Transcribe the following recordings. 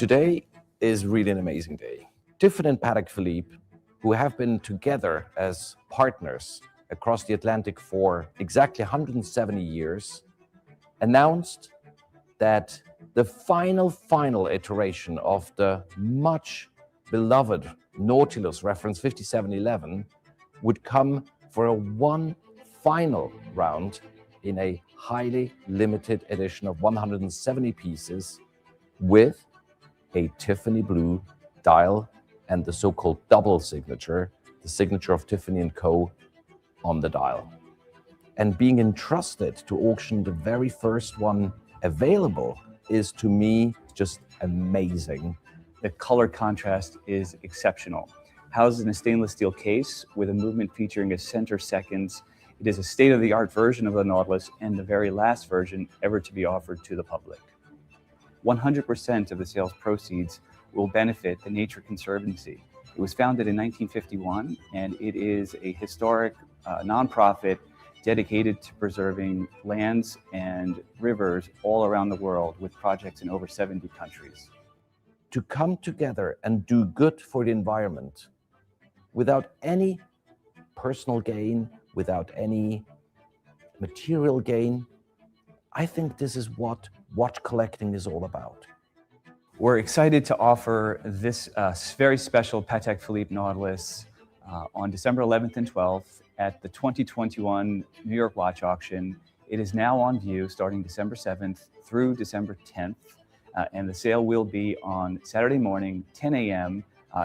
Today is really an amazing day. Tiffany and Patek Philippe, who have been together as partners across the Atlantic for exactly 170 years, announced that the final iteration of the much beloved Nautilus reference 5711 would come for a one final round in a highly limited edition of 170 pieces with a Tiffany blue dial and the so-called double signature, the signature of Tiffany & Co. on the dial. And being entrusted to auction the very first one available is, to me, just amazing. The color contrast is exceptional. Housed in a stainless steel case with a movement featuring a center seconds, it is a state-of-the-art version of the Nautilus and the very last version ever to be offered to the public. 100% of the sales proceeds will benefit the Nature Conservancy. It was founded in 1951, and it is a historic nonprofit dedicated to preserving lands and rivers all around the world with projects in over 70 countries. To come together and do good for the environment without any personal gain, without any material gain, I think this is what watch collecting is all about. We're excited to offer this very special Patek Philippe Nautilus on December 11th and 12th at the 2021 New York Watch Auction. It is now on view starting December 7th through December 10th, and the sale will be on Saturday morning, 10 a.m.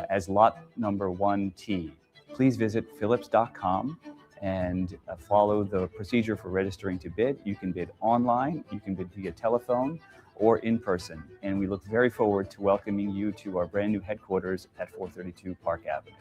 As lot number 1T. Please visit philips.com and follow the procedure for registering to bid. You can bid online, you can bid via telephone, or in person. And we look very forward to welcoming you to our brand new headquarters at 432 Park Avenue.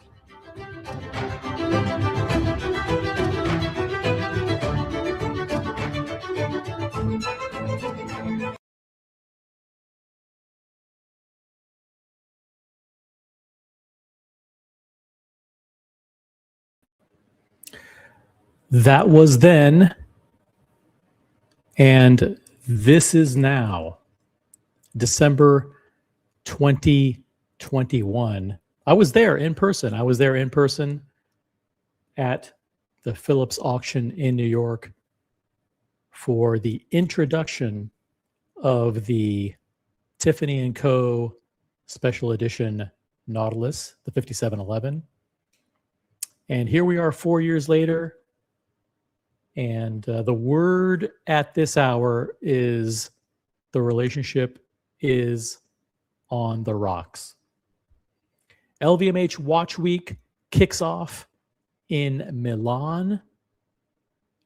That was then, and this is now, December 2021. I was there in person. I was there in person at the Philips auction in New York for the introduction of the Tiffany & Co. Special Edition Nautilus, the 5711. And here we are 4 years later. And the word at this hour is the relationship is on the rocks. LVMH Watch Week kicks off in Milan.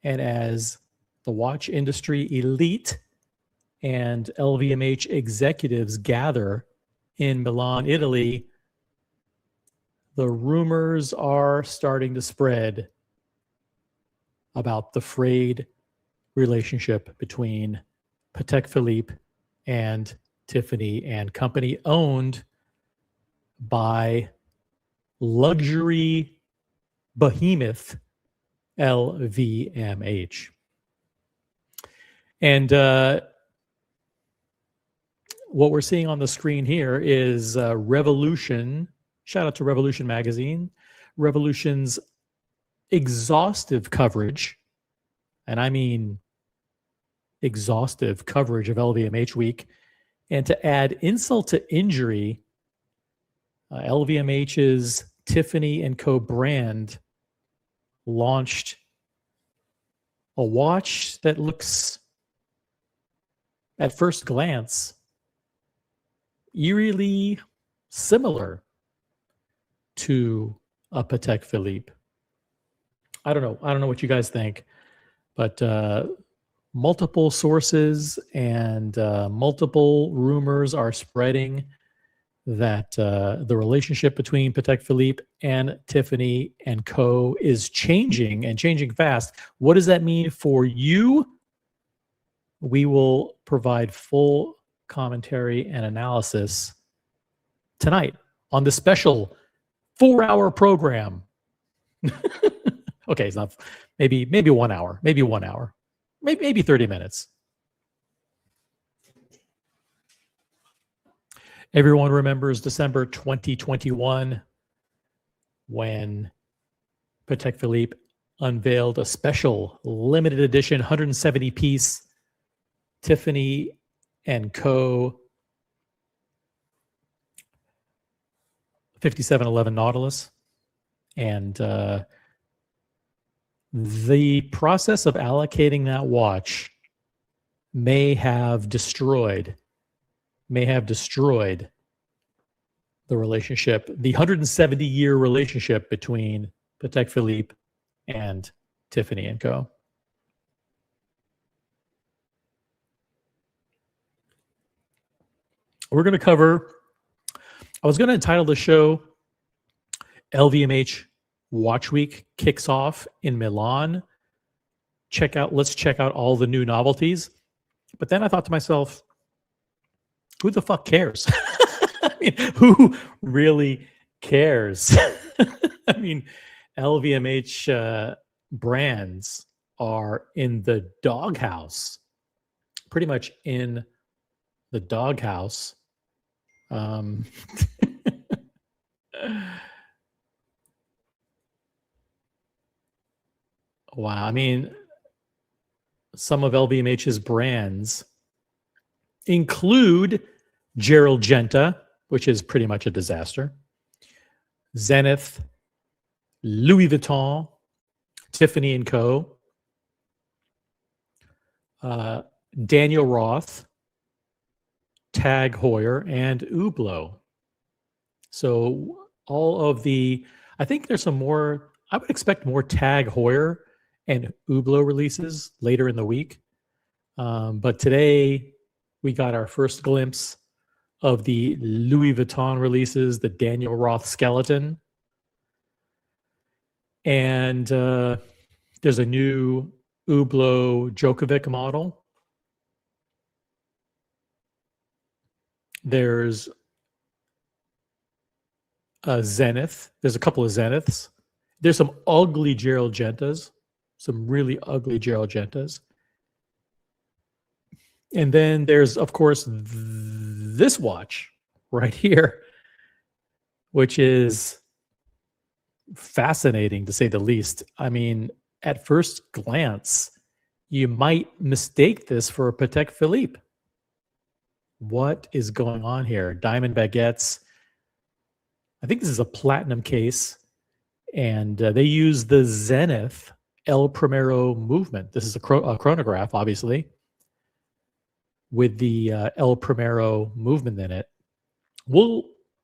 And as the watch industry elite and LVMH executives gather in Milan, Italy, the rumors are starting to spread about the frayed relationship between Patek Philippe and Tiffany and Company, owned by luxury behemoth LVMH. And what we're seeing on the screen here is Revolution. Shout out to Revolution magazine. Revolution's exhaustive coverage, and I mean exhaustive coverage of LVMH week. And to add insult to injury, LVMH's Tiffany & Co. brand launched a watch that looks, at first glance, eerily similar to a Patek Philippe. I don't know what you guys think, but multiple sources and multiple rumors are spreading that the relationship between Patek Philippe and Tiffany & Co. is changing, and changing fast. What does that mean for you? We will provide full commentary and analysis tonight on the special 4-hour program. Okay, it's not, maybe 1 hour, maybe 30 minutes. Everyone remembers December 2021 when Patek Philippe unveiled a special limited edition 170 piece Tiffany and Co. 5711 Nautilus. And the process of allocating that watch may have destroyed the relationship, the 170-year relationship between Patek Philippe and Tiffany and Co. We're going to cover, I was going to entitle the show LVMH Watch Week kicks off in Milan. Let's check out all the new novelties. But then I thought to myself, who the fuck cares? I mean, who really cares? I mean, LVMH brands are in the doghouse, pretty much in the doghouse. Wow, I mean, some of LVMH's brands include Gerald Genta, which is pretty much a disaster, Zenith, Louis Vuitton, Tiffany and Co., Daniel Roth, Tag Heuer, and Hublot. So all of the, I think there's some more, I would expect more Tag Heuer and Hublot releases later in the week. But today we got our first glimpse of the Louis Vuitton releases, the Daniel Roth skeleton. And there's a new Hublot Djokovic model. There's a Zenith. There's a couple of Zeniths. There's some ugly Gerald Gentas, some really ugly Gerald Gentas. And then there's, of course, this watch right here, which is fascinating to say the least. I mean, at first glance, you might mistake this for a Patek Philippe. What is going on here? Diamond baguettes. I think this is a platinum case, and they use the Zenith El Primero movement. This is a chronograph, obviously, with the El Primero movement in it.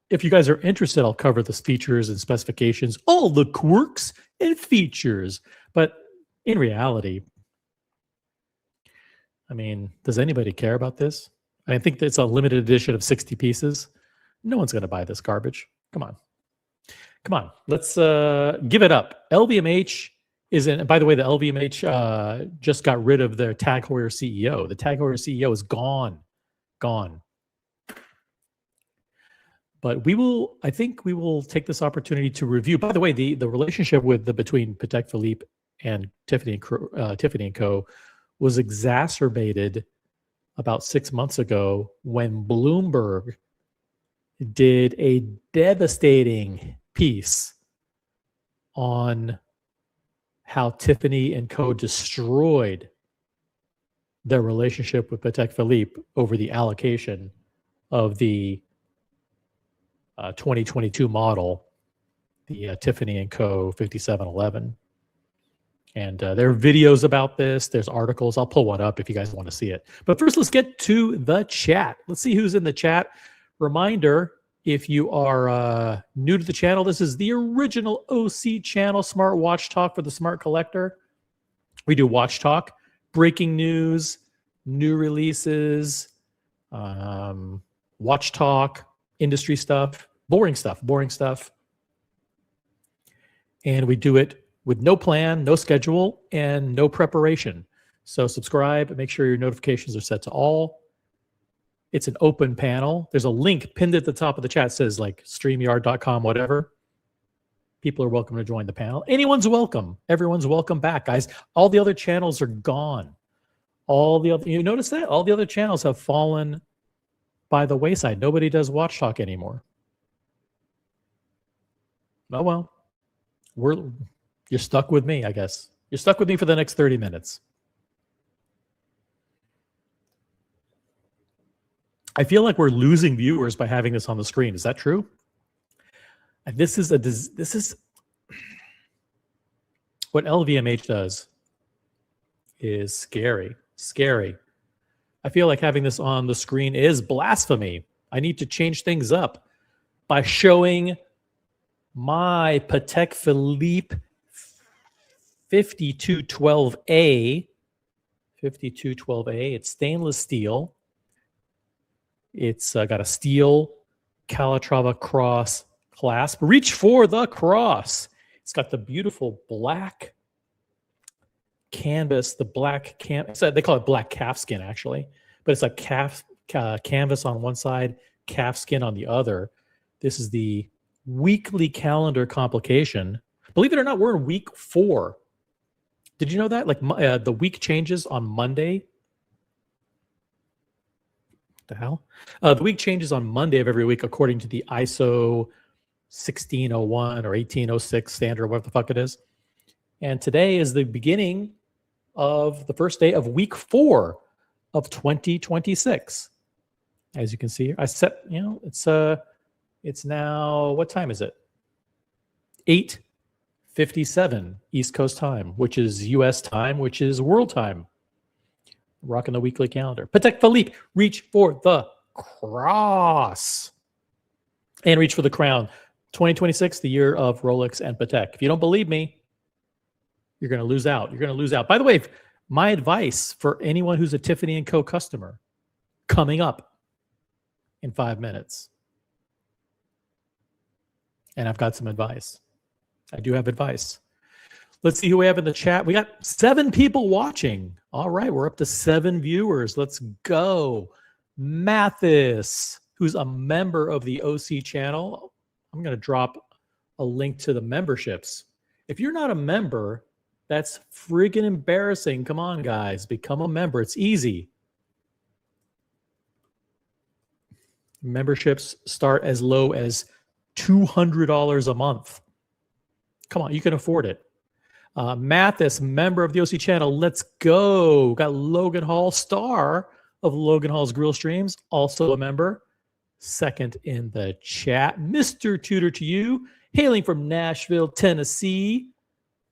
If you guys are interested, I'll cover the features and specifications, all the quirks and features. But in reality, I mean, does anybody care about this? I think it's a limited edition of 60 pieces. No one's going to buy this garbage. Come on. Let's give it up. LVMH is in, by the way, the LVMH just got rid of their Tag Heuer CEO. The Tag Heuer CEO is gone. But I think we will take this opportunity to review. By the way, the relationship between Patek Philippe and Tiffany and Co. was exacerbated about 6 months ago when Bloomberg did a devastating piece on how Tiffany and Co. destroyed their relationship with Patek Philippe over the allocation of the 2022 model, the Tiffany and Co. 5711. And there are videos about this. There's articles. I'll pull one up if you guys want to see it. But first, let's get to the chat. Let's see who's in the chat. Reminder, if you are new to the channel, this is the original OC channel, Smart Watch Talk for the Smart Collector. We do watch talk, breaking news, new releases, watch talk, industry stuff, boring stuff. And we do it with no plan, no schedule, and no preparation. So subscribe, make sure your notifications are set to all. It's an open panel. There's a link pinned at the top of the chat. It says like StreamYard.com, whatever. People are welcome to join the panel. Anyone's welcome. Everyone's welcome back, guys. All the other channels are gone. You notice that? All the other channels have fallen by the wayside. Nobody does Watch Talk anymore. Oh well, you're stuck with me, I guess. You're stuck with me for the next 30 minutes. I feel like we're losing viewers by having this on the screen. Is that true? This is what LVMH does is scary. Scary. I feel like having this on the screen is blasphemy. I need to change things up by showing my Patek Philippe 5212A. 5212A. It's stainless steel. It's got a steel Calatrava cross clasp. Reach for the cross. It's got the beautiful black canvas, the black canvas. They call it black calfskin, actually. But it's like canvas on one side, calfskin on the other. This is the weekly calendar complication. Believe it or not, we're in week 4. Did you know that? Like the week changes on Monday. What the hell? The week changes on Monday of every week according to the ISO 1601 or 1806 standard, whatever the fuck it is. And today is the beginning of the first day of week 4 of 2026. As you can see here, I set, it's now, what time is it? 8:57 East Coast time, which is US time, which is world time. Rocking the weekly calendar. Patek Philippe, reach for the cross. And reach for the crown. 2026, the year of Rolex and Patek. If you don't believe me, you're going to lose out. You're going to lose out. By the way, my advice for anyone who's a Tiffany & Co. customer coming up in 5 minutes. And I've got some advice. I do have advice. Let's see who we have in the chat. We got 7 people watching. All right, we're up to 7 viewers. Let's go. Mathis, who's a member of the OC channel. I'm going to drop a link to the memberships. If you're not a member, that's freaking embarrassing. Come on, guys. Become a member. It's easy. Memberships start as low as $200 a month. Come on, you can afford it. Mathis, member of the OC channel. Let's go. Got Logan Hall, star of Logan Hall's Grill Streams, also a member. Second in the chat. Mr. Tudor to you, hailing from Nashville, Tennessee.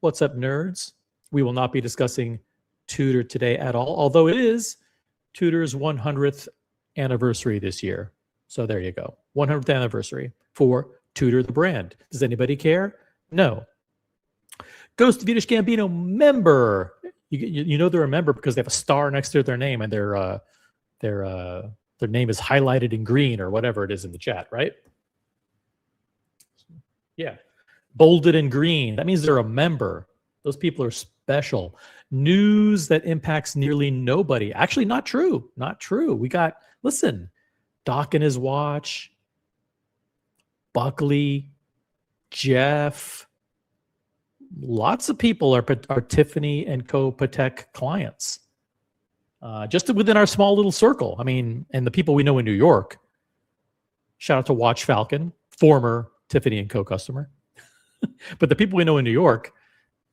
What's up, nerds? We will not be discussing Tudor today at all, although it is Tudor's 100th anniversary this year. So there you go. 100th anniversary for Tudor the brand. Does anybody care? No. Ghost of Venus Gambino, member. You know they're a member because they have a star next to their name and their name is highlighted in green or whatever it is in the chat, right? Yeah. Bolded in green. That means they're a member. Those people are special. News that impacts nearly nobody. Actually, not true. Not true. We got, listen, Doc and his watch, Buckley, Jeff. Lots of people are Tiffany & Co. Patek clients. Just within our small little circle. I mean, and the people we know in New York. Shout out to Watch Falcon, former Tiffany & Co. customer. But the people we know in New York,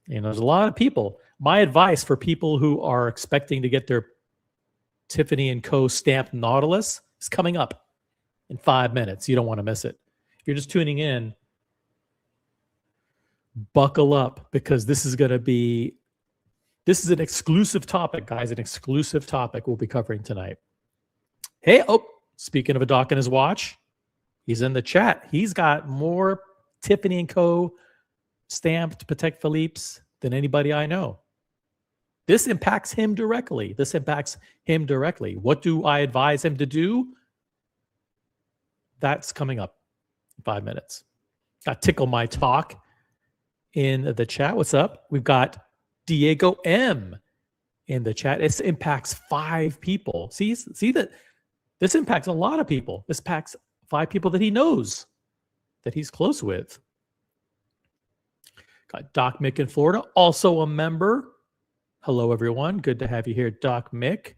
there's a lot of people. My advice for people who are expecting to get their Tiffany & Co. stamped Nautilus is coming up in 5 minutes. You don't want to miss it. If you're just tuning in, buckle up because this is an exclusive topic, guys. An exclusive topic we'll be covering tonight. Hey, speaking of a Doc and his watch, he's in the chat. He's got more Tiffany & Co. stamped Patek Philippe's than anybody I know. This impacts him directly. What do I advise him to do? That's coming up in 5 minutes. Got Tickle My Talk in the chat. What's up? We've got Diego M in the chat. This impacts 5 people. See that this impacts a lot of people. This impacts 5 people that he knows, that he's close with. Got Doc Mick in Florida, also a member. Hello, everyone. Good to have you here, Doc Mick.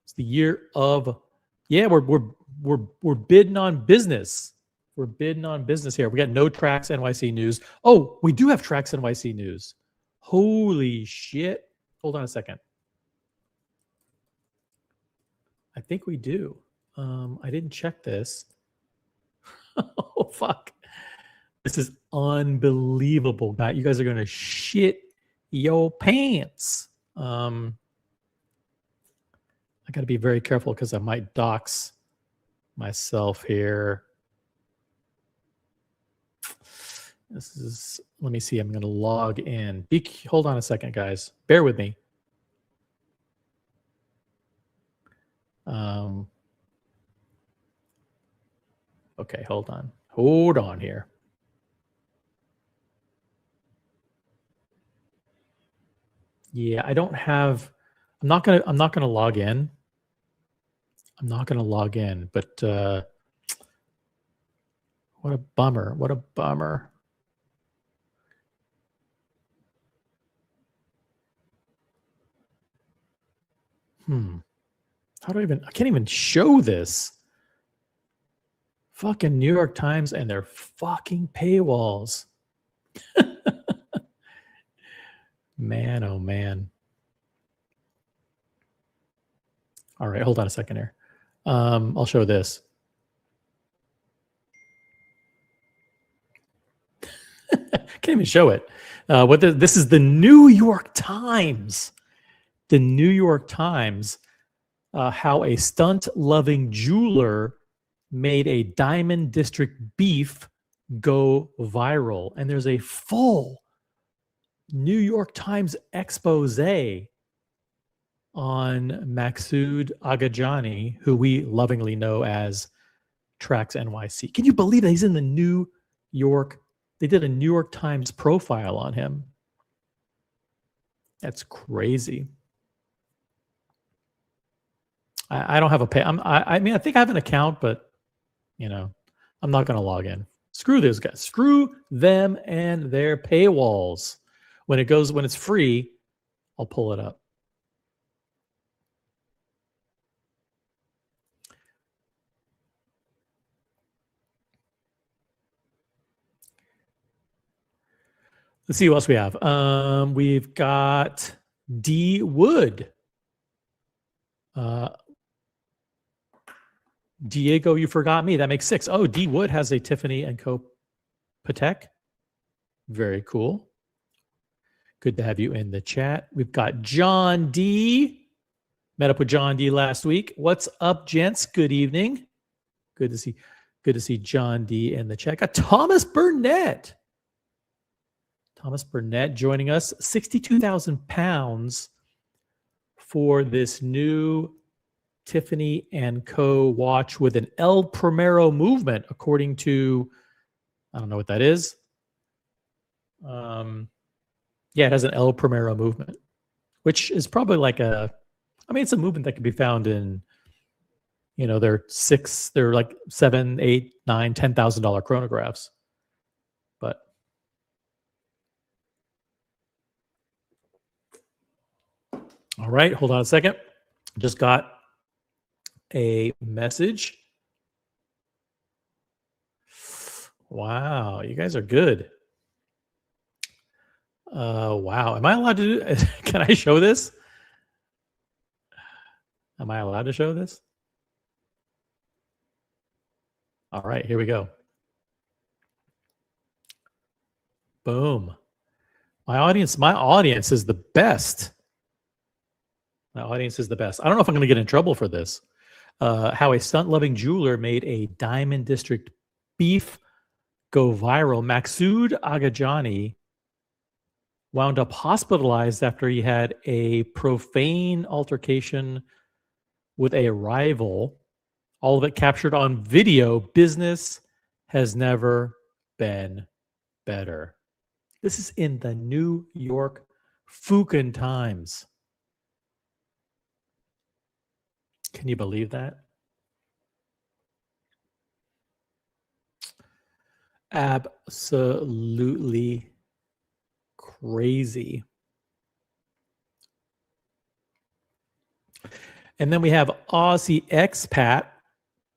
It's the year of, we're we're bidding on business. We're bidding on business here. We got no Tracks NYC news. Oh, we do have Tracks NYC news. Holy shit. Hold on a second. I think we do. I didn't check this. Oh, fuck. This is unbelievable, guys. You guys are going to shit your pants. I got to be very careful because I might dox myself here. This is, let me see. I'm going to log in. Hold on a second, guys. Bear with me. Okay, hold on. Hold on here. Yeah, I don't have, I'm not gonna log in. I'm not gonna log in, but what a bummer. What a bummer. How do I can't even show this. Fucking New York Times and their fucking paywalls. Man, oh man. All right, hold on a second here. I'll show this. Can't even show it. This is the New York Times. The New York Times, how a stunt-loving jeweler made a Diamond District beef go viral. And there's a full New York Times expose on Maksud Agajani, who we lovingly know as Tracks NYC. Can you believe that he's in the New York? They did a New York Times profile on him. That's crazy. I don't have a pay. I mean, I think I have an account, but you know, I'm not going to log in. Screw those guys. Screw them and their paywalls. When it's free, I'll pull it up. Let's see what else we have. We've got D Wood. Diego, you forgot me. That makes 6. Oh, D Wood has a Tiffany & Co. Patek. Very cool. Good to have you in the chat. We've got John D. Met up with John D last week. What's up, gents? Good evening. Good to see John D in the chat. Got Thomas Burnett. Thomas Burnett joining us. 62,000 pounds for this new Tiffany & Co. watch with an El Primero movement, according to, I don't know what that is. Yeah, it has an El Primero movement, which is probably like it's a movement that can be found in, they're like $7,000, $8,000, $9,000, $10,000 chronographs. But all right, hold on a second. Just got a message. Wow, you guys are good. Wow, am I allowed to do? Can I show this? Am I allowed to show this? All right, here we go. Boom. My audience is the best. My audience is the best. I don't know if I'm going to get in trouble for this. How a stunt-loving jeweler made a Diamond District beef go viral. Maksud Agajani wound up hospitalized after he had a profane altercation with a rival. All of it captured on video. Business has never been better. This is in the New York fucking Times. Can you believe that? Absolutely crazy. And then we have Aussie expat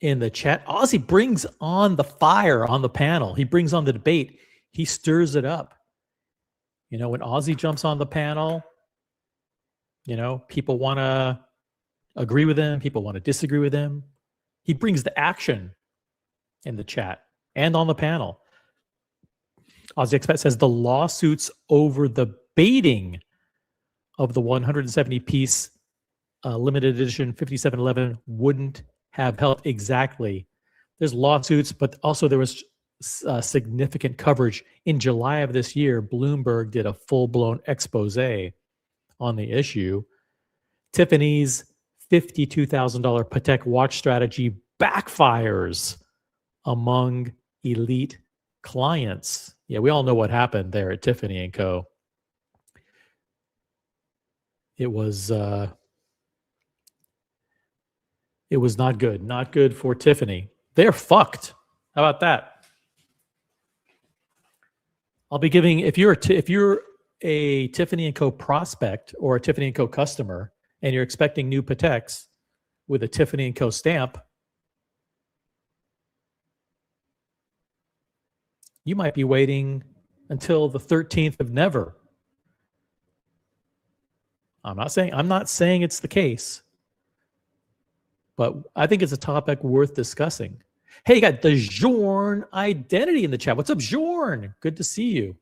in the chat. Ozzy brings on the fire on the panel. He brings on the debate. He stirs it up. You know, when Ozzy jumps on the panel, you know, people want to agree with him. People want to disagree with him. He brings the action in the chat and on the panel. Ozzy Expat says the lawsuits over the baiting of the 170-piece limited edition 5711 wouldn't have helped. Exactly. There's lawsuits, but also there was significant coverage. In July of this year, Bloomberg did a full-blown expose on the issue. Tiffany's $52,000 Patek watch strategy backfires among elite clients. Yeah, we all know what happened there at Tiffany & Co. It was not good. Not good for Tiffany. They're fucked. How about that? I'll be giving, if you're a Tiffany & Co. prospect or a Tiffany & Co. customer and you're expecting new Pateks with a Tiffany & Co. stamp, you might be waiting until the 13th of never. I'm not saying it's the case, but I think it's a topic worth discussing. Hey, you got the Jorn Identity in the chat. What's up, Jorn? Good to see you.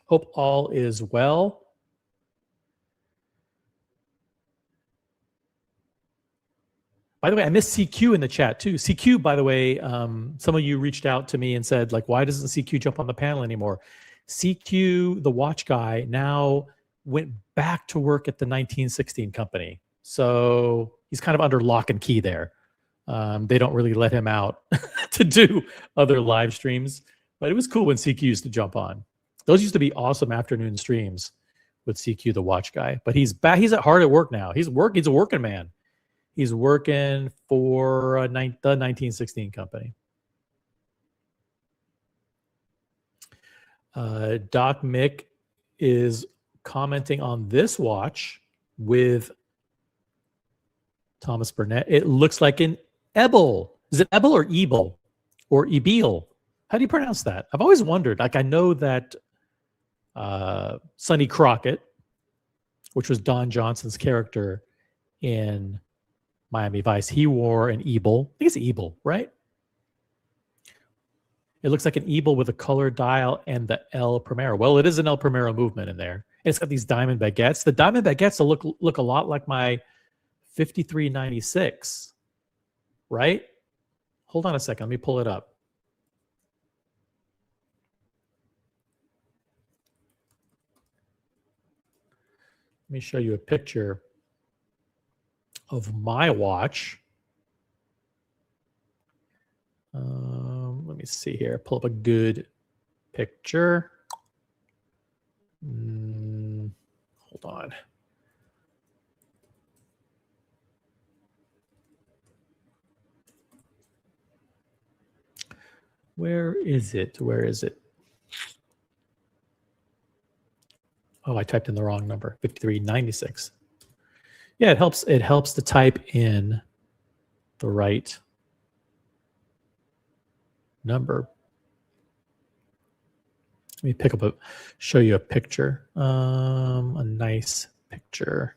Hope all is well. By the way, I missed CQ in the chat too. CQ, by the way, some of you reached out to me and said, like, why doesn't CQ jump on the panel anymore? CQ, the watch guy, now went back to work at the 1916 company. So he's kind of under lock and key there. They don't really let him out to do other live streams. But it was cool when CQ used to jump on. Those used to be awesome afternoon streams with CQ, the watch guy. But he's back. He's hard at work now. He's a working man. He's working for the 1916 company. Doc Mick is commenting on this watch with Thomas Burnett. It looks like an Ebel. Is it Ebel or Ebel? Or Ebel? How do you pronounce that? I've always wondered. Like, I know that Sonny Crockett, which was Don Johnson's character in Miami Vice, he wore an Ebel. I think it's Ebel, right? It looks like an Ebel with a color dial and the El Primero. Well, it is an El Primero movement in there. And it's got these diamond baguettes. The diamond baguettes will look a lot like my 5396, right? Hold on a second. Let me pull it up. Let me show you a picture of my watch. Let me see here. Pull up a good picture. Hold on. Where is it? Where is it? Oh, I typed in the wrong number. 5396. Yeah, it helps to type in the right number. Let me show you a picture. A nice picture.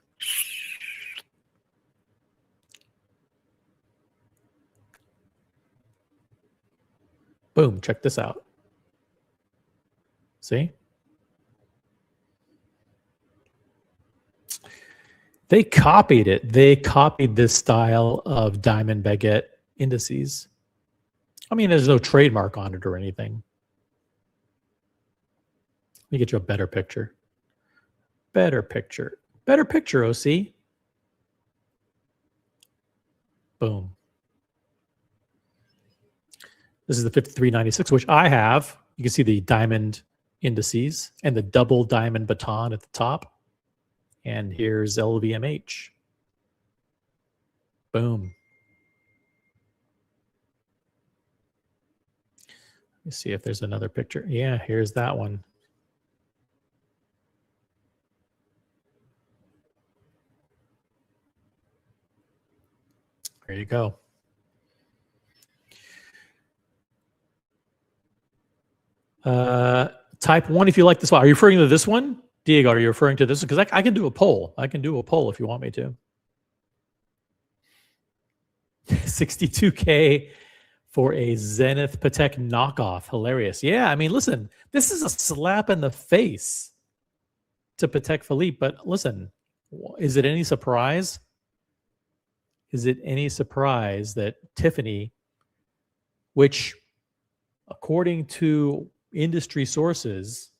Boom, check this out. See? They copied it. They copied this style of diamond baguette indices. I mean, there's no trademark on it or anything. Let me get you a better picture. Better picture. Better picture, OC. Boom. This is the 5396, which I have. You can see the diamond indices and the double diamond baton at the top. And here's LVMH. Boom. Let me see if there's another picture. Yeah, here's that one. There you go. Type 1 if you like this one. Are you referring to this one? Diego, are you referring to this? Because I can do a poll. I can do a poll if you want me to. 62K for a Zenith Patek knockoff. Hilarious. Yeah, I mean, listen, this is a slap in the face to Patek Philippe. But listen, is it any surprise? Is it any surprise that Tiffany, which according to industry sources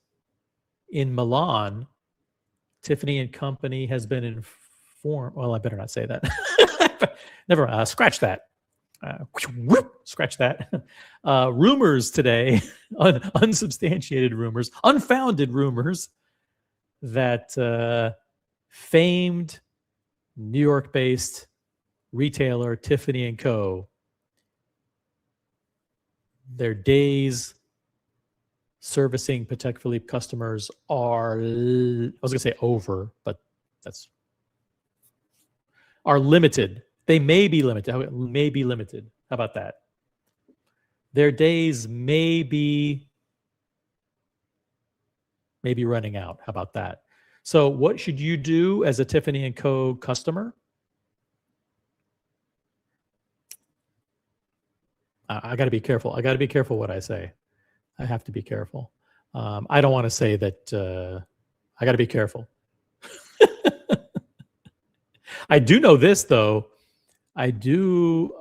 in Milan, Tiffany and Company has been informed. Well, I better not say that. Never. Scratch that. Scratch that. Rumors today, unsubstantiated rumors, unfounded rumors that famed New York-based retailer Tiffany and Co. Their days servicing Patek Philippe customers are, I was going to say over, but are limited. They may be limited. How about that? Their days may be running out. How about that? So what should you do as a Tiffany & Co. customer? I got to be careful. I got to be careful what I say. I have to be careful. I don't want to say that I got to be careful. I do know this, though. I do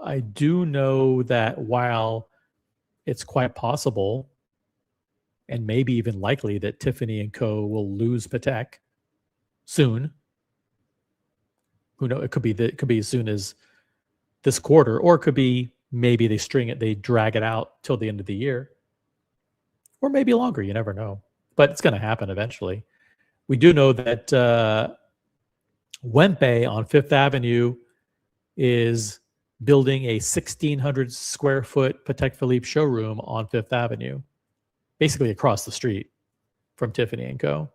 know that while it's quite possible and maybe even likely that Tiffany & Co. will lose Patek soon. Who knows? It could be as soon as this quarter, or it could be maybe they drag it out till the end of the year, or maybe longer. You never know, but it's going to happen eventually. We do know that Wempe on Fifth Avenue is building a 1,600 square foot Patek Philippe showroom on Fifth Avenue, basically across the street from Tiffany & Co.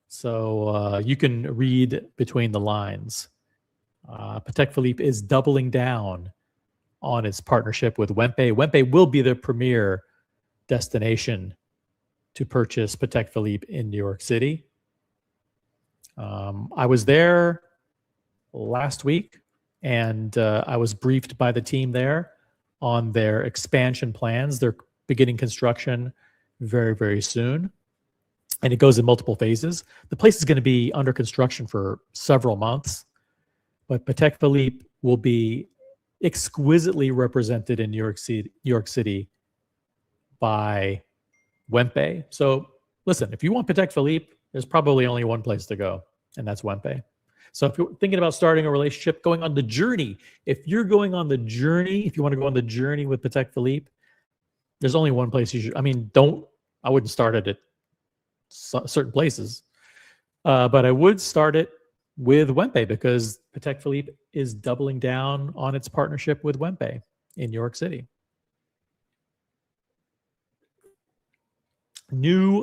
So you can read between the lines. Patek Philippe is doubling down on its partnership with Wempe. Wempe will be the premier destination to purchase Patek Philippe in New York City. I was there last week, and I was briefed by the team there on their expansion plans. They're beginning construction very, very soon, and it goes in multiple phases. The place is going to be under construction for several months, but Patek Philippe will be exquisitely represented in New York City by Wempe. So listen, if you want Patek Philippe, there's probably only one place to go, and that's Wempe. So if you're thinking about starting a relationship, going on the journey, if you want to go on the journey with Patek Philippe, there's only one place you should. I wouldn't start it at certain places, but I would start it with Wempe, because Patek Philippe is doubling down on its partnership with Wempe in New York City. New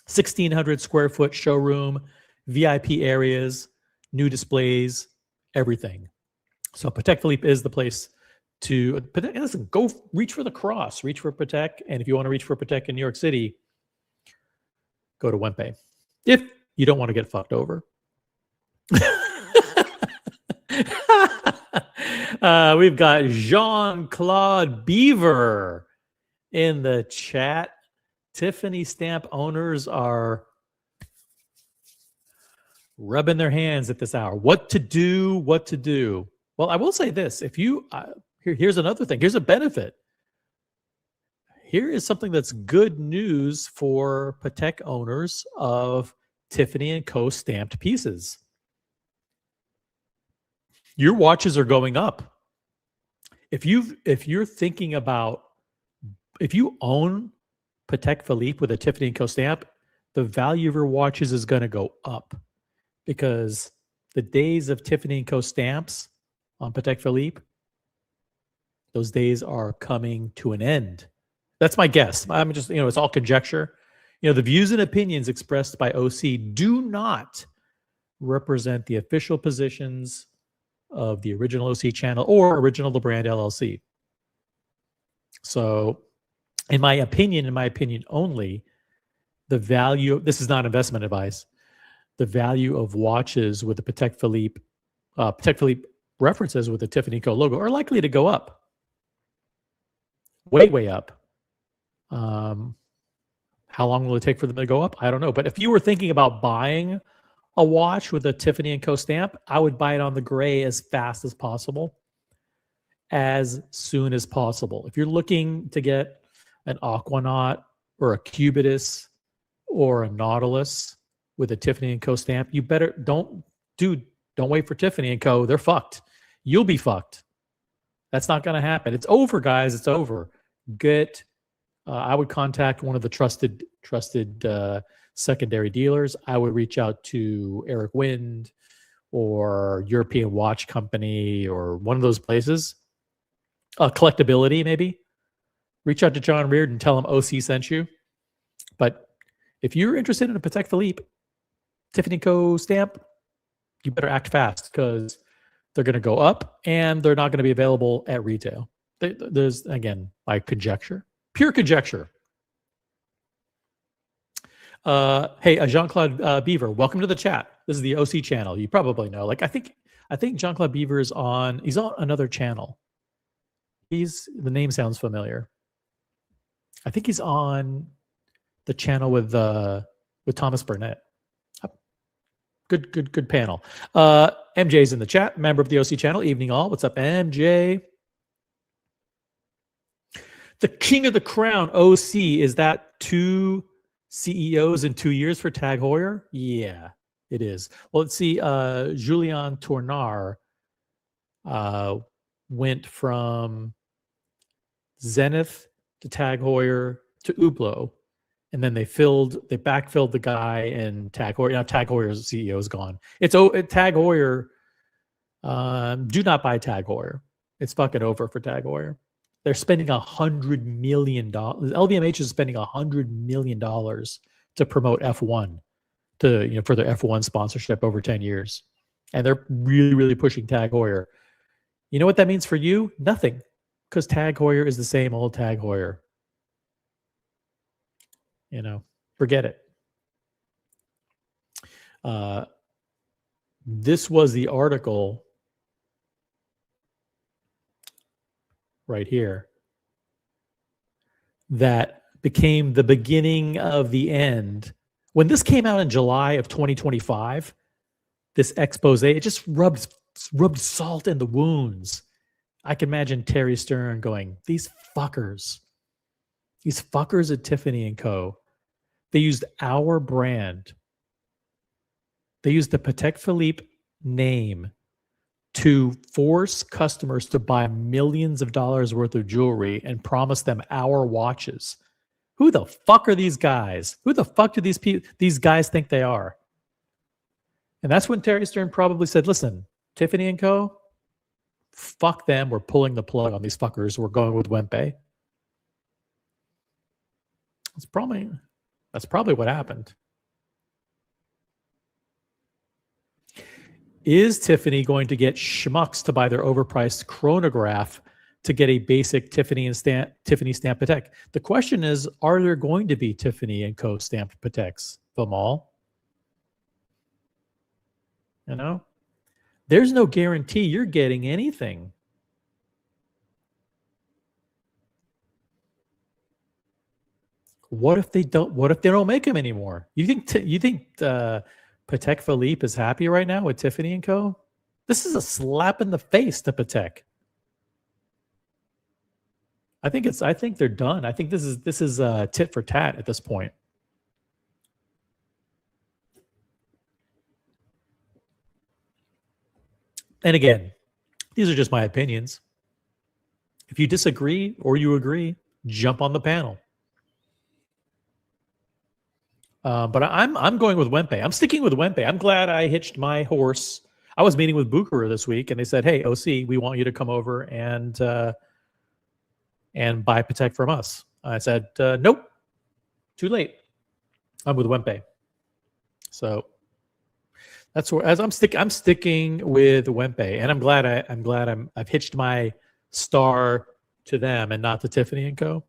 1,600 square foot showroom, VIP areas, new displays, everything. So Patek Philippe is the place to listen. Go reach for the cross, reach for Patek, and if you want to reach for Patek in New York City, go to Wempe. If you don't want to get fucked over. We've got Jean-Claude Beaver in the chat. Tiffany stamp owners are rubbing their hands at this hour. What to do? Well, I will say this. If you here's another thing. Here's a benefit. Here is something that's good news for Patek owners of Tiffany & Co. stamped pieces. Your watches are going up. If you own Patek Philippe with a Tiffany & Co. stamp, the value of your watches is going to go up, because the days of Tiffany & Co. stamps on Patek Philippe, those days are coming to an end. That's my guess. I'm just, it's all conjecture. The views and opinions expressed by OC do not represent the official positions of the original OC channel or original The Brand LLC. So in my opinion only, the value, this is not investment advice, the value of watches with the Patek Philippe references with the Tiffany Co. logo are likely to go up. Way up. How long will it take for them to go up? I don't know. But if you were thinking about buying a watch with a Tiffany & Co. stamp, I would buy it on the gray as fast as possible, as soon as possible. If you're looking to get an Aquanaut or a Cubitus or a Nautilus with a Tiffany & Co. stamp, you better don't wait for Tiffany & Co. They're fucked. You'll be fucked. That's not going to happen. It's over, guys. It's over. I would contact one of the trusted secondary dealers. I would reach out to Eric Wind or European Watch Company or one of those places. Collectability, maybe. Reach out to John Reardon and tell him OC sent you. But if you're interested in a Patek Philippe Tiffany Co. stamp, you better act fast because they're going to go up and they're not going to be available at retail. There's, again, my conjecture. Pure conjecture. Hey, Jean-Claude Beaver, welcome to the chat. This is the OC channel. You probably know. Like I think Jean-Claude Beaver is on. He's on another channel. The name sounds familiar. I think he's on the channel with Thomas Burnett. Good panel. MJ's in the chat. Member of the OC channel. Evening all. What's up, MJ? The King of the Crown, OC, is that 2 CEOs in 2 years for Tag Heuer? Yeah, it is. Well, let's see. Julien Tournard went from Zenith to Tag Heuer to Hublot, and then they backfilled the guy in Tag Heuer. Now Tag Heuer's CEO is gone. Tag Heuer. Do not buy Tag Heuer. It's fucking over for Tag Heuer. They're spending $100 million. LVMH is spending $100 million to promote F1, for their F1 sponsorship over 10 years, and they're really, really pushing Tag Heuer. You know what that means for you? Nothing, because Tag Heuer is the same old Tag Heuer. Forget it. This was the article right here that became the beginning of the end. When this came out in July of 2025, this expose, it just rubbed salt in the wounds. I can imagine Terry Stern going, these fuckers at Tiffany & Co., they used our brand. They used the Patek Philippe name to force customers to buy millions of dollars worth of jewelry and promise them our watches. Who the fuck are these guys? Who the fuck do these guys think they are? And that's when Terry Stern probably said, listen, Tiffany & Co., fuck them. We're pulling the plug on these fuckers. We're going with Wempe. That's probably what happened. Is Tiffany going to get schmucks to buy their overpriced chronograph to get a basic Tiffany stamp Patek? The question is, are there going to be Tiffany & Co. stamped Pateks? Vimal? There's no guarantee you're getting anything. What if they don't make them anymore? You think Patek Philippe is happy right now with Tiffany & Co.? This is a slap in the face to Patek. I think they're done. I think this is tit for tat at this point. And again, these are just my opinions. If you disagree or you agree, jump on the panel. But I'm going with Wempe. I'm sticking with Wempe. I'm glad I hitched my horse. I was meeting with Bucherer this week, and they said, "Hey, OC, we want you to come over and buy Patek from us." I said, "Nope, too late. I'm with Wempe." So that's where I'm sticking with Wempe, and I'm glad I've hitched my star to them and not to Tiffany & Co.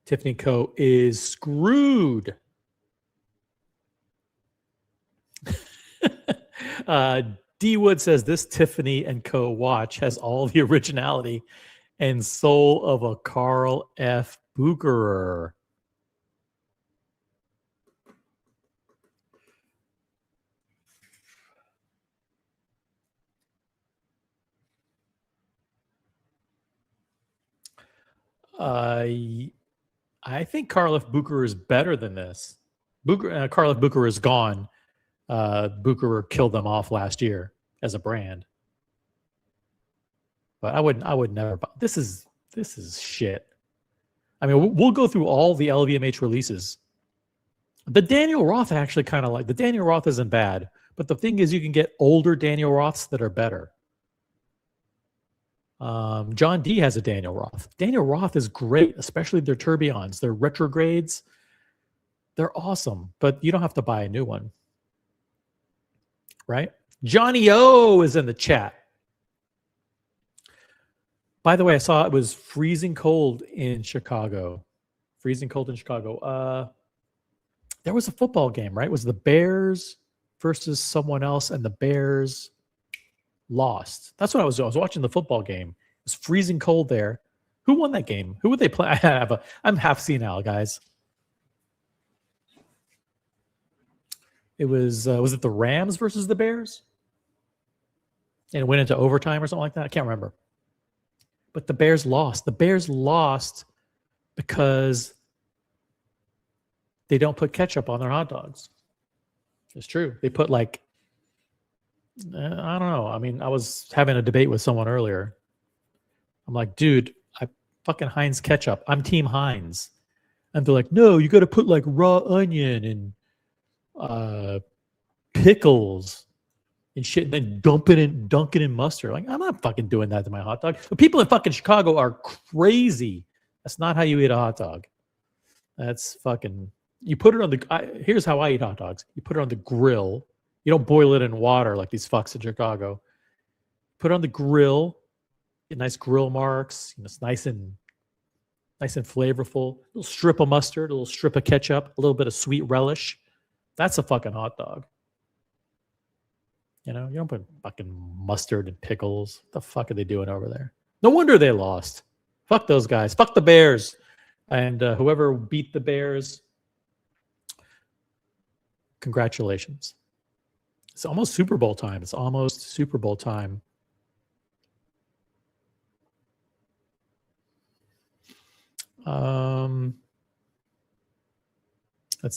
Tiffany Co. is screwed. D Wood says this Tiffany and Co. watch has all the originality and soul of a Carl F. Bucherer. I think Carl F. Bucherer is better than this. Carl F. Bucherer is gone. Bucherer killed them off last year as a brand. But I would never buy. This is shit. I mean, we'll go through all the LVMH releases. The Daniel Roth I actually kind of like. The Daniel Roth isn't bad, but the thing is, you can get older Daniel Roths that are better. John D has a Daniel Roth. Daniel Roth is great, especially their tourbillons, their retrogrades. They're awesome, but you don't have to buy a new one, right? Johnny O is in the chat. By the way, I saw it was freezing cold in Chicago. Freezing cold in Chicago. There was a football game, right? It was the Bears versus someone else, and the Bears lost. That's what I was doing. I was watching the football game. It was freezing cold there. Who won that game? Who would they play? I'm half senile, guys. It was it the Rams versus the Bears? And it went into overtime or something like that? I can't remember. But the Bears lost. The Bears lost because they don't put ketchup on their hot dogs. It's true. They put I don't know. I mean, I was having a debate with someone earlier. I'm like, dude, I fucking Heinz ketchup. I'm Team Heinz. And they're like, no, you got to put raw onion and pickles and shit, and then dunk it in mustard. Like, I'm not fucking doing that to my hot dog. The people in fucking Chicago are crazy. That's not how you eat a hot dog. That's fucking. You put it on the. Here's how I eat hot dogs. You put it on the grill. You don't boil it in water like these fucks in Chicago. Put it on the grill. Get nice grill marks. It's nice and flavorful. A little strip of mustard, a little strip of ketchup, a little bit of sweet relish. That's a fucking hot dog. You don't put fucking mustard and pickles. What the fuck are they doing over there? No wonder they lost. Fuck those guys. Fuck the Bears. And whoever beat the Bears, congratulations. It's almost Super Bowl time. Let's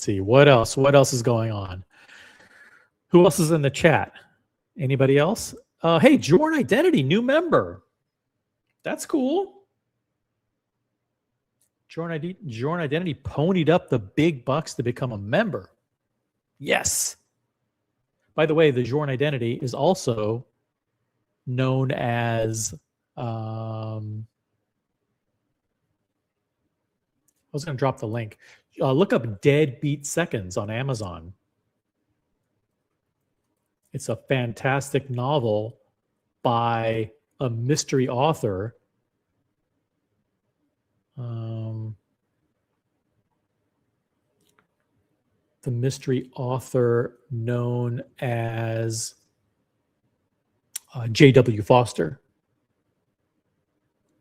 see. What else? What else is going on? Who else is in the chat? Anybody else? Hey, Jorn Identity, new member. That's cool. Jorn Identity ponied up the big bucks to become a member. Yes. By the way, the Jorn Identity is also known as I was going to drop the link. Look up Deadbeat Seconds on Amazon. It's a fantastic novel by a mystery author. The mystery author known as J.W. Foster,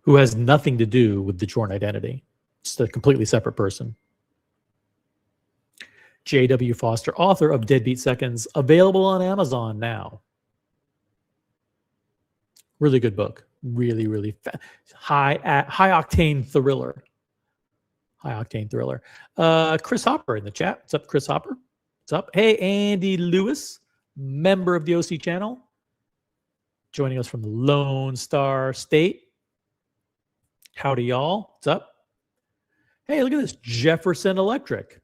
who has nothing to do with the Jorn Identity. It's a completely separate person. J.W. Foster, author of Deadbeat Seconds, available on Amazon now. Really good book. Really, really high octane thriller. High octane thriller. Chris Hopper in the chat. What's up, Chris Hopper? What's up? Hey, Andy Lewis, member of the OC channel, joining us from the Lone Star State. Howdy, y'all. What's up? Hey, look at this. Jefferson Electric.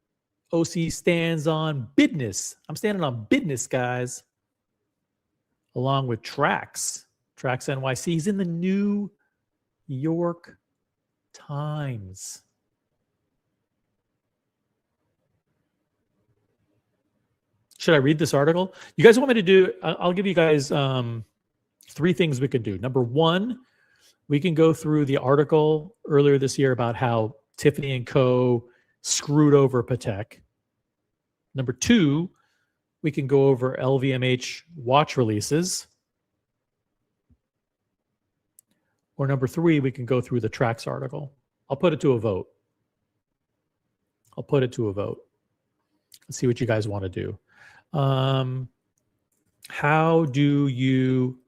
OC stands on business. I'm standing on business, guys. Along with Trax NYC. He's in the New York Times. Should I read this article? You guys want me to do, I'll give you guys 3 things we can do. Number 1, we can go through the article earlier this year about how Tiffany and Co. screwed over Patek. Number 2, we can go over LVMH watch releases. Or number 3, we can go through the Trax article. I'll put it to a vote. Let's see what you guys want to do. How do you...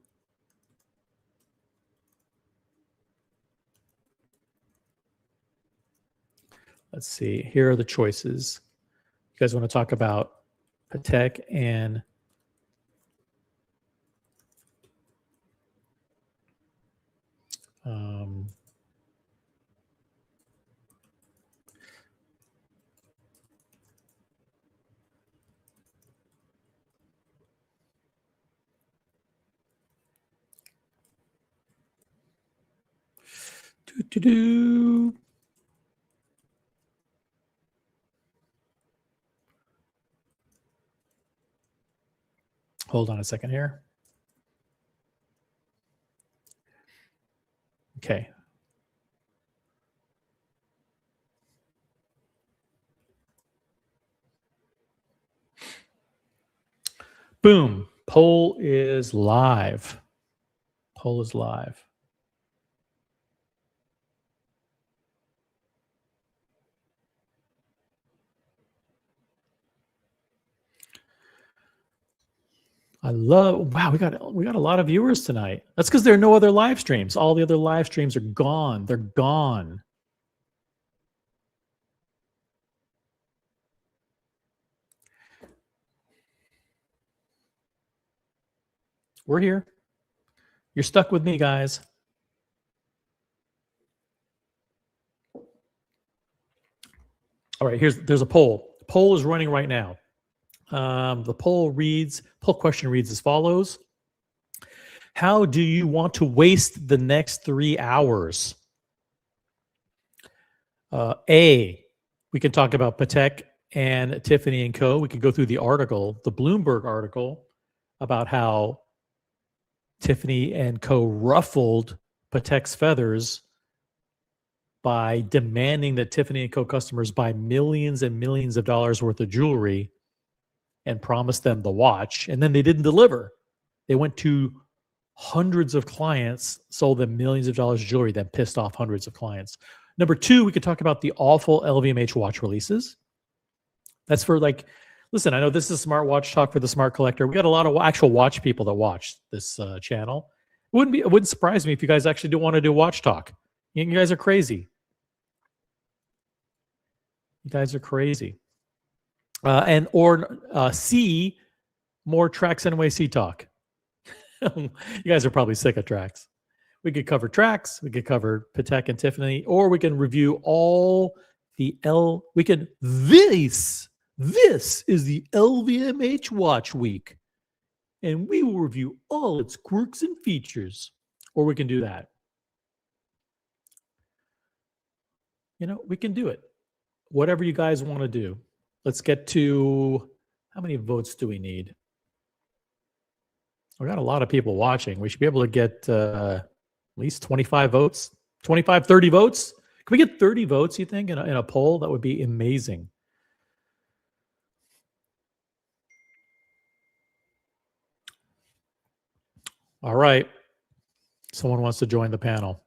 Let's see. Here are the choices. You guys want to talk about Patek and hold on a second here. Okay. Boom. Poll is live. Wow, we got a lot of viewers tonight. That's because there are no other live streams. All the other live streams are gone. They're gone. We're here. You're stuck with me, guys. All right, there's a poll. The poll is running right now. The poll question reads as follows. How do you want to waste the next 3 hours? A, we can talk about Patek and Tiffany and Co. We could go through the article, the Bloomberg article, about how Tiffany and Co. ruffled Patek's feathers by demanding that Tiffany and Co. customers buy millions and millions of dollars worth of jewelry and promised them the watch, and then they didn't deliver. They went to hundreds of clients, sold them millions of dollars of jewelry, then pissed off hundreds of clients. Number 2, we could talk about the awful LVMH watch releases. That's for listen, I know this is smartwatch talk for the smart collector. We got a lot of actual watch people that watch this channel. It wouldn't surprise me if you guys actually do want to do watch talk. You guys are crazy. C, more Trax NYC talk. You guys are probably sick of Trax. We could cover Trax, we could cover Patek and Tiffany, or we can review all the this is the LVMH Watch Week, and we will review all its quirks and features. Or we can do that. We can do it. Whatever you guys want to do. Let's get to, how many votes do we need? We got a lot of people watching. We should be able to get at least 25 votes, 25, 30 votes. Can we get 30 votes, you think, in a poll? That would be amazing. All right. Someone wants to join the panel.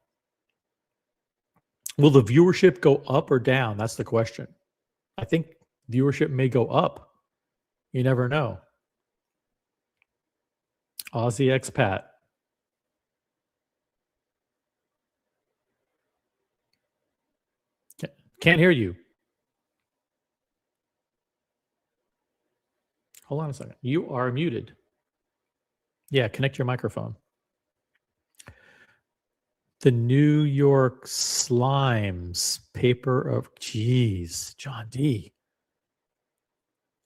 Will the viewership go up or down? That's the question. I think viewership may go up. You never know. Aussie expat. Can't hear you. Hold on a second. You are muted. Yeah, connect your microphone. The New York Slimes paper of, John D.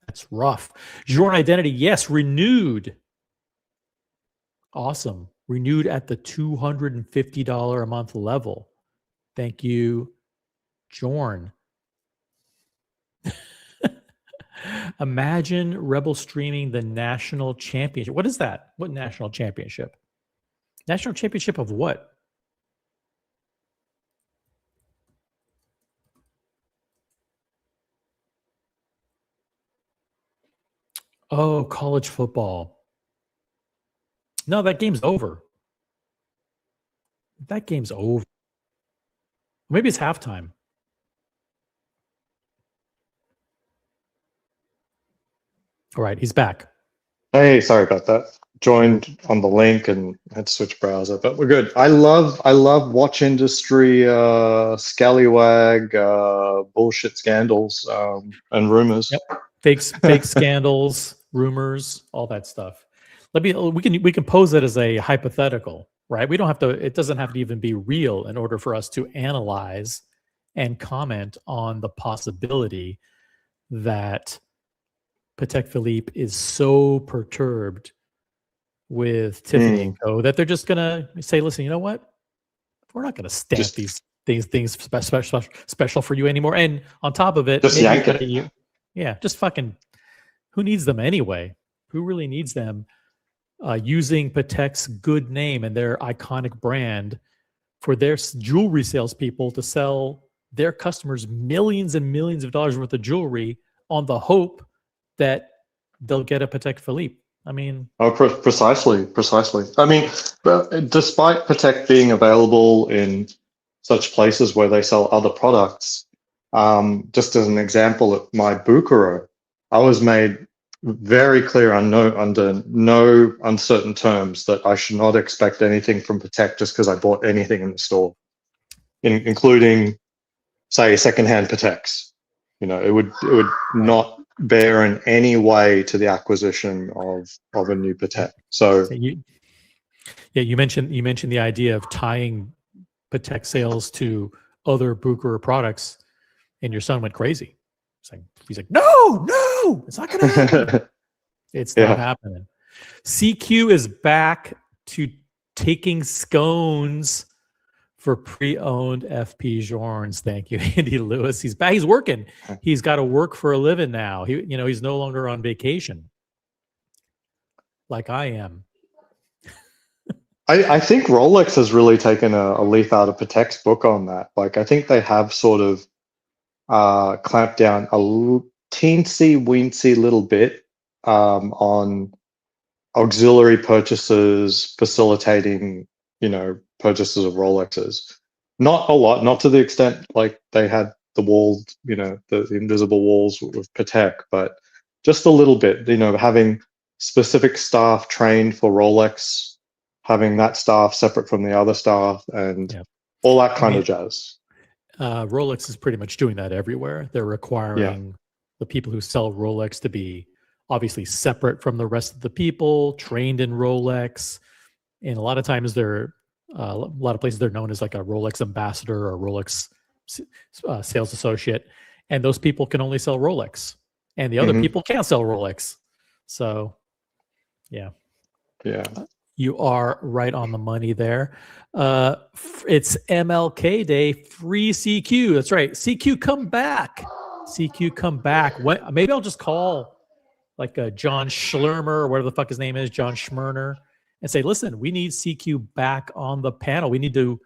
That's rough. Journ Identity, yes, renewed. Awesome. Renewed at the $250 a month level. Thank you, Journ. Imagine Rebel streaming the national championship. What is that? What national championship? National championship of what? Oh, college football. No, that game's over. That game's over. Maybe it's halftime. All right, he's back. Hey, sorry about that. Joined on the link and had to switch browser, but we're good. I love watch industry scallywag bullshit scandals and rumors. Yep. Fake scandals, rumors, all that stuff. We can pose it as a hypothetical, right? We don't have to, it doesn't have to even be real in order for us to analyze and comment on the possibility that Patek Philippe is so perturbed with Tiffany and Co. that they're just gonna say, "Listen, you know what? We're not gonna stamp these things special for you anymore." And on top of it, just yank it. Yeah, just fucking. Who needs them anyway? Who really needs them? Using Patek's good name and their iconic brand for their jewelry salespeople to sell their customers millions and millions of dollars worth of jewelry on the hope that they'll get a Patek Philippe. I mean, precisely. I mean, despite Patek being available in such places where they sell other products, just as an example, at my Bucaro, I was made very clear under no uncertain terms that I should not expect anything from Patek just because I bought anything in the store, including, say, secondhand Pateks. You know, it would not bear in any way to the acquisition of a new Patek. So you mentioned the idea of tying Patek sales to other Bucherer products, and your son went crazy. He's like, no, it's not going to happen. It's not happening. CQ is back to taking scones for pre-owned FP Journes. Thank you, Andy Lewis. He's back. He's working. He's got to work for a living now. He's no longer on vacation like I am. I think Rolex has really taken a leaf out of Patek's book on that. Like, I think they have sort of clamped down a teensy-weensy little bit on auxiliary purchases, facilitating, purchases of Rolexes. Not a lot, not to the extent like they had the wall, the invisible walls with Patek, but just a little bit, having specific staff trained for Rolex, having that staff separate from the other staff, and all that kind of jazz. Rolex is pretty much doing that everywhere. They're requiring the people who sell Rolex to be obviously separate from the rest of the people, trained in Rolex. And a lot of times a lot of places they're known as like a Rolex ambassador or Rolex sales associate. And those people can only sell Rolex. And the other people can't sell Rolex. So, yeah. You are right on the money there. It's MLK Day, free CQ. That's right. CQ, come back. CQ, come back. Maybe I'll just call like John Schlermer or whatever the fuck his name is, John Schmerner, and say, listen, we need CQ back on the panel. We need to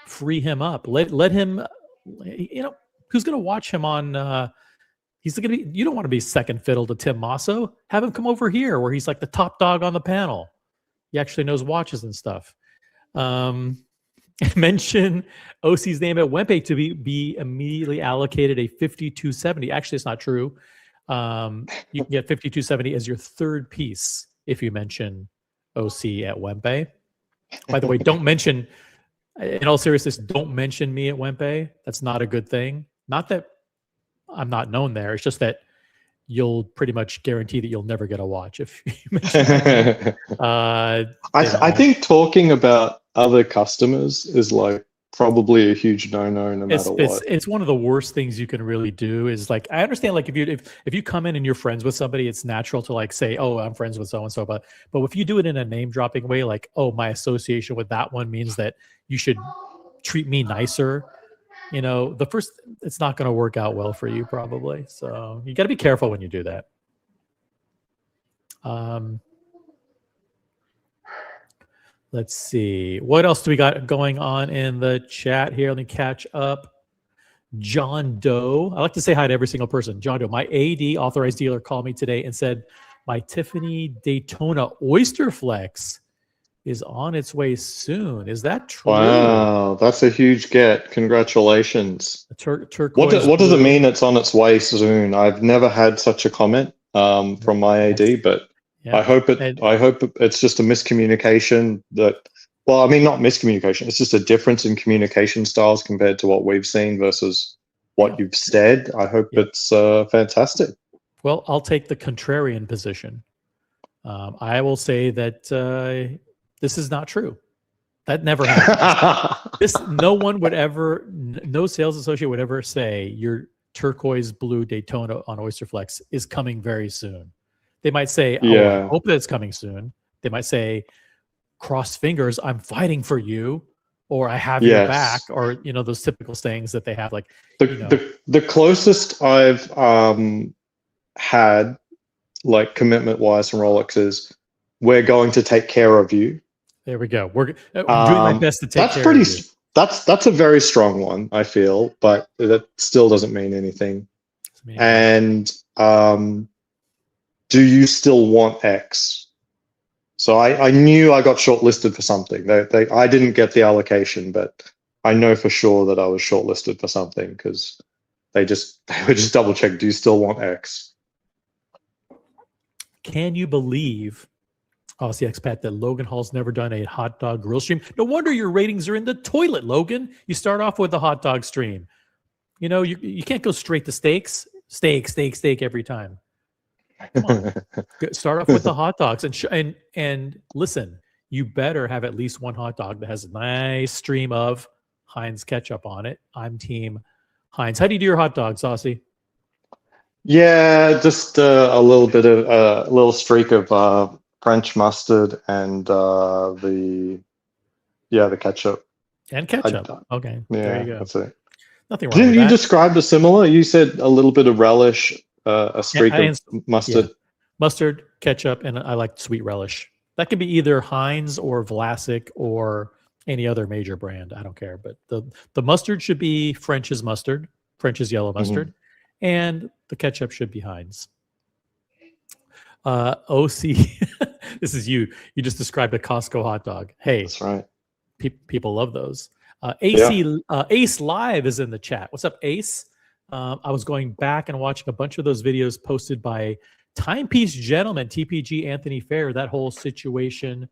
free him up. Let him, who's going to watch him on, he's going to be, you don't want to be second fiddle to Tim Masso. Have him come over here where he's like the top dog on the panel. He actually knows watches and stuff. Mention OC's name at Wempe to be immediately allocated a 5270. Actually, it's not true. You can get 5270 as your third piece if you mention OC at Wempe. By the way, don't mention, in all seriousness, don't mention me at Wempe. That's not a good thing. Not that I'm not known there. It's just that you'll pretty much guarantee that you'll never get a watch if you mention I think talking about other customers is like probably a huge no-no no matter what. It's one of the worst things you can really do is like, I understand like if you come in and you're friends with somebody, it's natural to like say, oh, I'm friends with so-and-so, but if you do it in a name dropping way, like, oh, my association with that one means that you should treat me nicer, it's not going to work out well for you probably. So you got to be careful when you do that. Let's see. What else do we got going on in the chat here? Let me catch up. John Doe. I like to say hi to every single person. John Doe, my AD authorized dealer called me today and said My Tiffany Daytona Oyster Flex is on its way soon. Is that true? Wow, that's a huge get. Congratulations. Turquoise What does it blue. mean it's on its way soon? I've never had such a comment from my AD, but Yeah. I hope it's just a miscommunication that, well, I mean, not miscommunication. It's just a difference in communication styles compared to what we've seen versus what you've said. I hope it's fantastic. Well, I'll take the contrarian position. I will say that this is not true. That never happened. No sales associate would ever say your turquoise blue Daytona on Oyster Flex is coming very soon. They might say, I hope that it's coming soon. They might say, cross fingers, I'm fighting for you, or I have your back, or those typical sayings that they have. Like the closest I've had, like commitment wise from Rolex, is we're going to take care of you. There we go. I'm doing my best to take care of you. That's a very strong one, I feel, but that still doesn't mean anything. And do you still want X? So I knew I got shortlisted for something. I didn't get the allocation, but I know for sure that I was shortlisted for something because they would just double check. Do you still want X? Can you believe, Aussie expat, that Logan Hall's never done a hot dog grill stream? No wonder your ratings are in the toilet, Logan. You start off with the hot dog stream. You can't go straight to steaks. Steak every time. Come on. Start off with the hot dogs and listen, you better have at least one hot dog that has a nice stream of Heinz ketchup on it. I'm team Heinz. How do you do your hot dogs, Aussie? Yeah, just a little bit of a little streak of French mustard and the ketchup. And ketchup. Okay. Yeah, there you go. That's it. Nothing wrong Didn't with you that. describe the similar? You said a little bit of relish, a streak of mustard. Yeah. Mustard, ketchup, and I like sweet relish. That could be either Heinz or Vlasic or any other major brand. I don't care. But the mustard should be French's mustard, French's yellow mustard, and the ketchup should be Heinz. OC, this is you. You just described a Costco hot dog. Hey, that's right. People love those. Ace Live is in the chat. What's up, Ace? I was going back and watching a bunch of those videos posted by Timepiece Gentleman, TPG Anthony Fair. That whole situation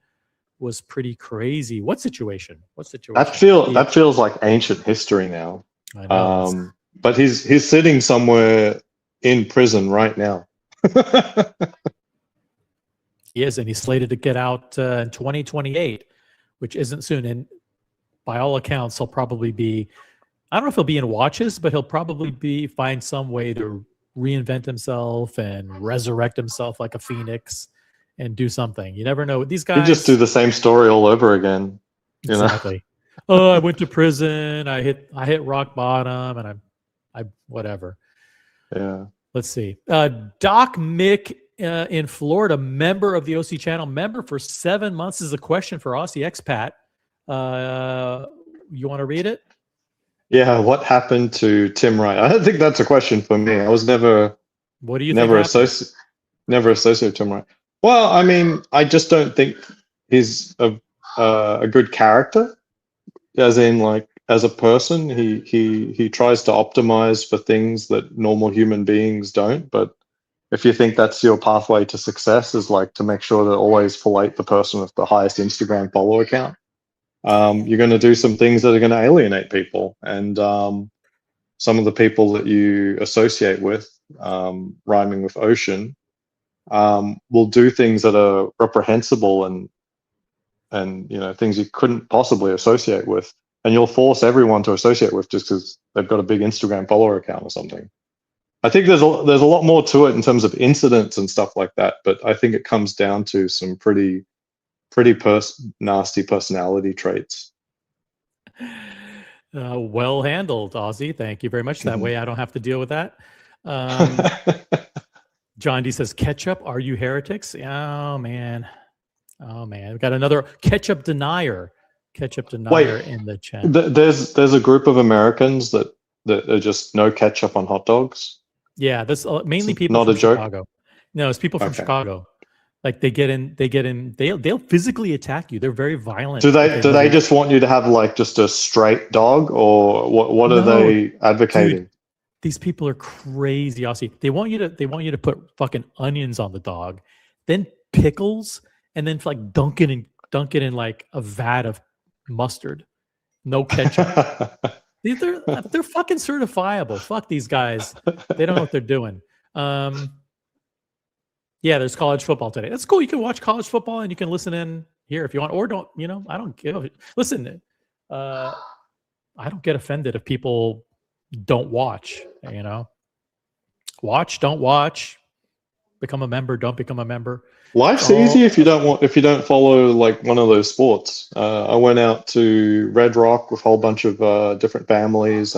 was pretty crazy. What situation? That feels like ancient history now. I know. But he's sitting somewhere in prison right now. He is, and he's slated to get out in 2028, which isn't soon. And by all accounts, he'll probably be, I don't know if he'll be in watches, but he'll probably find some way to reinvent himself and resurrect himself like a phoenix and do something. You never know. These guys, you just do the same story all over again. Exactly. Oh, I went to prison. I hit rock bottom, and I whatever. Yeah. Let's see. Doc Mick in Florida, member of the OC channel, member for 7 months, is a question for Aussie expat. You want to read it? Yeah. What happened to Tim Wright? I don't think that's a question for me. I was never. What do you never think? Never associate Tim Wright. Well, I mean, I just don't think he's a good character. As in, like, as a person, he tries to optimize for things that normal human beings don't. But if you think that's your pathway to success, is like to make sure to always fillet the person with the highest Instagram follow account, you're going to do some things that are going to alienate people. And some of the people that you associate with, rhyming with ocean, will do things that are reprehensible and things you couldn't possibly associate with, and you'll force everyone to associate with just because they've got a big Instagram follower account or something. I think there's a lot more to it in terms of incidents and stuff like that, but I think it comes down to some pretty nasty personality traits. Well handled, Aussie. Thank you very much. That way I don't have to deal with that. John D says, ketchup, are you heretics? Oh man. We've got another ketchup denier in the chat. There's a group of Americans that are just no ketchup on hot dogs. Yeah, that's mainly people not from a joke. Chicago. No, it's people from Okay. Chicago. Like they'll physically attack you. They're very violent. Do with they anybody. just want you to have like just a straight dog, or what are No, they advocating? dude, these people are crazy, Aussie. They want you to put fucking onions on the dog, then pickles, and then like dunk it in like a vat of mustard. No ketchup. They're fucking certifiable. Fuck these guys. They don't know what they're doing. Yeah, there's college football today. That's cool. You can watch college football and you can listen in here if you want, or don't. I don't give. Listen, I don't get offended if people don't watch. Watch, don't watch. Become a member, don't become a member. Life's Oh, easy if you don't follow like one of those sports. I went out to Red Rock with a whole bunch of different families.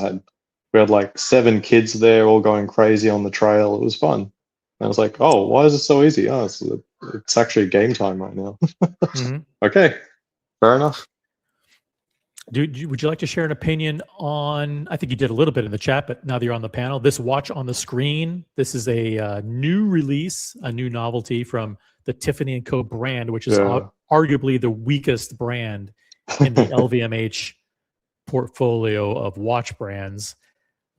We had like 7 kids there, all going crazy on the trail. It was fun. And I was like, oh, why is it so easy? Oh, it's actually game time right now. mhm. Okay, fair enough. Would you like to share an opinion on? I think you did a little bit in the chat, but now that you're on the panel, this watch on the screen. This is a new release, a new novelty from the Tiffany & Co. brand, which is Yeah. arguably the weakest brand in the LVMH portfolio of watch brands.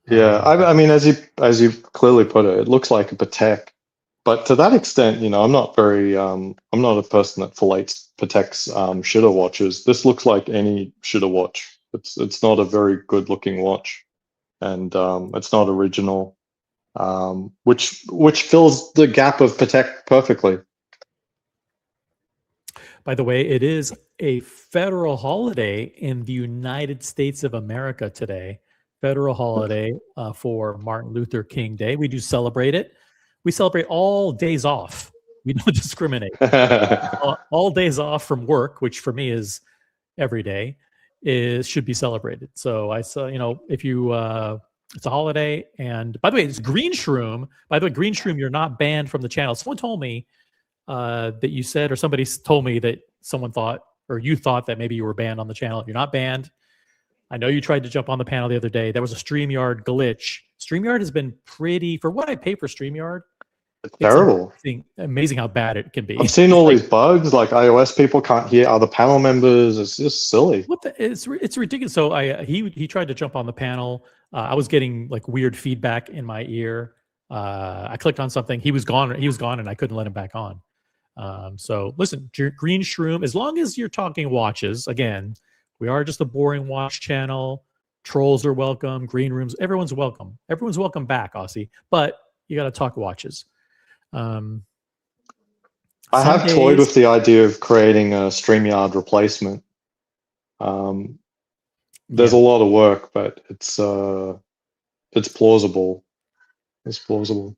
Yeah, I mean, as you clearly put it, it looks like a Patek, but to that extent, I'm not a person that fillets Patek's shitter watches. This looks like any shitter watch. It's not a very good looking watch, and it's not original, which fills the gap of Patek perfectly. By the way, it is a federal holiday in the United States of America today. Federal holiday for Martin Luther King Day. We do celebrate it. We celebrate all days off. We don't discriminate. All days off from work, which for me is every day, should be celebrated. So I saw, if you, it's a holiday. And by the way, it's Green Shroom. By the way, Green Shroom, you're not banned from the channel. Someone told me that you said, or somebody told me that someone thought, or you thought that maybe you were banned on the channel. You're not banned. I know you tried to jump on the panel the other day. There was a StreamYard glitch. StreamYard has been pretty, for what I pay for StreamYard, It's terrible. Amazing how bad it can be. I've seen all these bugs, like iOS people can't hear other panel members. It's just silly. It's ridiculous. So he tried to jump on the panel. I was getting like weird feedback in my ear. I clicked on something. He was gone, and I couldn't let him back on. So listen, Green Shroom, as long as you're talking watches, again, we are just a boring watch channel. Trolls are welcome. Green rooms, everyone's welcome. Everyone's welcome back, Aussie. But you got to talk watches. I have toyed with the idea of creating a StreamYard replacement. There's a lot of work, but it's plausible. It's plausible.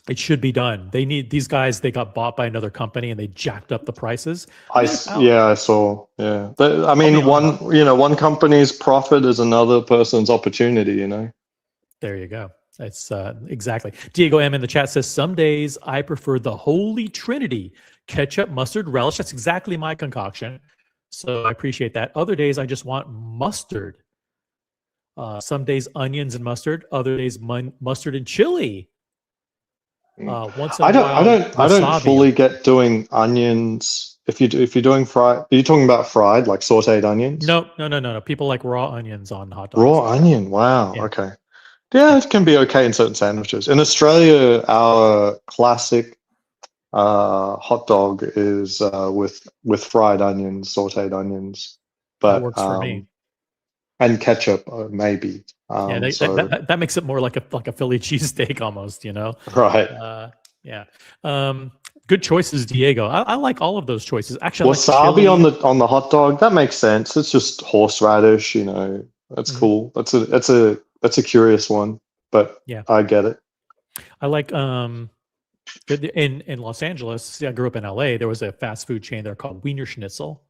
It should be done. These guys. They got bought by another company and they jacked up the prices. I saw. Yeah, but I mean, one company's profit is another person's opportunity. There you go. That's exactly. Diego M in the chat says, some days I prefer the Holy Trinity, ketchup, mustard, relish. That's exactly my concoction. So I appreciate that. Other days I just want mustard. Some days onions and mustard. Other days mustard and chili. Once in a while, I don't fully get doing onions. If you're doing fried, are you talking about fried, like sautéed onions? No. People like raw onions on hot dogs. Raw onion. Wow. Yeah. Okay. Yeah, it can be okay in certain sandwiches. In Australia, our classic hot dog is with fried onions, sautéed onions. But that works for me. And ketchup, maybe. That makes it more like a Philly cheesesteak almost, Right. Yeah. Good choices, Diego. I like all of those choices. Actually, wasabi on the hot dog, that makes sense. It's just horseradish, That's cool. That's a curious one, but yeah, I get it. I like in Los Angeles. See, I grew up in LA. There was a fast food chain there called Wiener Schnitzel.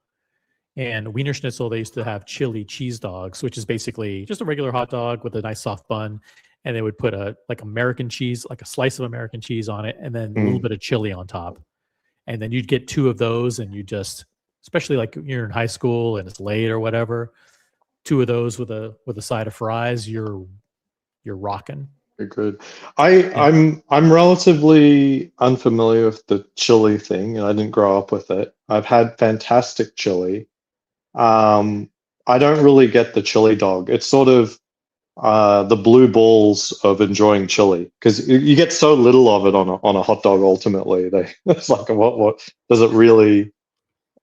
And Wiener Schnitzel, they used to have chili cheese dogs, which is basically just a regular hot dog with a nice soft bun. And they would put American cheese, like a slice of American cheese on it, and then a little bit of chili on top. And then you'd get 2 of those, and you just, especially like you're in high school and it's late or whatever, 2 of those with a side of fries, you're rocking. Very good. I'm relatively unfamiliar with the chili thing, and I didn't grow up with it. I've had fantastic chili. I don't really get the chili dog. It's sort of the blue balls of enjoying chili because you get so little of it on a hot dog. Ultimately, it's like what does it really?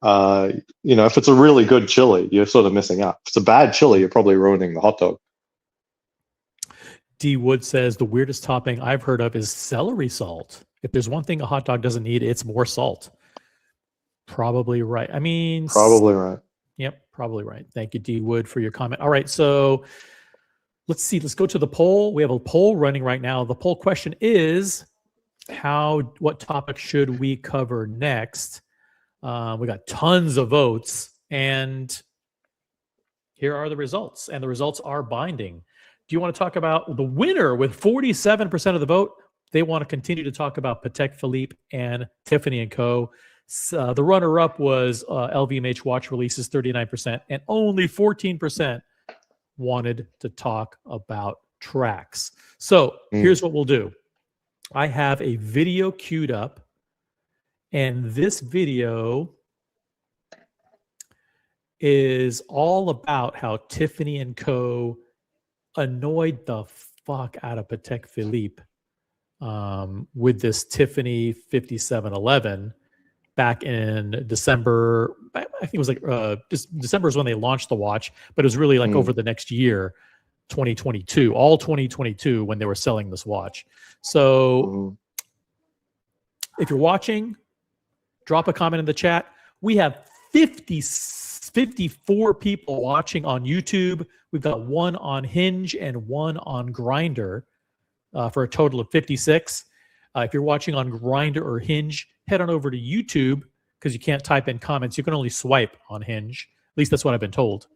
If it's a really good chili, you're sort of missing out. If it's a bad chili, you're probably ruining the hot dog. D. Wood says the weirdest topping I've heard of is celery salt. If there's one thing a hot dog doesn't need, it's more salt. Probably right. I mean, Probably right. Yep, probably right. Thank you, D. Wood, for your comment. All right, so let's see. Let's go to the poll. We have a poll running right now. The poll question is, what topic should we cover next? We got tons of votes, and here are the results. And the results are binding. Do you want to talk about the winner with 47% of the vote? They want to continue to talk about Patek Philippe and Tiffany & Co. The runner-up was LVMH watch releases, 39%, and only 14% wanted to talk about tracks. So here's what we'll do. I have a video queued up, and this video is all about how Tiffany & Co. annoyed the fuck out of Patek Philippe with this Tiffany 5711 back in December. I think it was like December is when they launched the watch, but it was really like over the next year, 2022, all 2022 when they were selling this watch. So if you're watching, drop a comment in the chat. We have 54 people watching on YouTube. We've got one on Hinge and one on Grindr for a total of 56. If you're watching on Grindr or Hinge, head on over to YouTube because you can't type in comments. You can only swipe on Hinge. At least that's what I've been told.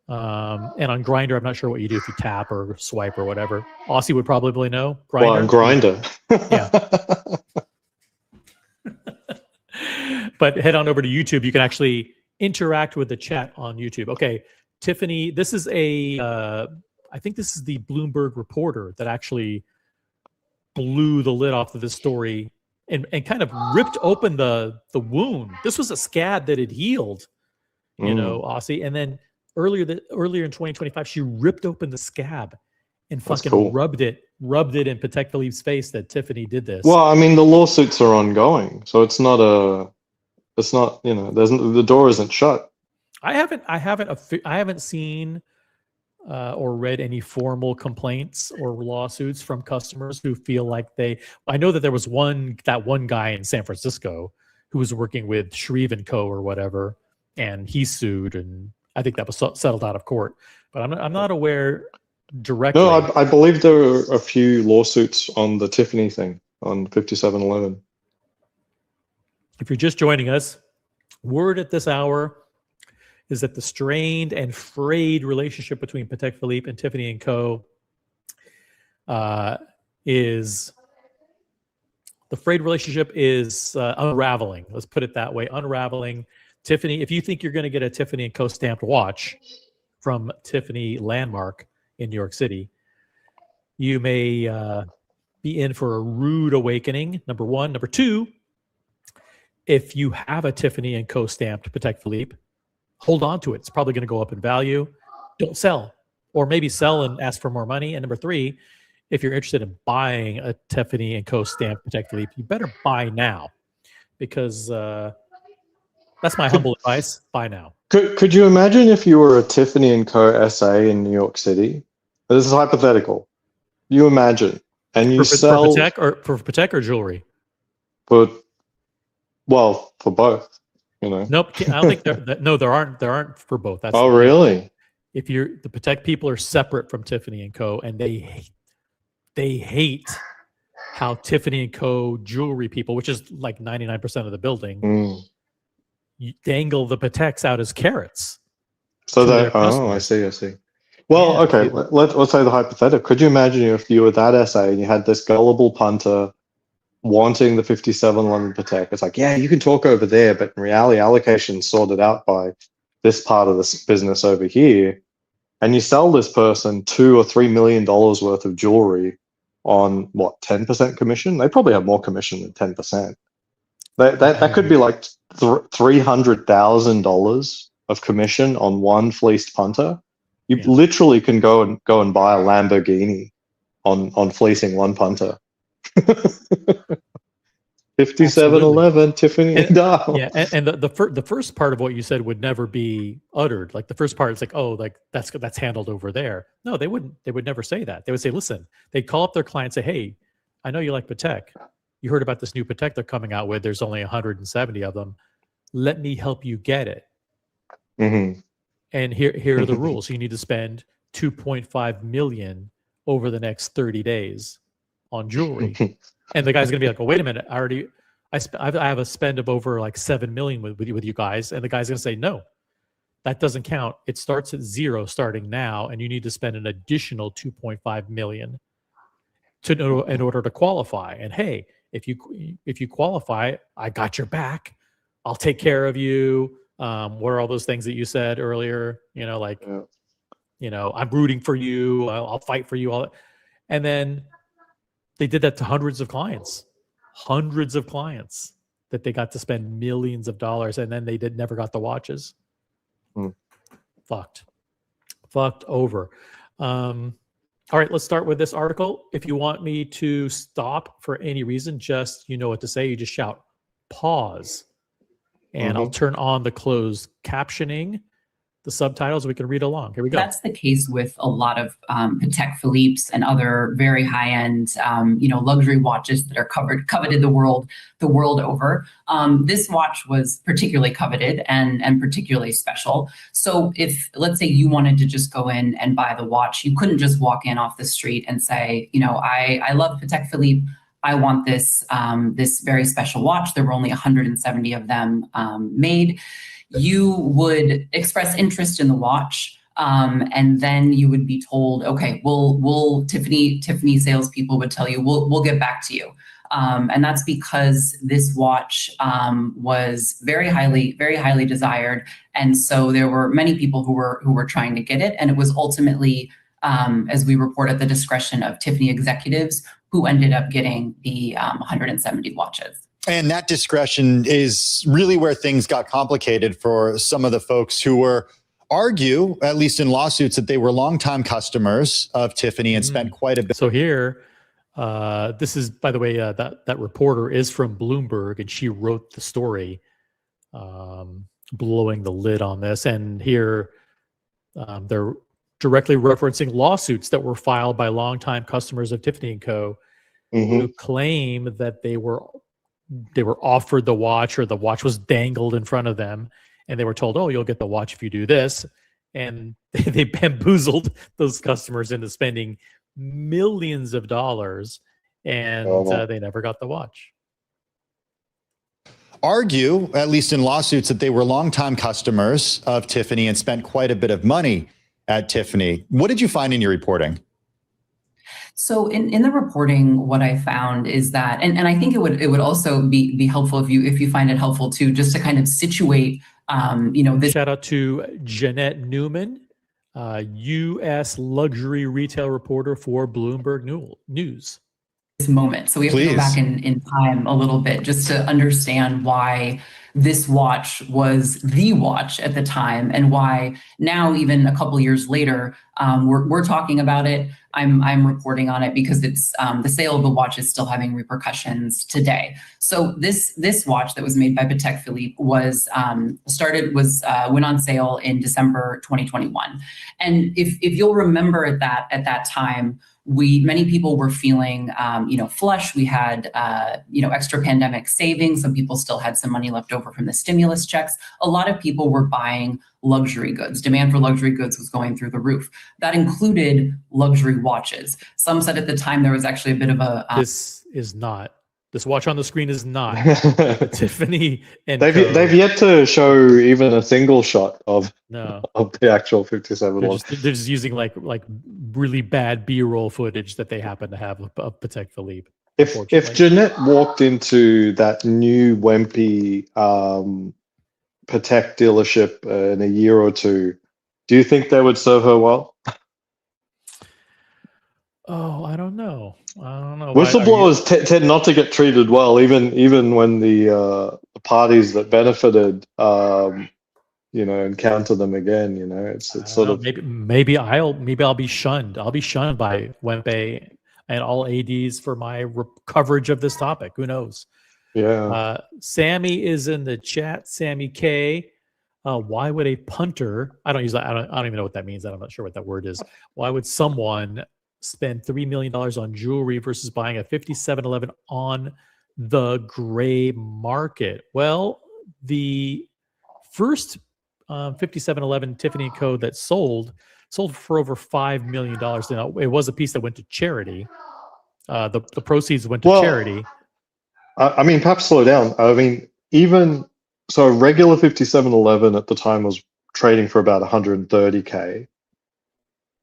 And on Grindr, I'm not sure what you do if you tap or swipe or whatever. Aussie would probably know. Grindr. Well, on Grindr. Yeah. But head on over to YouTube. You can actually interact with the chat on YouTube. Okay, Tiffany, this is I think this is the Bloomberg reporter that actually blew the lid off of this story and kind of ripped open the wound. This was a scab that had healed, Aussie. And then earlier in 2025, she ripped open the scab and fucking rubbed it in Patek Philippe's face that Tiffany did this. Well, I mean, the lawsuits are ongoing, so it's not the door isn't shut. I haven't seen or read any formal complaints or lawsuits from customers who feel like I know that there was one guy in San Francisco who was working with Shreve & Co. or whatever, and he sued, and I think that was settled out of court. But I'm not aware directly. No, I believe there are a few lawsuits on the Tiffany thing on 5711. If you're just joining us, word at this hour is that the strained and frayed relationship between Patek Philippe and Tiffany & Co. is unraveling. Let's put it that way, unraveling. Tiffany, if you think you're going to get a Tiffany & Co. stamped watch from Tiffany Landmark in New York City, you may be in for a rude awakening, number one. Number two, if you have a Tiffany & Co. stamped Patek Philippe, hold on to it. It's probably going to go up in value. Don't sell, or maybe sell and ask for more money. And number three, if you're interested in buying a Tiffany & Co. stamped Patek Philippe, you better buy now, because that's my humble advice. Buy now. Could you imagine if you were a Tiffany & Co. SA in New York City? This is hypothetical. You imagine, and you sell for Patek or jewelry. For both. Nope, I don't think there aren't for both. That's really? If the Patek people are separate from Tiffany & Co. and they hate how Tiffany & Co. jewelry people, which is like 99% of the building, dangle the Pateks out as carrots. So that I see. Well, yeah, okay, let's say the hypothetical. Could you imagine if you were that SA and you had this gullible punter wanting the 5711 Patek? It's like, yeah, you can talk over there, but in reality, allocation's sorted out by this part of this business over here. And you sell this person $2 or $3 million worth of jewelry, on what, 10% commission? They probably have more commission than 10%. That could be like $300,000 of commission on one fleeced punter. You literally can go and buy a Lamborghini on fleecing one punter. 5711 Tiffany and Dial. Yeah, and the first part of what you said would never be uttered. Like the first part is like, oh, like that's handled over there. No, they wouldn't. They would never say that. They would say, listen, they'd call up their client and say, hey, I know you like Patek. You heard about this new Patek they're coming out with. There's only 170 of them. Let me help you get it. Mm-hmm. And here are the rules. You need to spend 2.5 million over the next 30 days on jewelry. And the guy's gonna be like, "Oh, wait a minute! I have a spend of over like 7 million with you guys." And the guy's gonna say, "No, that doesn't count. It starts at zero starting now, and you need to spend an additional 2.5 million in order to qualify. And hey, if you qualify, I got your back. I'll take care of you. What are all those things that you said earlier? You know, like, I'm rooting for you. I'll fight for you. And then they did that to hundreds of clients that they got to spend millions of dollars, and then they never got the watches. Fucked over. All right, let's start with this article. If you want me to stop for any reason, just, you know what to say. You just shout pause, and I'll turn on the closed captioning, the subtitles. We can read along. Here we go. That's the case with a lot of Patek Philippe's and other very high-end, luxury watches that are coveted the world over. This watch was particularly coveted and particularly special. So if, let's say, you wanted to just go in and buy the watch, you couldn't just walk in off the street and say, I love Patek Philippe. I want this very special watch. There were only 170 of them made. You would express interest in the watch, and then you would be told, okay, we'll Tiffany salespeople would tell you, we'll get back to you. And that's because this watch was very highly desired. And so there were many people who were trying to get it. And it was ultimately, as we report, at the discretion of Tiffany executives who ended up getting the 170 watches. And that discretion is really where things got complicated for some of the folks who were argue, at least in lawsuits, that they were longtime customers of Tiffany and spent quite a bit. So here, this is, by the way, that reporter is from Bloomberg, and she wrote the story, blowing the lid on this. And here, they're directly referencing lawsuits that were filed by longtime customers of Tiffany & Co. Who claim that they were offered the watch, or the watch was dangled in front of them, and they were told, oh, you'll get the watch if you do this. And they bamboozled those customers into spending millions of dollars, and they never got the watch. Argue, at least in lawsuits, that they were longtime customers of Tiffany and spent quite a bit of money at Tiffany. What did you find in your reporting? So in the reporting, what I found is that, and I think it would also be helpful if you find it helpful too, just to kind of situate, this. Shout out to Jeanette Newman, U.S. luxury retail reporter for Bloomberg News. This moment. So we have to go back in time a little bit just to understand why this watch was the watch at the time, and why now, even a couple years later, we're talking about it. I'm reporting on it because it's the sale of the watch is still having repercussions today. So this watch that was made by Patek Philippe went on sale in December 2021, and if you'll remember at that time, many people were feeling, flush. We had, extra pandemic savings. Some people still had some money left over from the stimulus checks. A lot of people were buying luxury goods. Demand for luxury goods was going through the roof. That included luxury watches. Some said at the time there was actually a bit of a... This watch on the screen is not the Tiffany and they've yet to show even a single shot of the actual 57 one. They're just using like really bad B-roll footage that they happen to have of Patek Philippe. If Jeanette walked into that new Wempy Patek dealership in a year or two, do you think they would serve her well? Oh, I don't know. I don't know. Why are you? Whistleblowers tend not to get treated well, even when the parties that benefited, encounter them again. It's I don't sort know. of Maybe I'll be shunned. I'll be shunned by Wempe and all ads for my coverage of this topic. Who knows? yeah. Sammy is in the chat. Sammy K. Why would a punter? I don't use that. I don't even know what that means. I'm not sure what that word is. Why would someone spend $3 million on jewelry versus buying a 5711 on the gray market? Well, the first 5711 Tiffany & Co. that sold for over $5 million. Now, it was a piece that went to charity. The proceeds went to charity. I mean, perhaps slow down. I mean, even so, a regular 5711 at the time was trading for about 130K.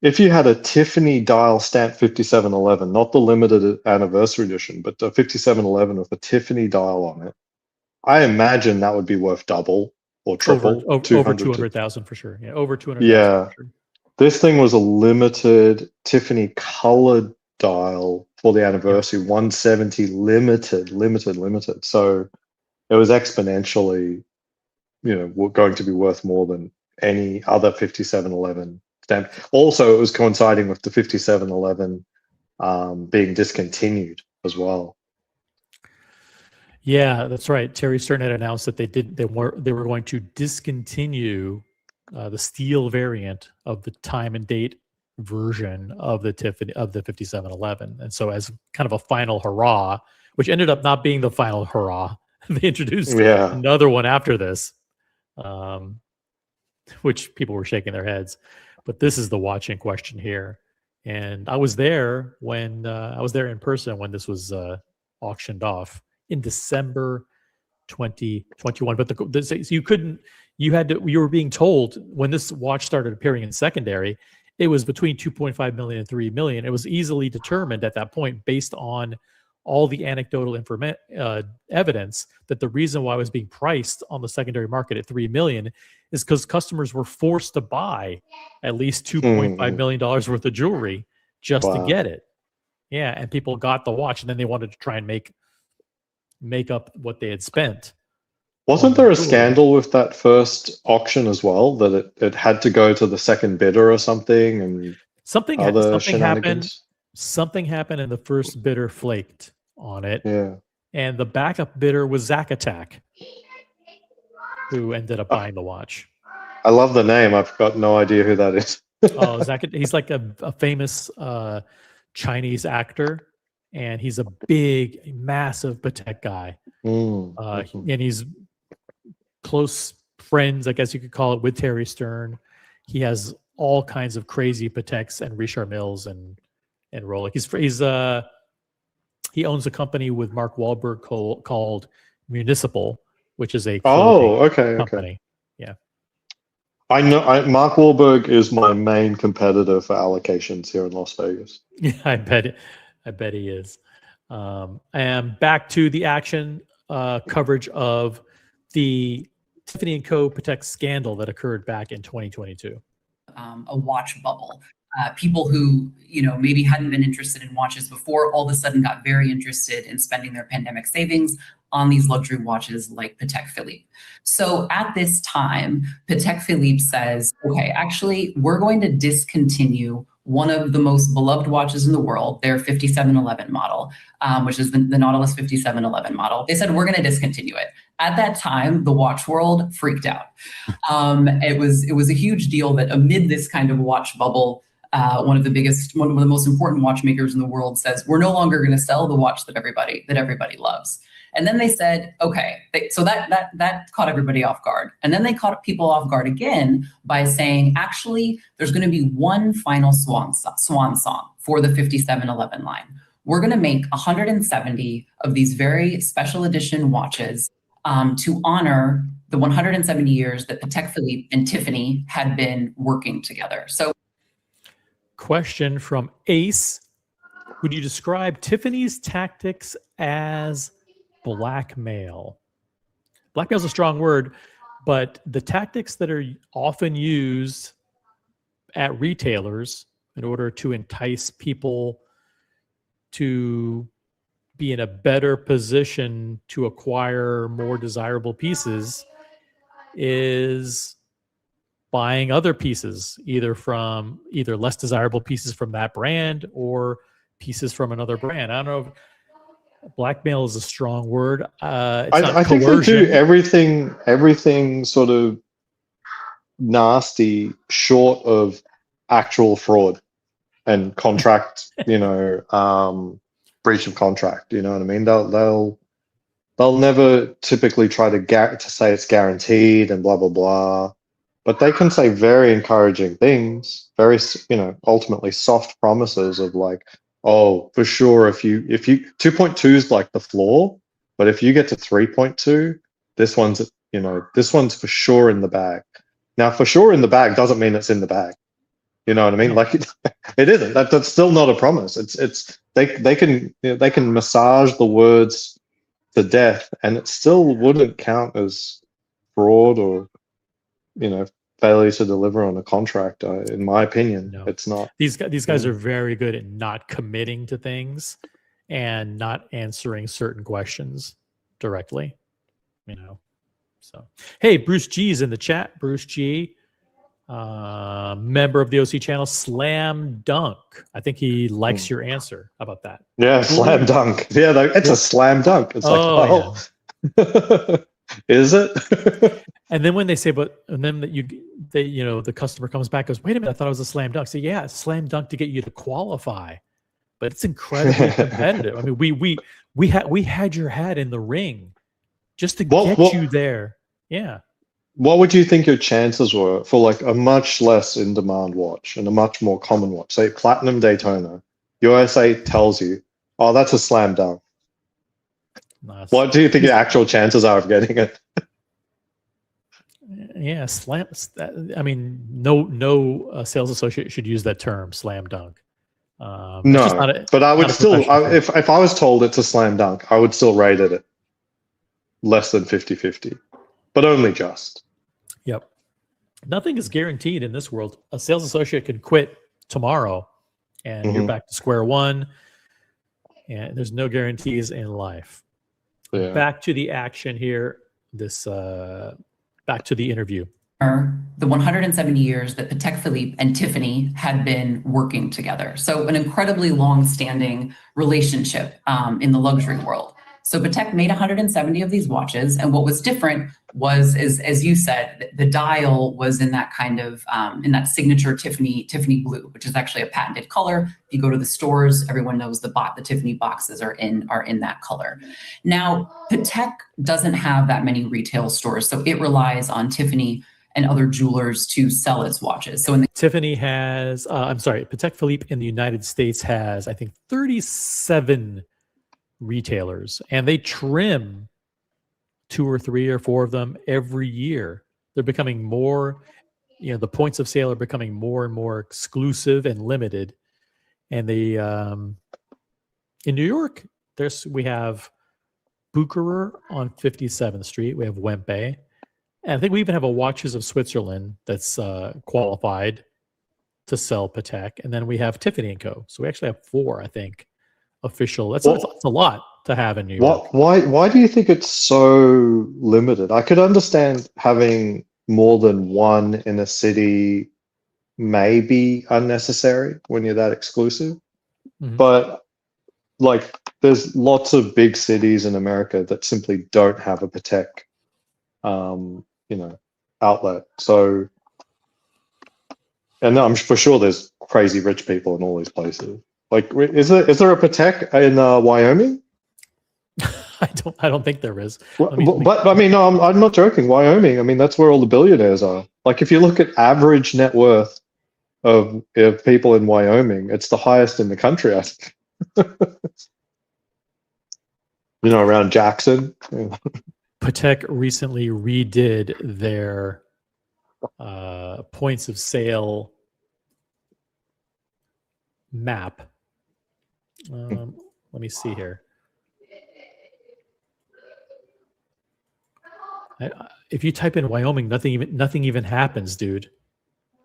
If you had a Tiffany dial stamp 5711, not the limited anniversary edition, but the 5711 with a Tiffany dial on it, I imagine that would be worth double or triple. Over 200,000 for sure. Yeah, over 200,000 Yeah. for sure. This thing was a limited Tiffany colored dial for the anniversary, 170 limited. So it was exponentially, going to be worth more than any other 5711 stamp. Also, it was coinciding with the 5711 being discontinued as well. Yeah, that's right. Terry Stern had announced that they were going to discontinue the steel variant of the time and date version of the Tiffany of the 5711. And so, as kind of a final hurrah, which ended up not being the final hurrah, they introduced another one after this, which people were shaking their heads. But this is the watch in question here, and I was there when I was there in person when this was auctioned off in December 2021. But you were being told when this watch started appearing in secondary, it was between 2.5 million and 3 million. It was easily determined at that point based on all the anecdotal evidence that the reason why it was being priced on the secondary market at 3 million is because customers were forced to buy at least $2.5 million worth of jewelry just to get it. Yeah, and people got the watch, and then they wanted to try and make up what they had spent. Wasn't there a scandal with that first auction as well, that it had to go to the second bidder or something, and something happened? Something happened, and the first bidder flaked on it. Yeah. And the backup bidder was Zack Attack, who ended up buying the watch. I love the name. I've got no idea who that is. Oh, he's like a famous Chinese actor, and he's a big, massive Patek guy. And he's close friends, I guess you could call it, with Terry Stern. He has all kinds of crazy Pateks and Richard Milles and Rolex. He owns a company with Mark Wahlberg called Municipal, which is a company. Yeah. I know Mark Wahlberg is my main competitor for allocations here in Las Vegas. Yeah, I bet he is. And back to the action coverage of the Tiffany & Co. Patek scandal that occurred back in 2022. A watch bubble. People who, maybe hadn't been interested in watches before, all of a sudden got very interested in spending their pandemic savings on these luxury watches like Patek Philippe. So at this time, Patek Philippe says, okay, actually, we're going to discontinue one of the most beloved watches in the world, their 5711 model, which is the Nautilus 5711 model. They said, we're going to discontinue it. At that time, the watch world freaked out. It was a huge deal that amid this kind of watch bubble, one of the most important watchmakers in the world says, we're no longer going to sell the watch that everybody loves. And then they said, okay, so that caught everybody off guard. And then they caught people off guard again by saying, actually, there's going to be one final swan song for the 5711 line. We're going to make 170 of these very special edition watches to honor the 170 years that Patek Philippe and Tiffany had been working together. So, question from Ace: would you describe Tiffany's tactics as blackmail? Blackmail is a strong word, but the tactics that are often used at retailers in order to entice people to be in a better position to acquire more desirable pieces is buying other pieces, either less desirable pieces from that brand or pieces from another brand. I don't know if blackmail is a strong word. It's not I think they coercion. do everything sort of nasty short of actual fraud and contract, breach of contract. You know what I mean? They'll never typically try to say it's guaranteed and blah blah blah, but they can say very encouraging things, very ultimately soft promises of like, oh, for sure, if you 2.2 is like the floor, but if you get to 3.2, this one's for sure in the bag. Now, for sure in the bag doesn't mean it's in the bag. You know what I mean? Like it isn't. That's still not a promise. They can massage the words to death, and it still wouldn't count as fraud or failure to deliver on a contract. In my opinion, No. it's not. These guys are very good at not committing to things and not answering certain questions directly. So hey, Bruce G is in the chat. Bruce G, member of the OC channel, Slam Dunk. I think he likes your answer. How about that? Yeah, slam dunk. Yeah, it's a slam dunk. It's is it? And then when they say, the customer comes back, goes, wait a minute, I thought it was a slam dunk. So yeah, it's slam dunk to get you to qualify, but it's incredibly competitive. I mean, we had your hat in the ring just to get you there. Yeah. What would you think your chances were for like a much less in demand watch and a much more common watch, say Platinum Daytona? USA tells you, oh, that's a slam dunk. Nice. What do you think your actual chances are of getting it? Yeah, I mean, no sales associate should use that term, slam dunk. No, but I would still, if I was told it's a slam dunk, I would still rate it at less than 50-50, but only just. Yep. Nothing is guaranteed in this world. A sales associate could quit tomorrow and you're back to square one. And there's no guarantees in life. Yeah. Back to the action here. Back to the interview. The 170 years that Patek Philippe and Tiffany had been working together. So an incredibly long-standing relationship in the luxury world. So Patek made 170 of these watches, and what was different was, as you said, the dial was in that kind of in that signature Tiffany blue, which is actually a patented color. If you go to the stores, everyone knows the Tiffany boxes are in that color. Now Patek doesn't have that many retail stores, so it relies on Tiffany and other jewelers to sell its watches. So Tiffany has, Patek Philippe in the United States has, I think, 37 retailers, and they trim 2 or 3 or 4 of them every year. They're becoming more, the points of sale are becoming more and more exclusive and limited. And they, in New York, we have Bucherer on 57th Street. We have Wempe. And I think we even have a Watches of Switzerland that's qualified to sell Patek. And then we have Tiffany & Co. So we actually have 4, I think, official. That's a lot to have in New York. Why do you think it's so limited? I could understand having more than one in a city may be unnecessary when you're that exclusive. But like there's lots of big cities in America that simply don't have a Patek outlet. So, and I'm for sure there's crazy rich people in all these places. Like, is there a Patek in Wyoming? I don't think there is. But I mean, no, I'm not joking. Wyoming. I mean, that's where all the billionaires are. Like, if you look at average net worth of people in Wyoming, it's the highest in the country, I think. Around Jackson. Patek recently redid their points of sale map. Let me see here. If you type in Wyoming, nothing even happens, dude.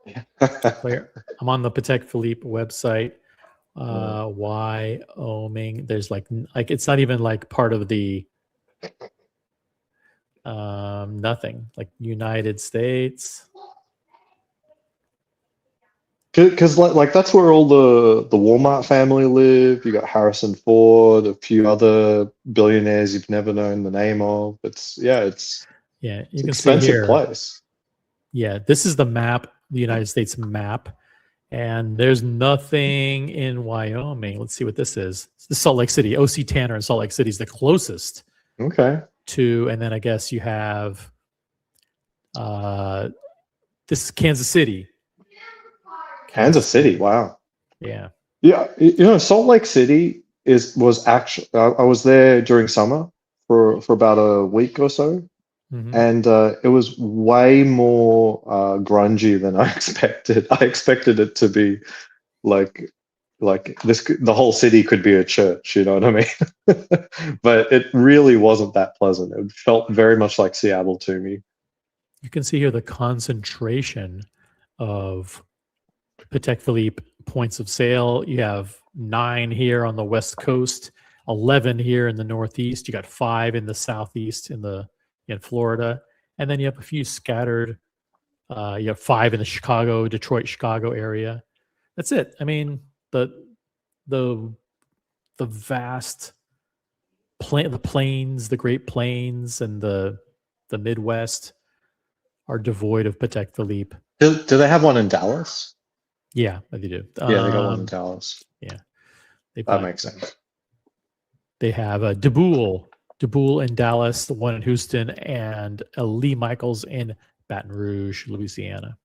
I'm on the Patek Philippe website. Wyoming. There's like it's not even like part of the nothing like United States. Because like that's where all the Walmart family live. You got Harrison Ford, a few other billionaires you've never known the name of. It's You it's can an see expensive here. place. Yeah, this is the map, the United States map, and there's nothing in Wyoming. Let's see what this is. This is Salt Lake City. OC Tanner in Salt Lake City is the closest Okay. to, and then I guess you have this is Kansas City. Kansas City. Wow. Yeah. Yeah, Salt Lake City was actually I was there during summer for about a week or so, Mhm. and it was way more grungy than I expected. I expected it to be like this. The whole city could be a church. You know what I mean? But it really wasn't that pleasant. It felt very much like Seattle to me. You can see here the concentration of Patek Philippe points of sale. You have 9 here on the West Coast, 11 here in the Northeast. You got 5 in the Southeast in Florida, and then you have a few scattered. You have 5 in the Detroit, Chicago area. That's it. I mean, the vast the plains, the Great Plains, and the Midwest are devoid of Patek Philippe. Do they have one in Dallas? Yeah, they do. Yeah, they got one in Dallas. Yeah, That makes sense. They have a DeBoule in Dallas, the one in Houston, and a Lee Michaels in Baton Rouge, Louisiana.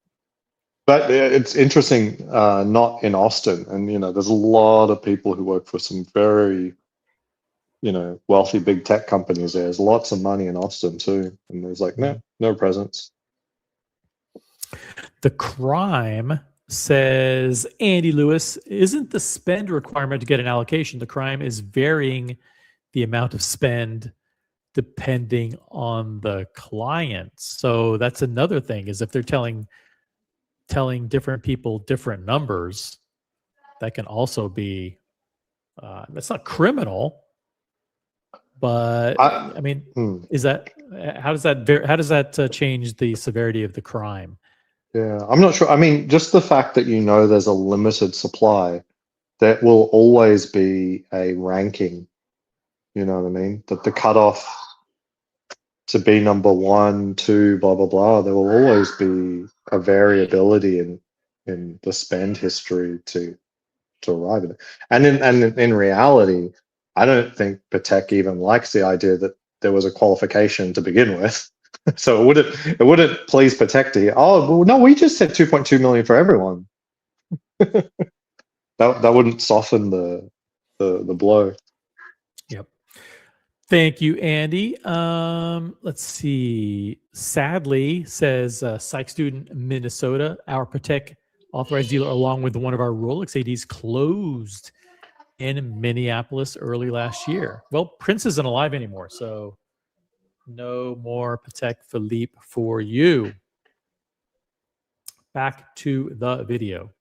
But it's interesting, not in Austin. And, there's a lot of people who work for some very, wealthy big tech companies there. There's lots of money in Austin too. And there's like, no presence. The crime says, Andy Lewis, isn't the spend requirement to get an allocation? The crime is varying the amount of spend depending on the client. So that's another thing, is if they're telling different people different numbers, that can also be that's not criminal, but I mean, is that how does that change the severity of the crime? Yeah, I'm not sure. I mean, just the fact that there's a limited supply, that will always be a ranking. You know what I mean? That the cutoff to be number 1, 2, blah blah blah. There will always be a variability in the spend history to arrive at it. And in reality, I don't think Patek even likes the idea that there was a qualification to begin with. So it wouldn't please Patek to hear, oh well, no, we just said 2.2 million for everyone. that wouldn't soften the blow. Yep. Thank you, Andy. Let's see. Sadly, says Psych Student Minnesota, our Patek authorized dealer, along with one of our Rolex ADs, closed in Minneapolis early last year. Well, Prince isn't alive anymore, so no more Patek Philippe for you. Back to the video.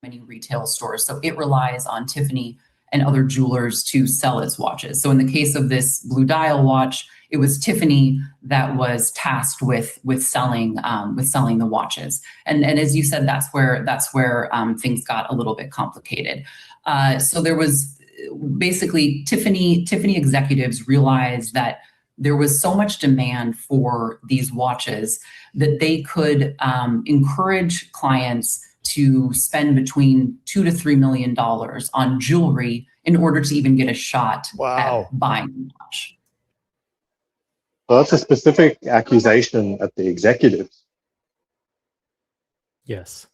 Many retail stores, so it relies on Tiffany and other jewelers to sell its watches. So in the case of this blue dial watch, it was Tiffany that was tasked with selling the watches. And as you said, that's where things got a little bit complicated. So there was basically Tiffany executives realized that there was so much demand for these watches that they could encourage clients to spend between $2 to $3 million on jewelry in order to even get a shot at buying the watch. Well, that's a specific accusation at the executives. Yes.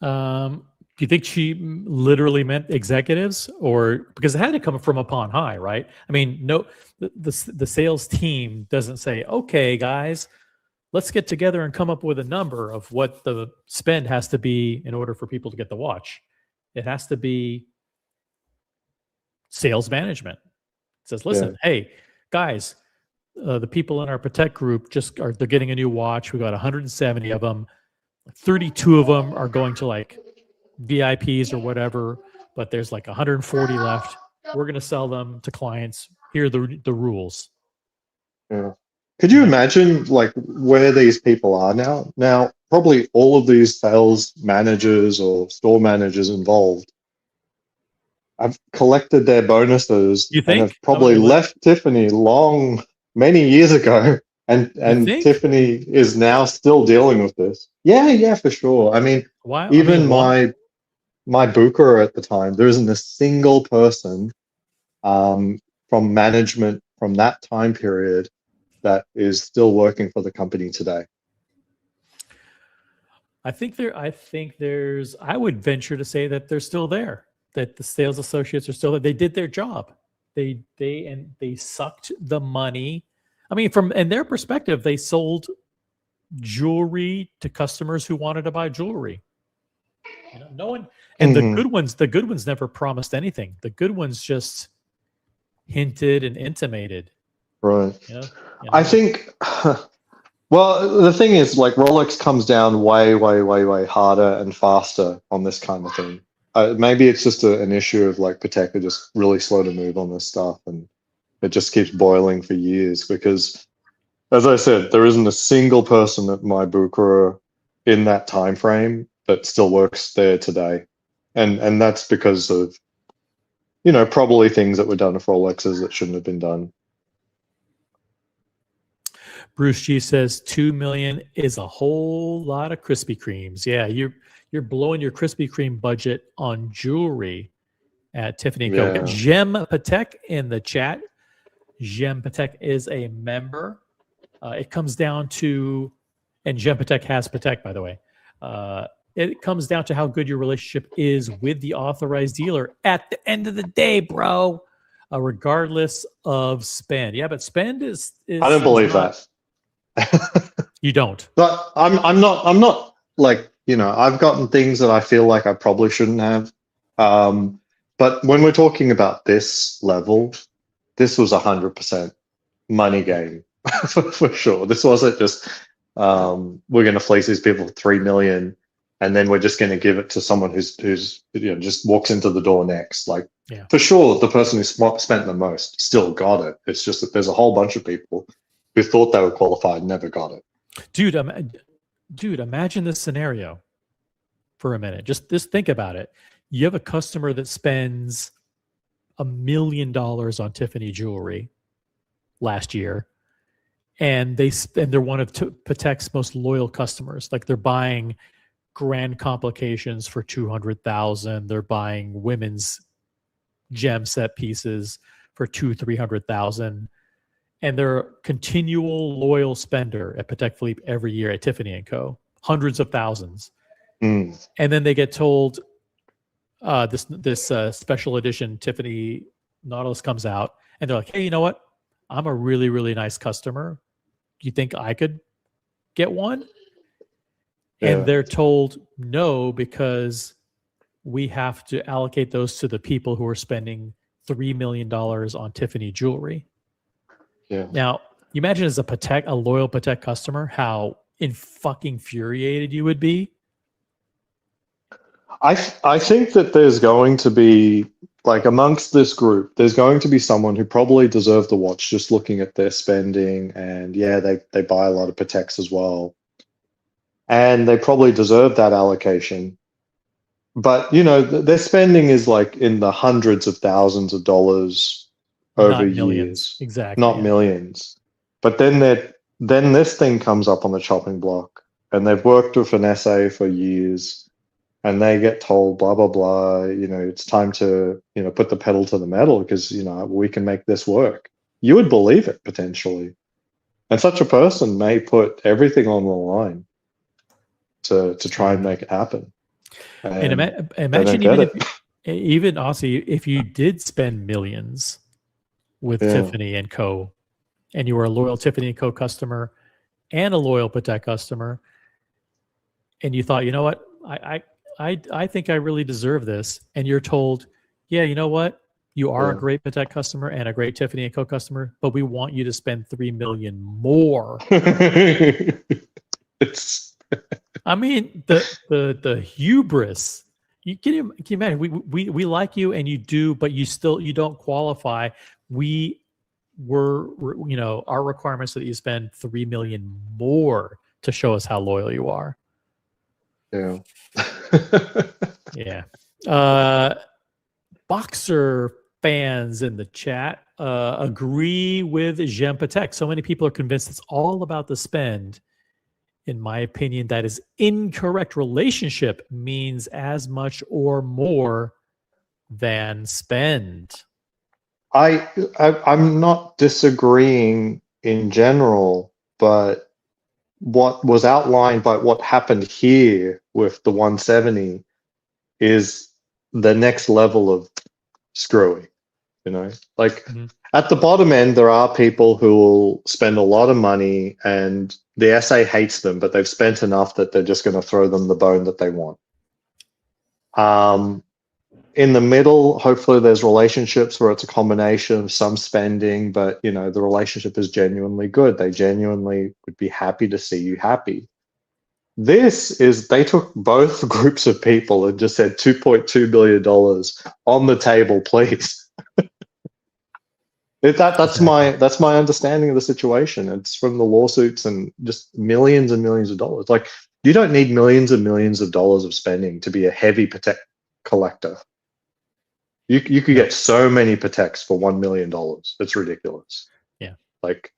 Do you think she literally meant executives, or because it had to come from upon high, right? I mean, no, the sales team doesn't say, okay, guys, let's get together and come up with a number of what the spend has to be in order for people to get the watch. It has to be sales management. It says, listen, hey, guys, the people in our Patek group they're getting a new watch. We got 170 of them. 32 of them are going to like VIPs or whatever, but there's like 140 left. We're going to sell them to clients. Here are the rules. Yeah. Could you imagine like where these people are now? Now, probably all of these sales managers or store managers involved have collected their bonuses You and think? have probably left Tiffany many years ago. And think? Tiffany is now still dealing with this. Yeah, for sure. I mean, Why? even why? my booker at the time, there isn't a single person from management from that time period that is still working for the company today. I think there's. I would venture to say that they're still there. That the sales associates are still there. They did their job. They sucked the money. I mean, from in their perspective, they sold jewelry to customers who wanted to buy jewelry. You know, no one. And the good ones never promised anything. The good ones just hinted and intimated. Right. You know? I think. Well, the thing is, like Rolex comes down way, way, way, way harder and faster on this kind of thing. Maybe it's just an issue of like Patek are just really slow to move on this stuff, and it just keeps boiling for years. Because, as I said, there isn't a single person at my booker in that time frame that still works there today, and that's because of, you know, probably things that were done with Rolexes that shouldn't have been done. Bruce G says 2 million is a whole lot of Krispy Kremes. Yeah, you're blowing your Krispy Kreme budget on jewelry at Tiffany & Co. Yeah. Jem Patek in the chat. Jem Patek is a member. It comes down to, and Jem Patek has Patek, by the way. It comes down to how good your relationship is with the authorized dealer at the end of the day, bro. Regardless of spend. Yeah, but spend is I don't believe that. You don't. But I'm not like, you know, I've gotten things that I feel like I probably shouldn't have. But when we're talking about this level, this was 100% money game for sure. This wasn't just we're going to fleece these people for 3 million and then we're just going to give it to someone who's you know, just walks into the door next. Like, yeah. For sure, the person who spent the most still got it. It's just that there's a whole bunch of people who thought they were qualified, never got it. Dude, imagine this scenario for a minute. Just think about it. You have a customer that spends $1 million on Tiffany jewelry last year, and they're one of Patek's most loyal customers. Like they're buying grand complications for $200,000. They're buying women's gem set pieces for $200,000-$300,000. And they're a continual loyal spender at Patek Philippe every year at Tiffany & Co. Hundreds of thousands. And then they get told this special edition Tiffany Nautilus comes out, and they're like, hey, you know what? I'm a really, really nice customer. Do you think I could get one? Yeah. And they're told no, because we have to allocate those to the people who are spending $3 million on Tiffany jewelry. Yeah. Now, you imagine as a loyal Patek customer, how fucking infuriated you would be. I think that there's going to be, like, amongst this group, there's going to be someone who probably deserved the watch just looking at their spending, and yeah, they buy a lot of Pateks as well. And they probably deserve that allocation. But, you know, their spending is like in the hundreds of thousands of dollars over years. Exactly. Not millions. But then this thing comes up on the chopping block, and they've worked with an SA for years, and they get told blah blah blah, you know, it's time to, you know, put the pedal to the metal because, you know, we can make this work. You would believe it potentially. And such a person may put everything on the line to try and make it happen. And imagine even Aussie, if you did spend millions with Tiffany & Co., and you were a loyal Tiffany & Co. customer and a loyal Patek customer, and you thought, you know what, I think I really deserve this, and you're told, yeah, you know what, you are a great Patek customer and a great Tiffany & Co. customer, but we want you to spend $3 million more. I mean, the hubris, can you imagine? We like you, and you do, but you don't qualify. Our requirements that you spend $3 million more to show us how loyal you are. Yeah. Yeah. Boxer fans in the chat agree with Jean Patek. So many people are convinced it's all about the spend. In my opinion, that is incorrect. Relationship means as much or more than spend. I'm not disagreeing in general, but what was outlined by what happened here with the 170 is the next level of screwy. Like at the bottom end, there are people who will spend a lot of money and the SA hates them, but they've spent enough that they're just going to throw them the bone that they want. In the middle, hopefully there's relationships where it's a combination of some spending, but the relationship is genuinely good. They genuinely would be happy to see you happy. They took both groups of people and just said $2.2 billion on the table, please. That's my understanding of the situation. It's from the lawsuits and just millions and millions of dollars. Like, you don't need millions and millions of dollars of spending to be a heavy Patek collector. You could get so many Pateks for $1 million. It's ridiculous. Yeah. Like,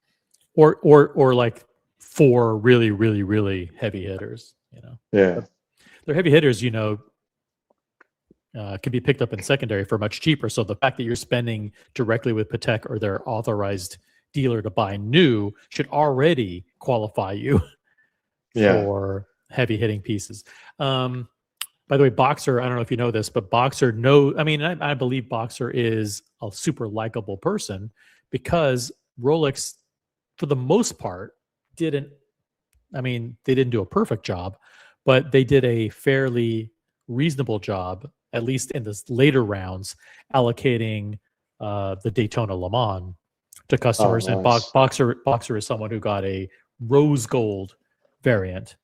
or like 4 really, really, really heavy hitters. Yeah. They're heavy hitters. Can be picked up in secondary for much cheaper. So the fact that you're spending directly with Patek or their authorized dealer to buy new should already qualify you for heavy hitting pieces. By the way, Boxer, I don't know if you know this, but Boxer I believe Boxer is a super likable person because Rolex, for the most part, they didn't do a perfect job, but they did a fairly reasonable job, at least in the later rounds, allocating the Daytona Le Mans to customers. Oh, nice. And Boxer is someone who got a rose gold variant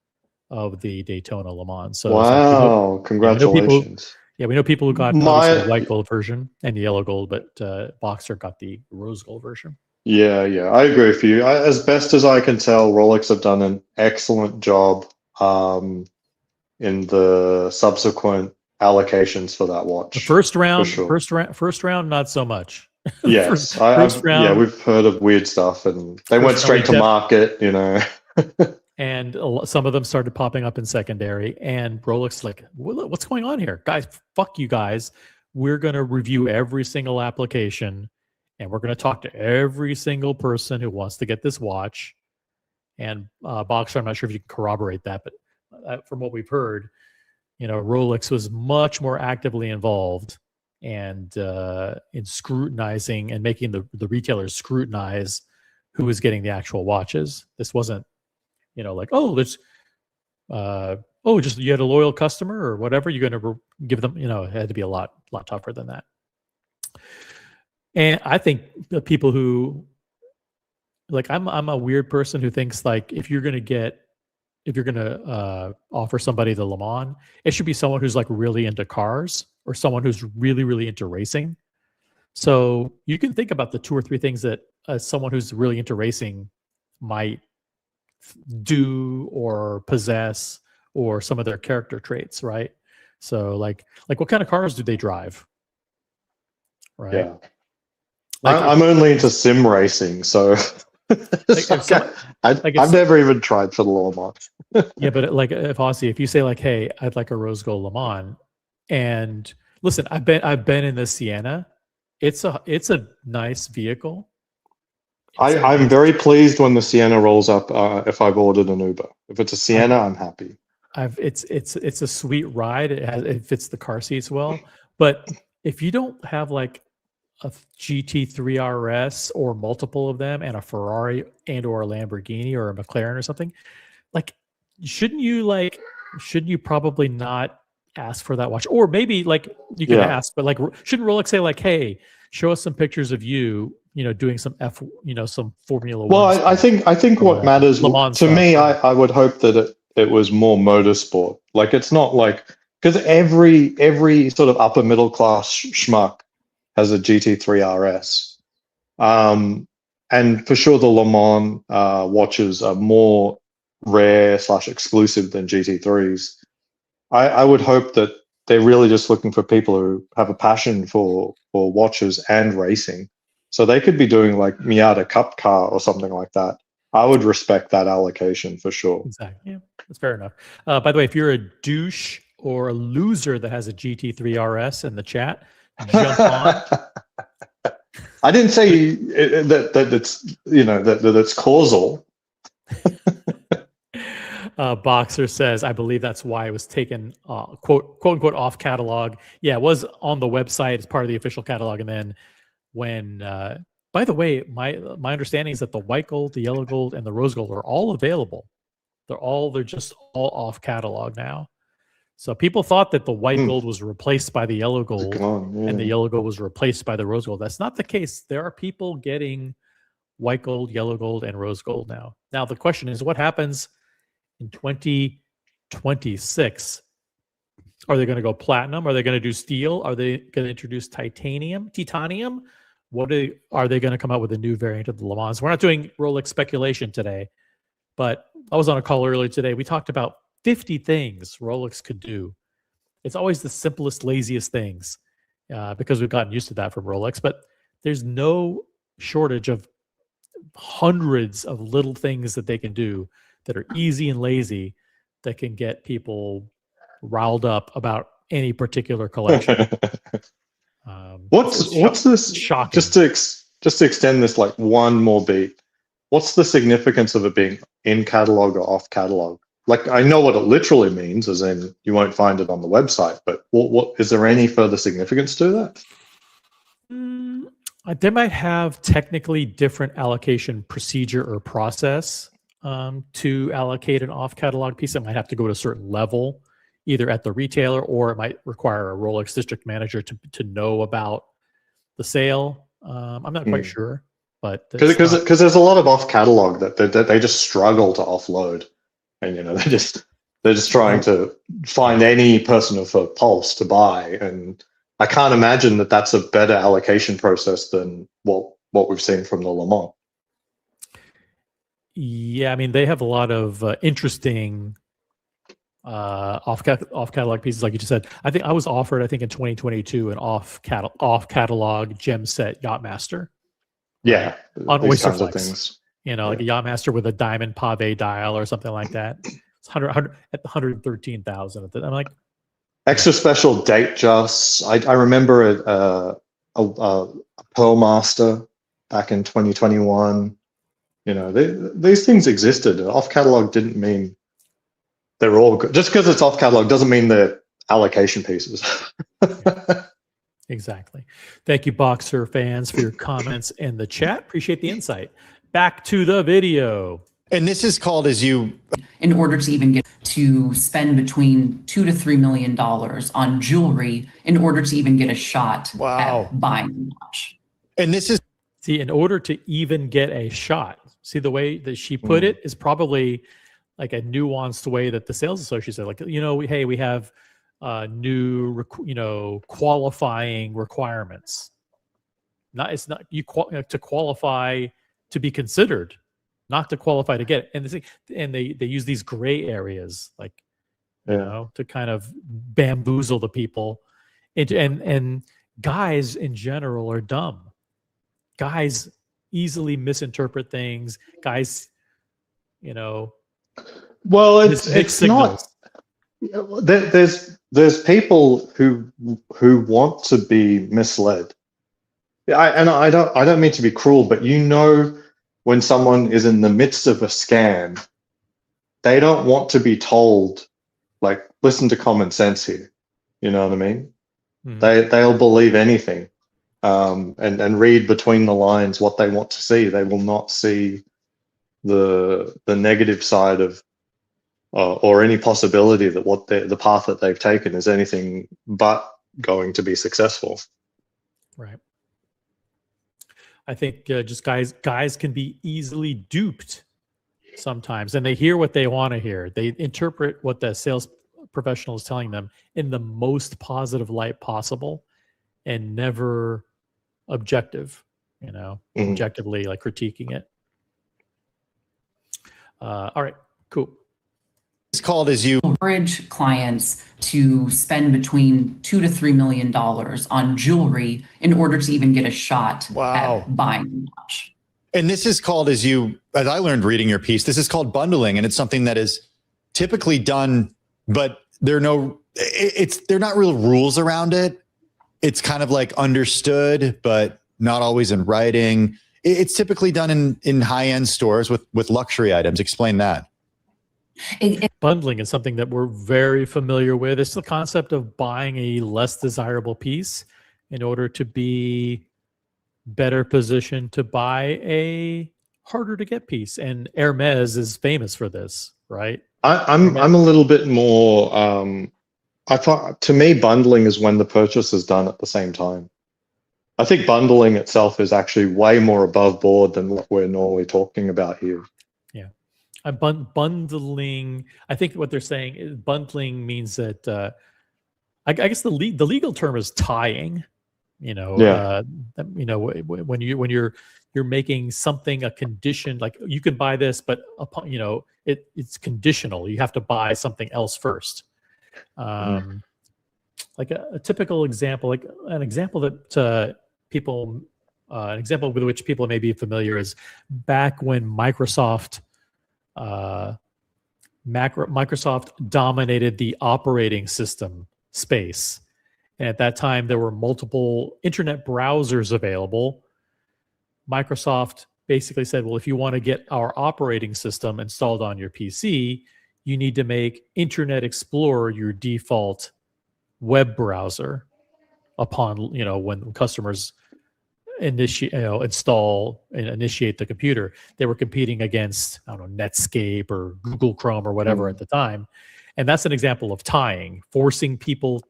of the Daytona Le Mans. So wow, congratulations. We know people who got the white gold version and the yellow gold, but Boxer got the rose gold version. Yeah, I agree with you. As best as I can tell, Rolex have done an excellent job in the subsequent allocations for that watch. The first round, sure. first round, not so much. Yes, first round, we've heard of weird stuff, and they went straight to market, And some of them started popping up in secondary, and Rolex like, what's going on here, guys? Fuck you guys. We're gonna review every single application, and we're gonna talk to every single person who wants to get this watch. And Boxer, I'm not sure if you can corroborate that, but from what we've heard, Rolex was much more actively involved and in scrutinizing and making the retailers scrutinize who was getting the actual watches. This wasn't, like, just you had a loyal customer or whatever, you're going to give them, it had to be a lot tougher than that. And I think the people who, like, I'm a weird person who thinks, like, if you're going to offer somebody the Le Mans, it should be someone who's like really into cars or someone who's really, really into racing. So you can think about the 2 or 3 things that someone who's really into racing might do or possess, or some of their character traits, right? So like what kind of cars do they drive? Right. Yeah. I'm only into sim racing, so I've never even tried for the Le Mans. Yeah, but like if you say like, hey, I'd like a rose gold Le Mans, and listen, I've been in the Sienna. It's a nice vehicle. I'm very pleased when the Sienna rolls up. If I've ordered an Uber, if it's a Sienna, I'm happy. It's a sweet ride. It fits the car seats well. But if you don't have like a GT3 RS or multiple of them and a Ferrari and or a Lamborghini or a McLaren or something, like, shouldn't you probably not ask for that watch? Or maybe like you can ask, but like, shouldn't Rolex say like, hey, show us some pictures of you, doing some some Formula One. Well, I think what matters to me, I would hope that it was more motorsport. Like, it's not like because every sort of upper middle class schmuck has a GT3 RS. And for sure, the Le Mans watches are more rare / exclusive than GT3s. I would hope that they're really just looking for people who have a passion for watches and racing. So they could be doing like Miata Cup car or something like that. I would respect that allocation for sure. Exactly. Yeah, that's fair enough. By the way, if you're a douche or a loser that has a GT3 RS in the chat, jump on. I didn't say that it's that it's causal. Boxer says, I believe that's why it was taken quote unquote off catalog. Yeah, it was on the website as part of the official catalog, and then when by the way, my understanding is that the white gold, the yellow gold, and the rose gold are all available. They're just all off catalog now. So people thought that the white gold was replaced by the yellow gold, and the yellow gold was replaced by the rose gold. That's not the case. There are people getting white gold, yellow gold, and rose gold now. Now the question is, what happens in 2026? Are they going to go platinum? Are they going to do steel? Are they going to introduce titanium? What are they going to come out with a new variant of the Le Mans? We're not doing Rolex speculation today, but I was on a call earlier today. We talked about 50 things Rolex could do. It's always the simplest, laziest things because we've gotten used to that from Rolex, but there's no shortage of hundreds of little things that they can do that are easy and lazy that can get people riled up about any particular collection. What's this? Shocking. Just to extend this like one more beat. What's the significance of it being in catalog or off catalog? Like, I know what it literally means, as in you won't find it on the website, but what is there any further significance to that? They might have technically different allocation procedure or process to allocate an off-catalog piece. It might have to go to a certain level, either at the retailer, or it might require a Rolex district manager to know about the sale. I'm not quite sure, but because there's a lot of off-catalog that they just struggle to offload, and they're just trying to find any person of a pulse to buy, and I can't imagine that that's a better allocation process than what we've seen from the Le Mans. Yeah, I mean, they have a lot of interesting off catalog pieces, like you just said. I think I was offered, in 2022, an off catalog gem set Yachtmaster. Yeah, on these Oyster kinds of Flex. things. Like a Yachtmaster with a diamond pave dial or something like that. It's 100 at 113,000. I'm like, extra special date justs. I remember a Pearl Master back in 2021. These things existed. Off catalog didn't mean they're all good. Just because it's off catalog doesn't mean they're allocation pieces. Exactly. Thank you, Boxer fans, for your comments in the chat. Appreciate the insight. Back to the video. And this is called, in order to even get to spend between $2 to $3 million on jewelry in order to even get a shot at buying a watch. And this is, see, in order to even get a shot. See, the way that she put it is probably like a nuanced way that the sales associate said, like, we have new, qualifying requirements. It's not to qualify to be considered, not to qualify to get it. And they use these gray areas, like, to kind of bamboozle the people. And guys in general are dumb. Guys easily misinterpret things. Guys, well, it's not. There's people who want to be misled. I don't mean to be cruel, but when someone is in the midst of a scam, they don't want to be told, like, listen to common sense here. You know what I mean? Mm-hmm. They'll believe anything, and read between the lines what they want to see. They will not see the negative side of or any possibility that the path that they've taken is anything but going to be successful. Right. I think just guys can be easily duped sometimes, and they hear what they want to hear. They interpret what the sales professional is telling them in the most positive light possible, and never objective, objectively like critiquing it. All right, cool. It's called as you encourage clients to spend between $2 to $3 million on jewelry in order to even get a shot at buying a watch. And this is called, as I learned reading your piece, this is called bundling, and it's something that is typically done, but they're not real rules around it. It's kind of like understood, but not always in writing. It's typically done in high-end stores with luxury items. Explain that. Bundling is something that we're very familiar with. It's the concept of buying a less desirable piece in order to be better positioned to buy a harder to get piece. And Hermes is famous for this, right? I'm a little bit more. I thought, to me, bundling is when the purchase is done at the same time. I think bundling itself is actually way more above board than what we're normally talking about here. Yeah. Bundling, I think what they're saying is bundling means that I guess the legal term is tying. When you're making something a condition, like you can buy this, but upon it's conditional. You have to buy something else first. Like a typical example, like an example that an example with which people may be familiar is back when Microsoft dominated the operating system space. And at that time, there were multiple internet browsers available. Microsoft basically said, well, if you want to get our operating system installed on your PC, you need to make Internet Explorer your default web browser upon, when customers install and initiate the computer. They were competing against, Netscape or Google Chrome or whatever at the time. And that's an example of tying, forcing people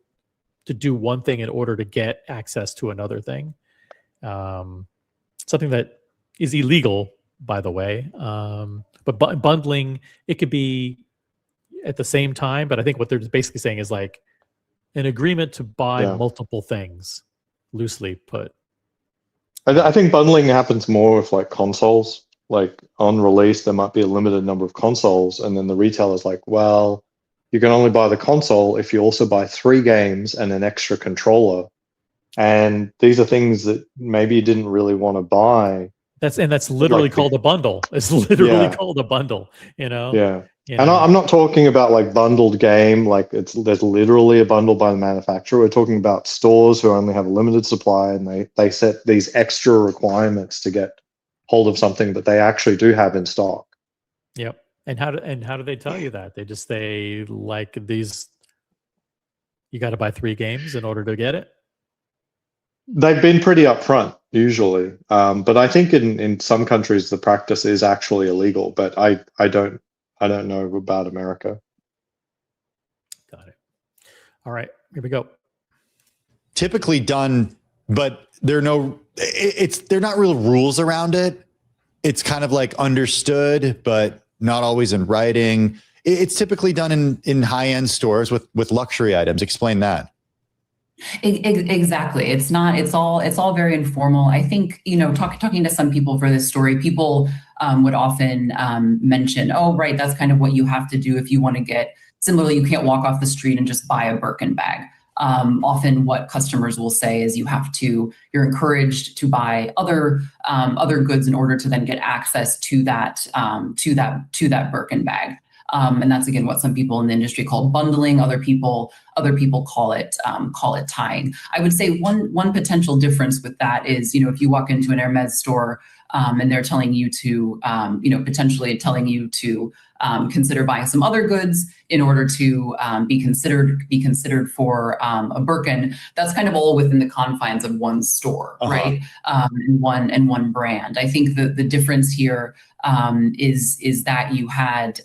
to do one thing in order to get access to another thing. Something that is illegal, by the way. But bundling, it could be at the same time, but I think what they're basically saying is like an agreement to buy multiple things, loosely put. I think bundling happens more with like consoles. Like on release, there might be a limited number of consoles, and then the retailer's like, well, you can only buy the console if you also buy 3 games and an extra controller. And these are things that maybe you didn't really want to buy. That's literally called a bundle. It's literally called a bundle, Yeah. And I'm not talking about like bundled game, like there's literally a bundle by the manufacturer. We're talking about stores who only have a limited supply, and they set these extra requirements to get hold of something that they actually do have in stock. Yep. And how do they tell you that? They just say like these, you got to buy 3 games in order to get it. They've been pretty upfront usually, but I think in some countries the practice is actually illegal. But I don't know about America. Got it. All right, here we go. Typically done, but they're not real rules around it. It's kind of like understood, but not always in writing. It's typically done in high-end stores with luxury items. Explain that. Exactly. It's all very informal. I think, talking to some people for this story, people would often mention, oh, right, that's kind of what you have to do if you want to get, similarly, you can't walk off the street and just buy a Birkin bag. Often what customers will say is you're encouraged to buy other goods in order to then get access to that Birkin bag. And that's again what some people in the industry call bundling. Other people call it tying. I would say one potential difference with that is, if you walk into an Hermes store and they're telling you to potentially telling you to consider buying some other goods in order to be considered for a Birkin, that's kind of all within the confines of one store, right? And one brand. I think the difference here is that you had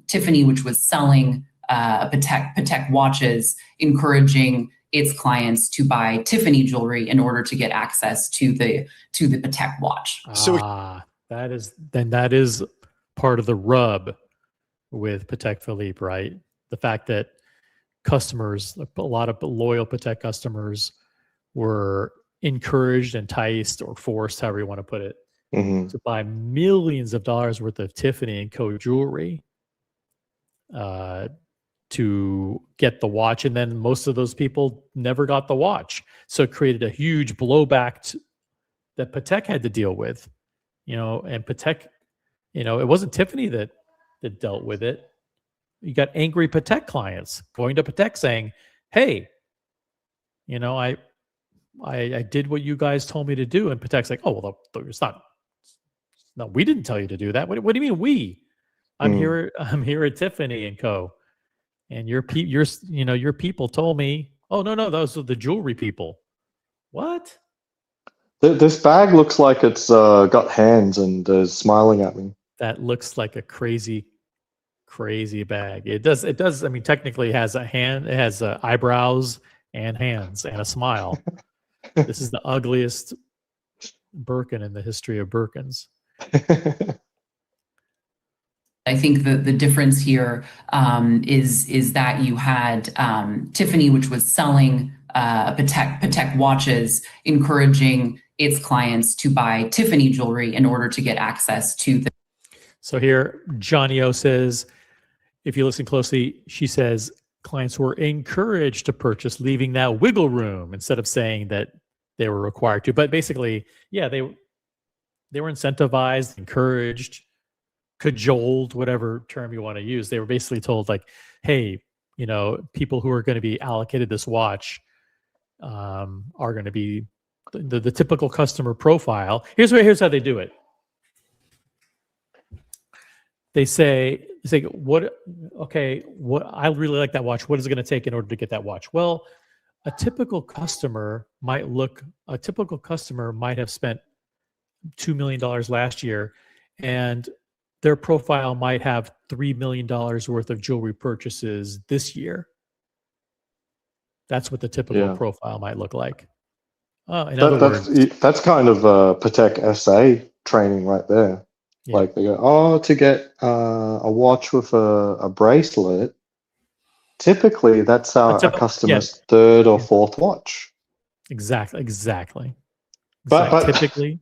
Tiffany, which was selling Patek watches, encouraging its clients to buy Tiffany jewelry in order to get access to the Patek watch. That is part of the rub with Patek Philippe, right? The fact that customers, a lot of loyal Patek customers, were encouraged, enticed, or forced, however you want to put it, to buy millions of dollars worth of Tiffany and Co. jewelry to get the watch. And then most of those people never got the watch. So it created a huge blowback that Patek had to deal with, and Patek, it wasn't Tiffany that dealt with it. You got angry Patek clients going to Patek saying, hey, I did what you guys told me to do. And Patek's like, oh, well, it's not. No, we didn't tell you to do that. What do you mean we? I'm here at Tiffany and Co. And your people told me, oh, no, those are the jewelry people. What? This bag looks like it's got hands and is smiling at me. That looks like a crazy bag. It does. I mean, technically it has a hand, it has eyebrows and hands and a smile. This is the ugliest Birkin in the history of Birkins. I think the difference here is that you had Tiffany, which was selling Patek watches, encouraging its clients to buy Tiffany jewelry in order to get access to the. So here, Johnny O says, if you listen closely, she says clients were encouraged to purchase, leaving that wiggle room instead of saying that they were required to. But basically, yeah, they were incentivized, encouraged, cajoled, whatever term you want to use. They were basically told, like, hey, people who are going to be allocated this watch are going to be the typical customer profile. Here's how they do it. They say, what I really like that watch. What is it going to take in order to get that watch? Well, a typical customer might have spent $2 million last year, and their profile might have $3 million worth of jewelry purchases this year. That's what the typical profile might look like. That's kind of Patek SA training right there. Yeah. Like they go, to get a watch with a bracelet, typically that's a customer's third or fourth watch. Exactly. But typically,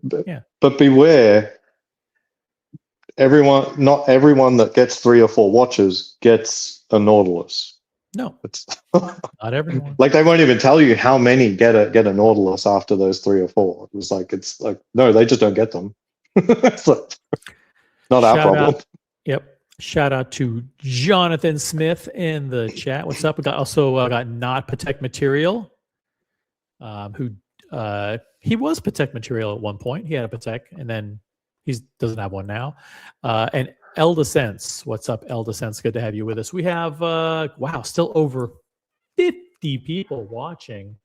But beware, not everyone that gets 3 or 4 watches gets a Nautilus. No, it's not everyone. Like they won't even tell you how many get a Nautilus after those 3 or 4. It's like no, they just don't get them. It's like, not our problem. Shout out to Jonathan Smith in the chat. What's up? We got not Patek Material, who he was Patek Material at one point. He had a Patek, and then he doesn't have one now. And Elda Sense, what's up, Elda Sense? Good to have you with us. We have still over 50 people watching.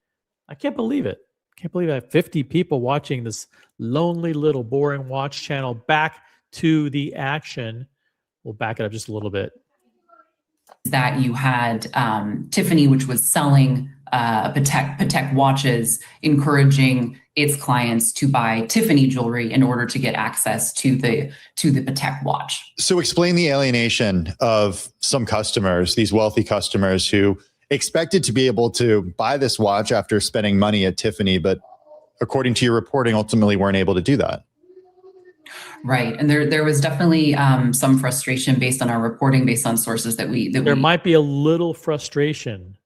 I can't believe it. I have 50 people watching this lonely little boring watch channel. Back to the action. We'll back it up just a little bit. That you had Tiffany, which was selling Patek watches, encouraging its clients to buy Tiffany jewelry in order to get access to the Patek watch. So explain the alienation of some customers, these wealthy customers who expected to be able to buy this watch after spending money at Tiffany, but according to your reporting, ultimately weren't able to do that. Right, and there was definitely some frustration based on our reporting, based on sources that we. There might be a little frustration,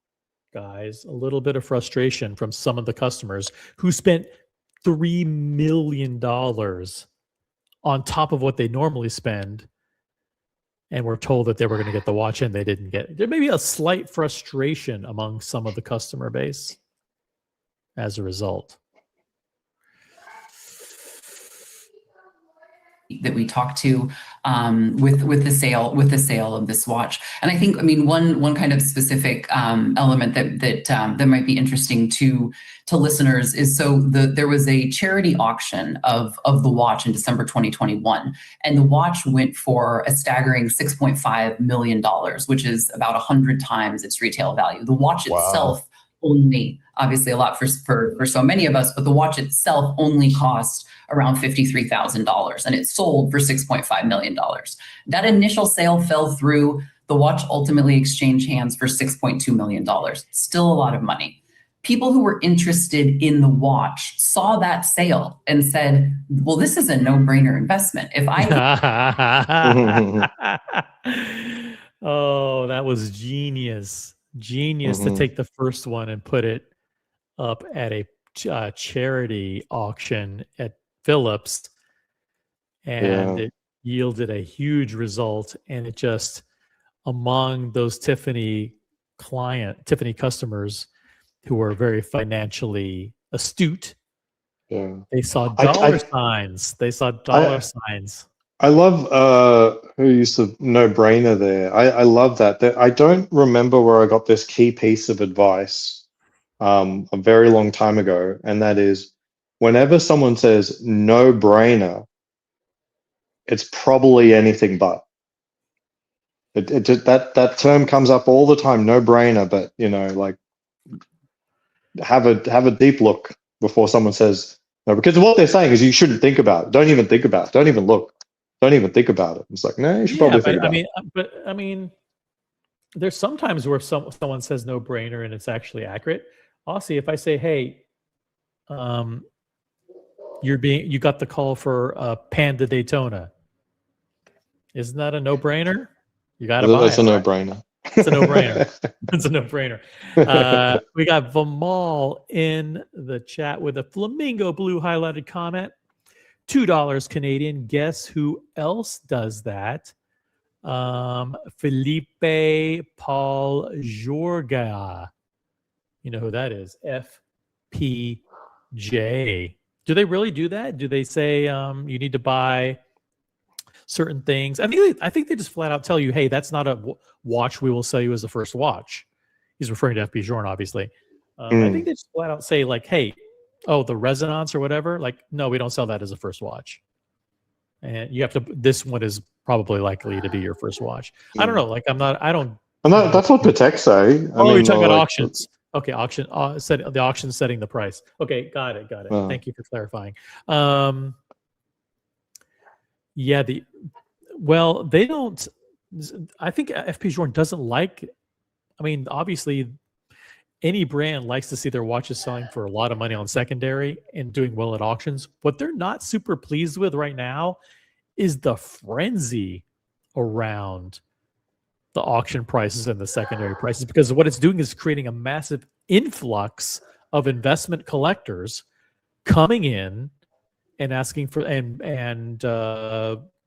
guys, a little bit of frustration from some of the customers who spent $3 million on top of what they normally spend, and were told that they were going to get the watch and they didn't get it. There may be a slight frustration among some of the customer base as a result. That we talked to with the sale of this watch, and I think one kind of specific element that might be interesting to listeners is there was a charity auction of the watch in December 2021, and the watch went for a staggering $6.5 million, which is about 100 times its retail value. The watch itself only, obviously a lot for so many of us, but the watch itself only cost around $53,000, and it sold for $6.5 million. That initial sale fell through. The watch ultimately exchanged hands for $6.2 million. Still a lot of money. People who were interested in the watch saw that sale and said, well, this is a no-brainer investment. If I Oh, that was genius. Genius to take the first one and put it up at a charity auction at Philips, and Yeah. it yielded a huge result. And it just, among those Tiffany customers who were very financially astute, Yeah. they saw I dollar signs. They saw dollar signs. I love who used the no brainer there. I love that. I don't remember where I got this key piece of advice a very long time ago, and that is whenever someone says no brainer, it's probably anything but. It just, that term comes up all the time, no brainer, but like have a deep look before someone says no, because what they're saying is you shouldn't think about it. Don't even think about it. Don't even look. Don't even think about it. It's like, no, you should Yeah, probably think about it. but I mean, there's sometimes where someone says no brainer and it's actually accurate. Also, if I say, hey, you got the call for Panda Daytona, isn't that a no brainer? You got to buy That's it. a Right? no-brainer. It's a no brainer. It's a no brainer. We got Vamal in the chat with a flamingo blue highlighted comment. $2 Canadian. Guess who else does that? Philippe Paul Jorga. You know who that is? FPJ. Do they really do that? Do they say you need to buy certain things? I think they just flat out tell you, hey, that's not a watch we will sell you as the first watch. He's referring to FP Journe, obviously. I think they just flat out say, like, hey, oh, the Resonance or whatever, like, no, we don't sell that as a first watch. And you have to, this one is probably likely to be your first watch. I don't know. Like, I don't. And that's what Patek say. You're talking about auctions. Okay, auction. The auction setting the price. Okay, got it. Thank you for clarifying. Yeah, they don't. I think FP Journe doesn't like. I mean, obviously, any brand likes to see their watches selling for a lot of money on secondary and doing well at auctions. What they're not super pleased with right now is the frenzy around the auction prices and the secondary prices, because what it's doing is creating a massive influx of investment collectors coming in and asking for and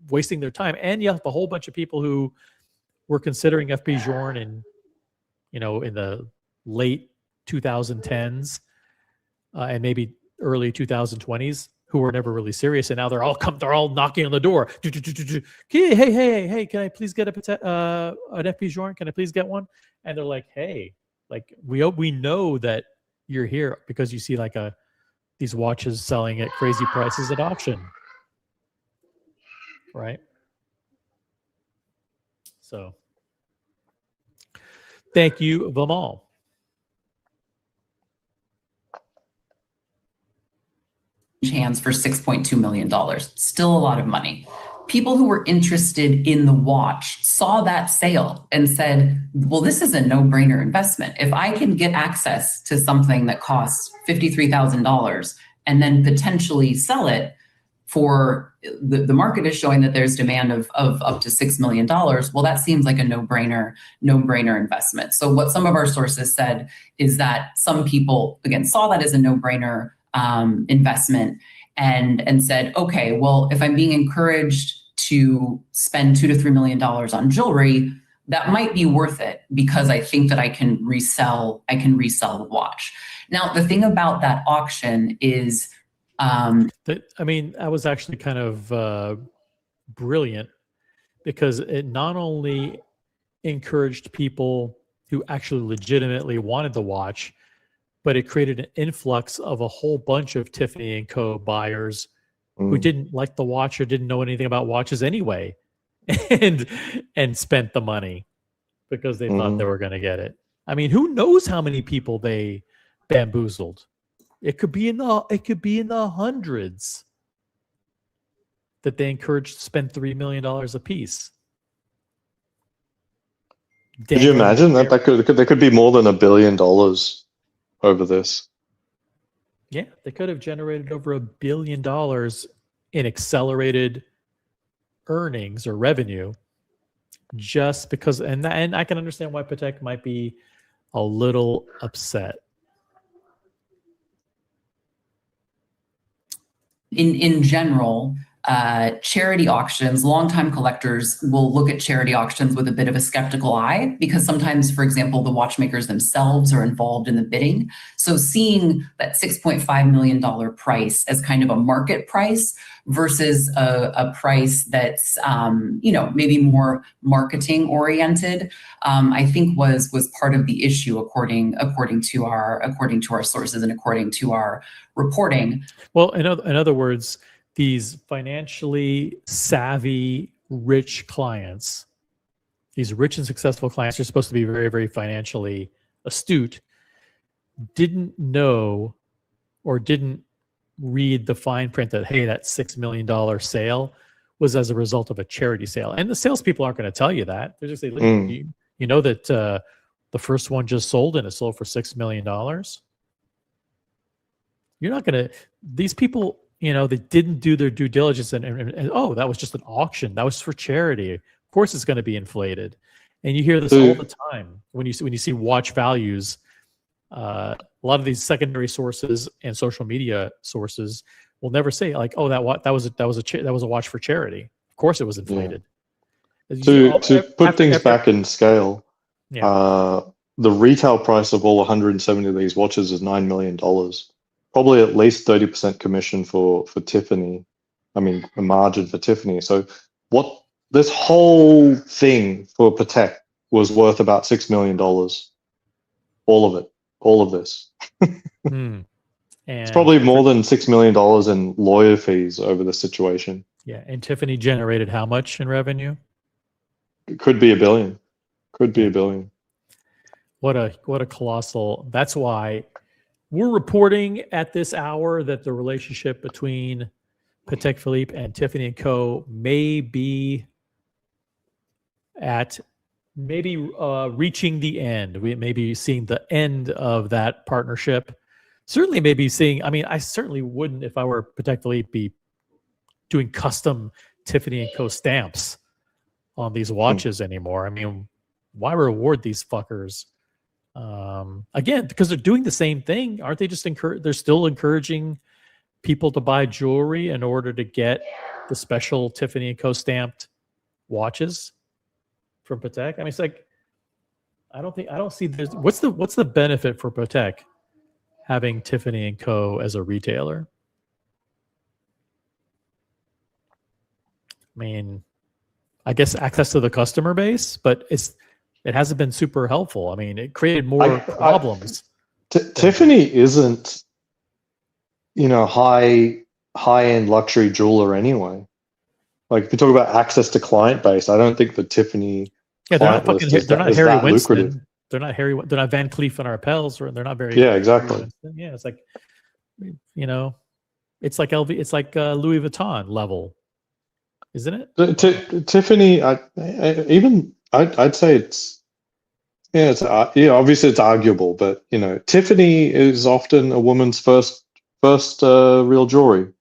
wasting their time. And you have a whole bunch of people who were considering FP Journe in the late 2010s and maybe early 2020s, who were never really serious, and now they're all knocking on the door. Hey, can I please get an FP Journe? Can I please get one? And they're like, hey, like we know that you're here because you see like these watches selling at crazy prices at auction, right? So, thank you, Vamal. hands for $6.2 million. Still a lot of money. People who were interested in the watch saw that sale and said, well, this is a no-brainer investment. If I can get access to something that costs $53,000 and then potentially sell it for the market is showing that there's demand of up to $6 million. Well, that seems like a no-brainer investment. So what some of our sources said is that some people, again, saw that as a no-brainer investment and said, okay, well, if I'm being encouraged to spend $2 to $3 million on jewelry, that might be worth it because I think that I can resell the watch. Now, the thing about that auction is, that was actually kind of brilliant, because it not only encouraged people who actually legitimately wanted the watch, but it created an influx of a whole bunch of Tiffany & Co. buyers who didn't like the watch or didn't know anything about watches anyway, and spent the money because they thought they were going to get it. I mean, who knows how many people they bamboozled? It could be in the hundreds that they encouraged to spend $3 million a piece. Could you imagine that? There could be more than $1 billion over this. Yeah, they could have generated over $1 billion in accelerated earnings or revenue just because, and I can understand why Patek might be a little upset. In general, charity auctions, longtime collectors will look at charity auctions with a bit of a skeptical eye because sometimes, for example, the watchmakers themselves are involved in the bidding. So seeing that $6.5 million price as kind of a market price versus a price that's maybe more marketing oriented, I think was part of the issue according to our sources and according to our reporting. Well, in other words, these financially savvy, rich clients, these rich and successful clients are supposed to be very, very financially astute, didn't know or didn't read the fine print that, hey, that $6 million sale was as a result of a charity sale. And the salespeople aren't going to tell you that. They're just saying, you know that the first one just sold and it sold for $6 million. You're not going to, these people, they didn't do their due diligence and oh, that was just an auction. That was for charity. Of course it's going to be inflated. And you hear this all the time when you see watch values. A lot of these secondary sources and social media sources will never say like, oh, that was a watch for charity. Of course it was inflated. Yeah. To put things back in scale, the retail price of all 170 of these watches is $9 million. Probably at least 30% commission for Tiffany. I mean, a margin for Tiffany. So what this whole thing for Patek was worth about $6 million. All of it. All of this. And it's probably more than $6 million in lawyer fees over the situation. Yeah. And Tiffany generated how much in revenue? It could be $1 billion. Could be $1 billion. What a colossal. That's why we're reporting at this hour that the relationship between Patek Philippe and Tiffany & Co. may be reaching the end. We may be seeing the end of that partnership. Certainly maybe seeing, I certainly wouldn't, if I were Patek Philippe, be doing custom Tiffany & Co. stamps on these watches anymore. Why reward these fuckers? Again, because they're doing the same thing. Aren't they just they're still encouraging people to buy jewelry in order to get the special Tiffany & Co. stamped watches from Patek? It's like, I don't see this. What's the benefit for Patek having Tiffany & Co. as a retailer? I guess access to the customer base, but it hasn't been super helpful. It created more problems. Tiffany isn't, high-end luxury jeweler anyway. Like if you talk about access to client base, I don't think the Tiffany. Yeah, they're not Harry Winston. Lucrative. They're not Van Cleef and Arpels, or they're not very. Yeah, exactly. Yeah, it's like, it's like it's like Louis Vuitton level, isn't it? Tiffany, I'd say it's obviously it's arguable, but Tiffany is often a woman's first real jewelry.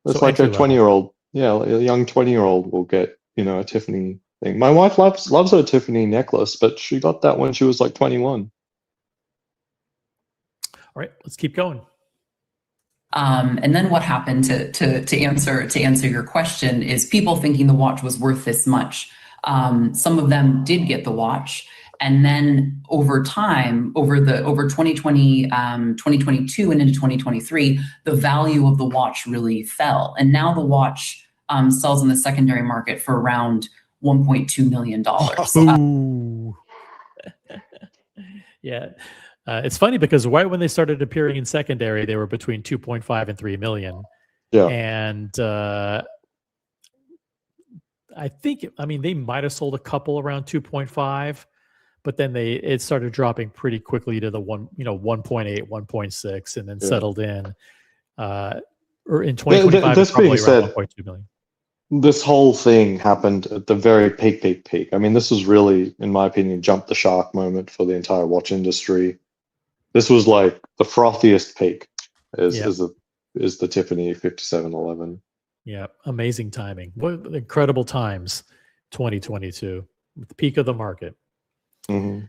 It's so like a 20-year-old, a young 20-year-old will get a Tiffany thing. My wife loves her Tiffany necklace, but she got that when she was like 21. All right, let's keep going. And then what happened to answer your question is people thinking the watch was worth this much. Some of them did get the watch, and then over time, over 2020, 2022 and into 2023, the value of the watch really fell, and now the watch sells in the secondary market for around $1.2 million. Yeah. It's funny because right when they started appearing in secondary, they were between 2.5 and 3 million. Yeah. And I think, they might have sold a couple around 2.5, but then it started dropping pretty quickly to the 1.8, 1.6, and then settled in. Or in 2025, this probably being around said, 1.2 million. this whole thing happened at the very peak. I mean, this was really, in my opinion, jump the shark moment for the entire watch industry. This was like the frothiest peak is the Tiffany 5711. Yeah, amazing timing. What incredible times, 2022, the peak of the market. Mm-hmm.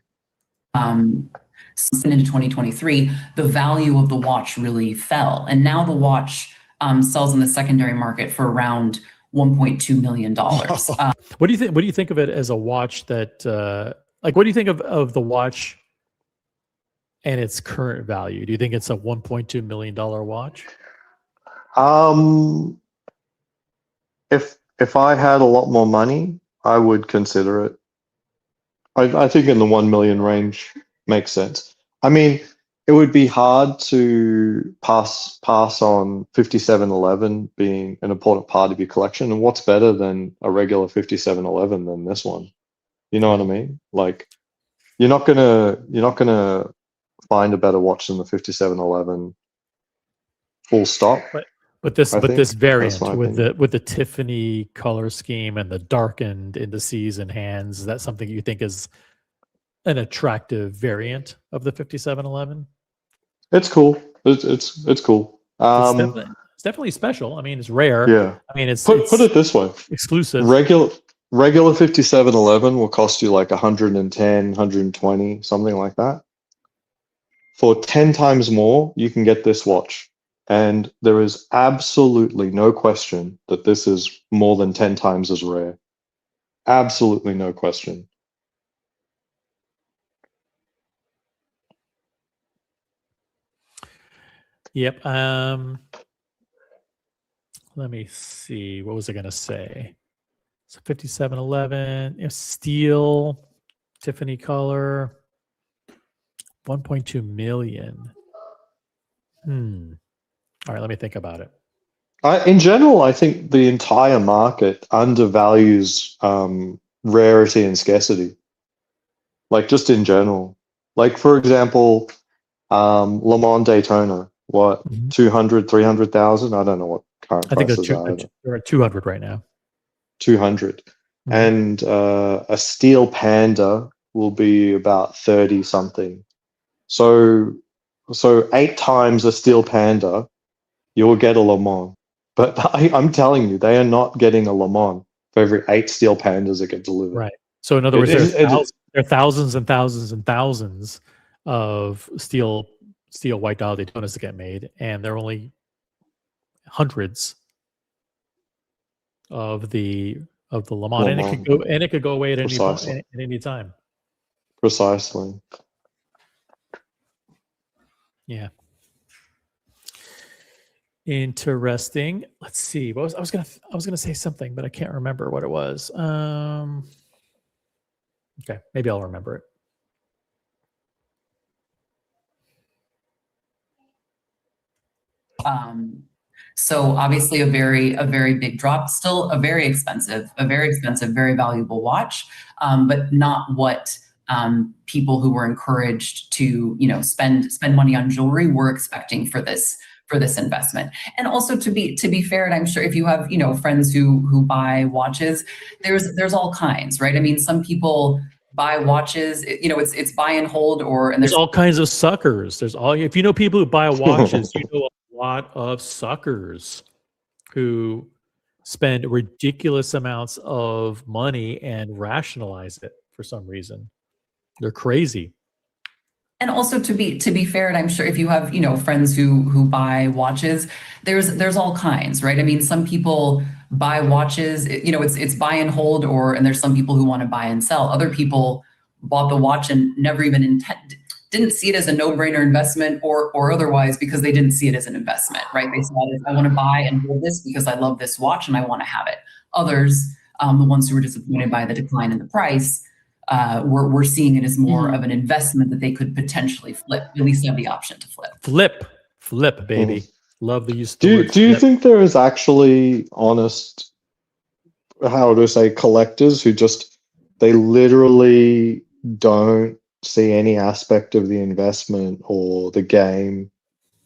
Into 2023, the value of the watch really fell, and now the watch sells in the secondary market for around $1.2 million. What do you think? What do you think of it as a watch that, like, what do you think of the watch and its current value? Do you think it's a $1.2 million watch? If I had a lot more money, I would consider it. I think in the 1 million range makes sense. I mean, it would be hard to pass on 5711 being an important part of your collection. And what's better than a regular 5711 than this one? You know what I mean? Like, you're not gonna find a better watch than the 5711. Full stop. But this variant with opinion. the Tiffany color scheme and the darkened indices and hands, is that something you think is an attractive variant of the 5711? It's cool. It's cool. It's definitely special. I mean, it's rare. Yeah. I mean, it's Put it this way. exclusive. Regular 5711 will cost you like 110, 120, something like that. For 10 times more, you can get this watch. And there is absolutely no question that this is more than 10 times as rare. Absolutely no question. Yep. Let me see. What was I going to say? So 5711, steel, Tiffany color, 1.2 million. All right, let me think about it. In general, I think the entire market undervalues rarity and scarcity. Like, just in general. Like, for example, Le Mans Daytona, what, 200, 300,000? I don't know what current prices are. They're at 200 right now. 200. And a steel Panda will be about 30 something. So 8 times a steel Panda, you will get a Le Mans. But I'm telling you, they are not getting a Le Mans for every 8 steel Pandas that get delivered. Right. So in other words, there are thousands and thousands and thousands of steel white dial Daytonas that get made, and there are only hundreds of the Le Mans, and it could go away at any time. Precisely. Yeah. Interesting. Let's see. I was gonna say something, but I can't remember what it was. Okay, maybe I'll remember it. So obviously a very big drop, still a very expensive, very valuable watch, but not what people who were encouraged to, spend money on jewelry were expecting for this investment. And also to be fair, and I'm sure if you have, friends who buy watches, there's all kinds, right? I mean, some people buy watches, it's buy and hold, and there's all kinds of suckers. If you know people who buy watches, you know a lot of suckers who spend ridiculous amounts of money and rationalize it for some reason. They're crazy. And also to be fair, and I'm sure if you have, friends who buy watches, there's all kinds, right? I mean, some people buy watches, it's buy and hold, and there's some people who want to buy and sell. Other people bought the watch and never even didn't see it as a no-brainer investment or otherwise, because they didn't see it as an investment, right? They saw it as, I want to buy and hold this because I love this watch and I want to have it. Others, the ones who were disappointed by the decline in the price, we're seeing it as more of an investment that they could potentially flip, at least have the option to flip. Flip, baby. Love the use. Do you think there is actually honest, how to say, collectors who they literally don't see any aspect of the investment or the game,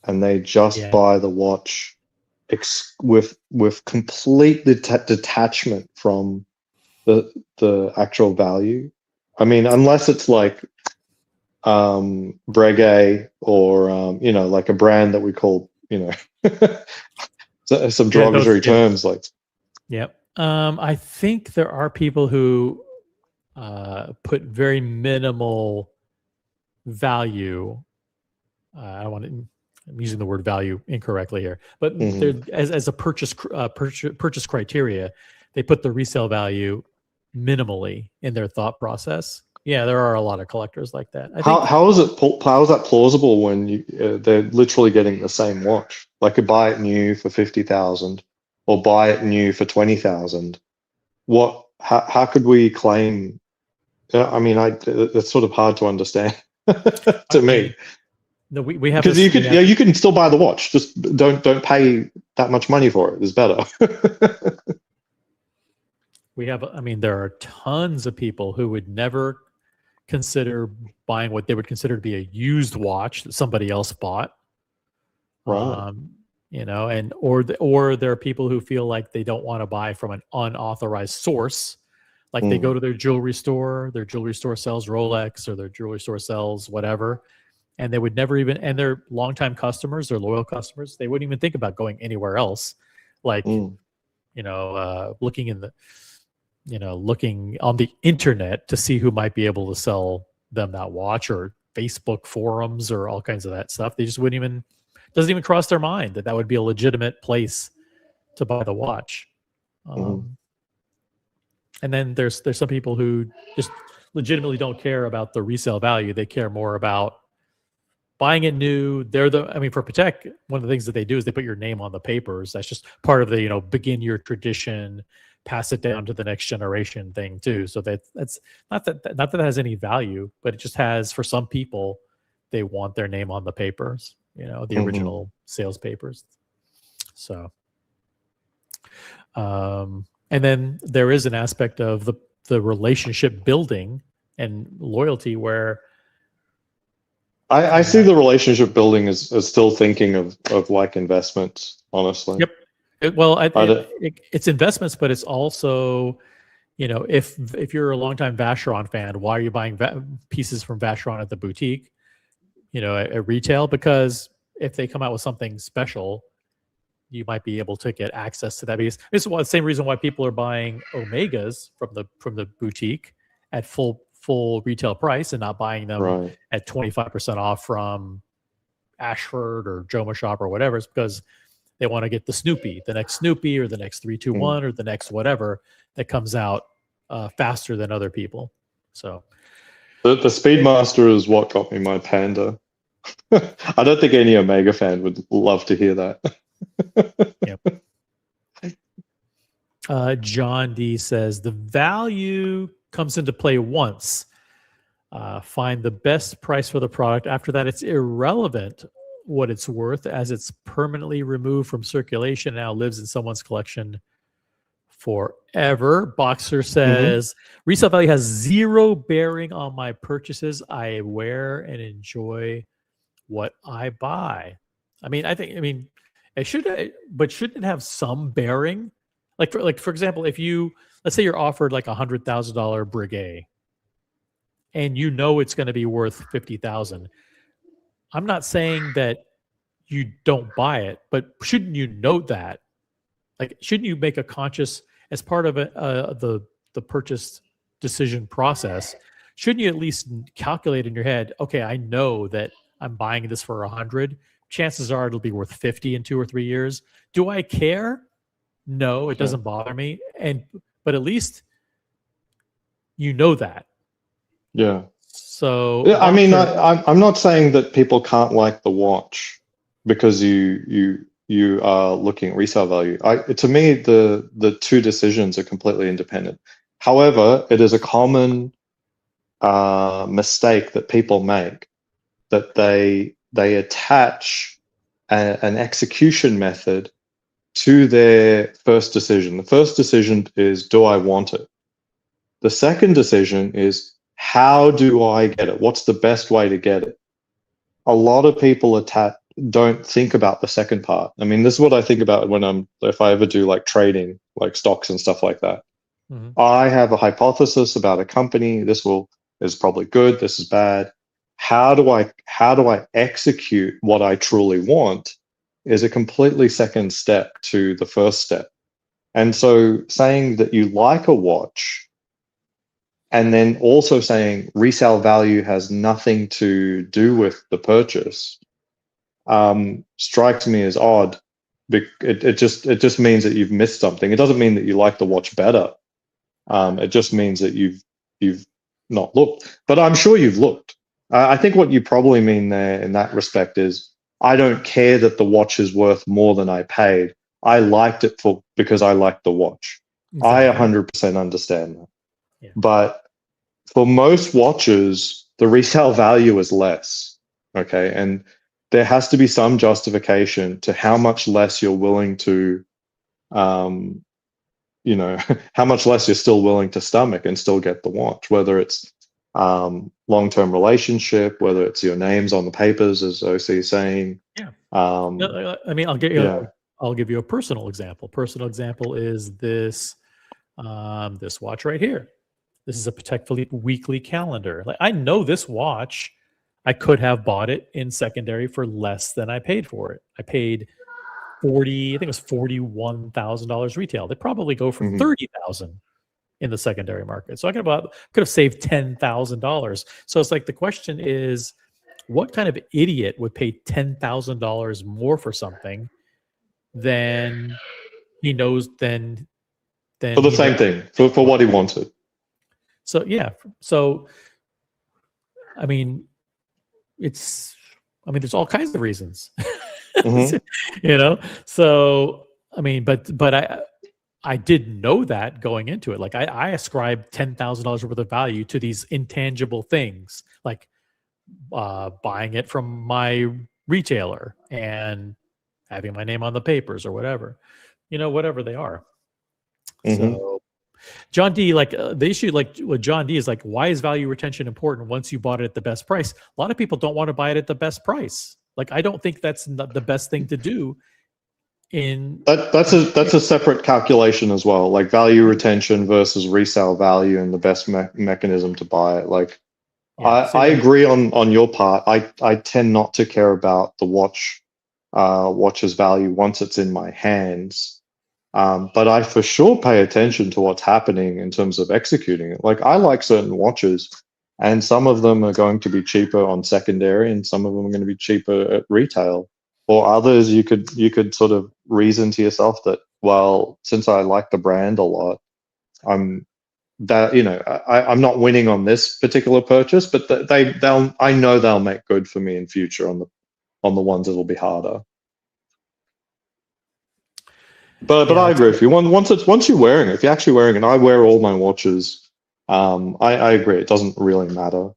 and they just buy the watch with complete detachment from the actual value. I mean, unless it's like Breguet or like a brand that we call some derogatory terms like. Yep. I think there are people who put very minimal value. I want to. I'm using the word value incorrectly here, but as a purchase criteria, they put the resale value minimally in their thought process. Yeah, there are a lot of collectors like that. How is that plausible when they're literally getting the same watch? Like, you buy it new for 50,000 or buy it new for 20,000. How could we claim? I mean, it's sort of hard to understand to me. No, we have, because you can still buy the watch. Just don't pay that much money for it. It's better. There are tons of people who would never consider buying what they would consider to be a used watch that somebody else bought. Right. Or there are people who feel like they don't want to buy from an unauthorized source. Like they go to their jewelry store sells Rolex, or their jewelry store sells whatever. And they would never even, and they're longtime customers, they're loyal customers. They wouldn't even think about going anywhere else. Like, looking on the internet to see who might be able to sell them that watch, or Facebook forums, or all kinds of that stuff. They just doesn't even cross their mind that would be a legitimate place to buy the watch. And then there's some people who just legitimately don't care about the resale value. They care more about buying it new. For Patek, one of the things that they do is they put your name on the papers. That's just part of the, begin your tradition, pass it down to the next generation thing too. So that's not that has any value, but it just has, for some people, they want their name on the papers, the original sales papers. So, and then there is an aspect of the relationship building and loyalty where I see the relationship building as still thinking of like investments, honestly. Yep. It's investments, but it's also, if you're a longtime Vacheron fan, why are you buying pieces from Vacheron at the boutique, at retail? Because if they come out with something special, you might be able to get access to that. Because this is the same reason why people are buying Omegas from the boutique at full retail price and not buying them at 25% off from Ashford or Joma Shop or whatever. It's because they want to get the next Snoopy, or the next 321, or the next whatever that comes out faster than other people. So the Speedmaster is what got me my Panda. I don't think any Omega fan would love to hear that. Yep. John D says the value comes into play once. Find the best price for the product. After that, it's irrelevant what it's worth, as it's permanently removed from circulation, now lives in someone's collection forever. Boxer says resale value has zero bearing on my purchases. I wear and enjoy what I buy. It should, but shouldn't it have some bearing? Like for example, let's say you're offered like $100,000 Breguet, and it's going to be worth $50,000. I'm not saying that you don't buy it, but shouldn't you note that? Like, shouldn't you make a conscious, as part of the purchase decision process, shouldn't you at least calculate in your head, okay, I know that I'm buying this for 100. Chances are it'll be worth 50 in 2 or 3 years. Do I care? No, it doesn't bother me. But at least that. Yeah. So I'm not saying that people can't like the watch because you are looking at resale value. To me, the two decisions are completely independent. However, it is a common mistake that people make, that they attach an execution method to their first decision. The first decision is, do I want it? The second decision is, how do I get it? What's the best way to get it? A lot of people don't think about the second part. I mean, this is what I think about if I ever do like trading, like stocks and stuff like that. Mm-hmm. I have a hypothesis about a company. Is probably good. This is bad. How do I execute what I truly want is a completely second step to the first step. And so saying that you like a watch and then also saying resale value has nothing to do with the purchase strikes me as odd. It just means that you've missed something. It doesn't mean that you like the watch better. It just means that you've not looked. But I'm sure you've looked. I think what you probably mean there in that respect is I don't care that the watch is worth more than I paid. I liked it because I liked the watch. I Exactly. 100% understand that. Yeah. But for most watches, the resale value is less. Okay. And there has to be some justification to how much less you're willing to, how much less you're still willing to stomach and still get the watch, whether it's long-term relationship, whether it's your names on the papers, as OC is saying. Yeah. Um, I mean, I'll give you a personal example. Personal example is this this watch right here. This is a Patek Philippe weekly calendar. Like, I know this watch, I could have bought it in secondary for less than I paid for it. I paid I think it was $41,000 retail. They probably go for Mhm. $30,000 in the secondary market. So I could have saved $10,000. So it's like the question is, what kind of idiot would pay $10,000 more for something than he knows for the he same knows? thing, for what he wanted. So yeah. So I mean, there's all kinds of reasons. Mhm. So I mean, but I didn't know that going into it. Like I ascribed $10,000 worth of value to these intangible things, like buying it from my retailer and having my name on the papers or whatever, whatever they are. Mhm. So John D, like the issue, like with John D is like, why is value retention important once you bought it at the best price? A lot of people don't want to buy it at the best price. Like, I don't think that's not the best thing to do. That's a separate calculation as well, like value retention versus resale value and the best mechanism to buy it. Like Yeah. I agree on your part. I tend not to care about the watch's value once it's in my hands. But I for sure pay attention to what's happening in terms of executing it. Like I like certain watches, and some of them are going to be cheaper on secondary, and some of them are going to be cheaper at retail. Or others, you could sort of reason to yourself that, well, since I like the brand a lot, I'm I'm not winning on this particular purchase, but I know they'll make good for me in future on the ones that'll be harder. But Yeah, I agree with you. Once you're wearing it, if you're actually wearing it, and I wear all my watches. I agree. It doesn't really matter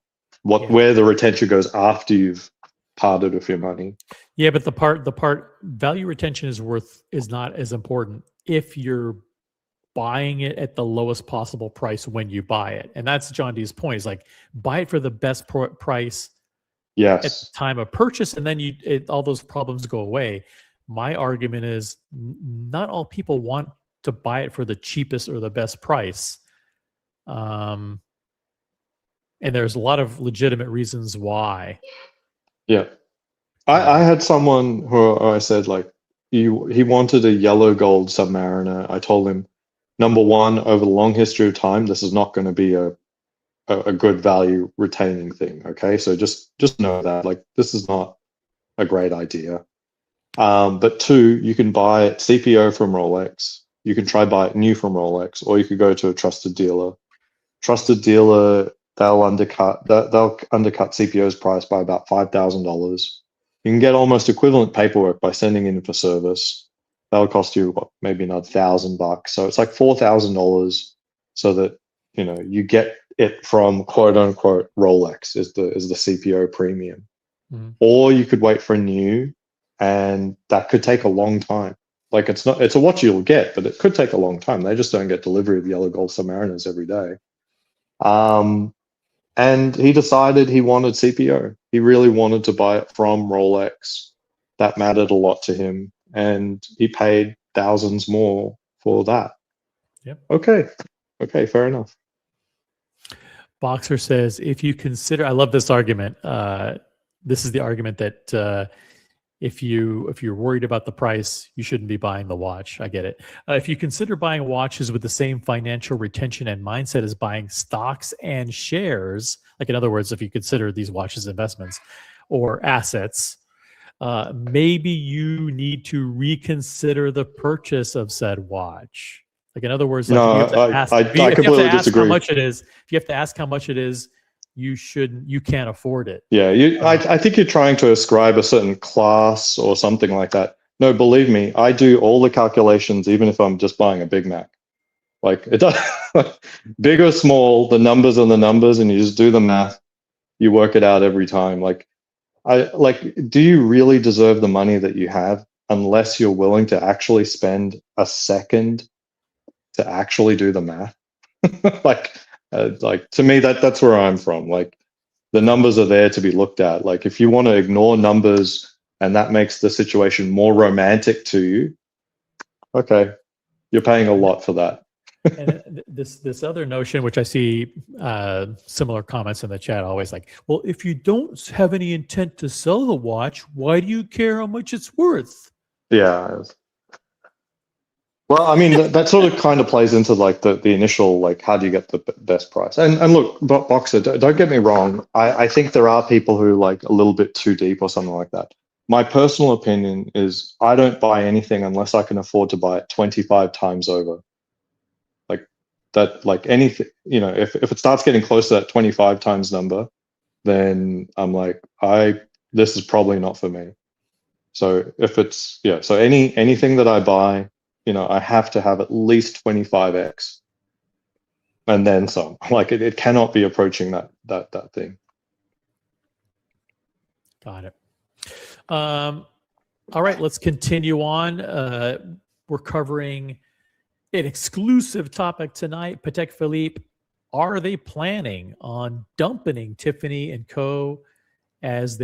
where the retention goes after you've parted with your money. Yeah, but the part value retention is not as important if you're buying it at the lowest possible price when you buy it. And that's John D's point, is like, buy it for the best price at the Yes. time of purchase, and then all those problems go away. My argument is not all people want to buy it for the cheapest or the best price. And there's a lot of legitimate reasons why. Yeah. I had someone who I said, like, he wanted a yellow gold Submariner. I told him, number one, over the long history of time, this is not going to be a good value retaining thing. Okay, so just know that, like, this is not a great idea. But two, you can buy it CPO from Rolex. You can try buy it new from Rolex, or you could go to a trusted dealer. Trusted dealer, they'll undercut CPO's price by about $5,000. You can get almost equivalent paperwork by sending in for service. That'll cost you maybe another $1,000. So it's like $4,000, so that you get it from quote unquote Rolex is the CPO premium. Mm-hmm. Or you could wait for a new, and that could take a long time. Like it's a watch you'll get, but it could take a long time. They just don't get delivery of yellow gold Submariners every day. And he decided he wanted CPO. He really wanted to buy it from Rolex. that mattered a lot to him, and he paid thousands more for that. Yep. Okay, fair enough. Boxer says, if you consider, I love this argument. This is the argument that if you're worried about the price, you shouldn't be buying the watch. I get it. If you consider buying watches with the same financial retention and mindset as buying stocks and shares, like in other words, if you consider these watches investments or assets, maybe you need to reconsider the purchase of said watch. Like in other words, like No, if you have to ask, I if you have to completely ask disagree. how much it is, if you have to ask how much it is, you can't afford it. Yeah, I think you're trying to ascribe a certain class or something like that. No, believe me, I do all the calculations, even if I'm just buying a Big Mac. Like it does, big or small, the numbers are the numbers, and you just do the math. You work it out every time. Do you really deserve the money that you have unless you're willing to actually spend a second to actually do the math? To me, that's where I'm from. Like, the numbers are there to be looked at. Like, if you want to ignore numbers and that makes the situation more romantic to you, okay, you're paying a lot for that. And this other notion, which I see similar comments in the chat, always like, well, if you don't have any intent to sell the watch, why do you care how much it's worth? Yeah. Well, I mean, that sort of kind of plays into like the initial, like, how do you get the best price? And look, Boxer, don't get me wrong. I think there are people who like a little bit too deep or something like that. My personal opinion is I don't buy anything unless I can afford to buy it 25 times over. Like that, like anything, if it starts getting close to that 25 times number, then I'm like, this is probably not for me. So if it's, so anything that I buy, I have to have at least 25x and then some. Like it cannot be approaching that thing. Got it. All right, let's continue on. We're covering an exclusive topic tonight. Patek Philippe, are they planning on dumping Tiffany and Co. as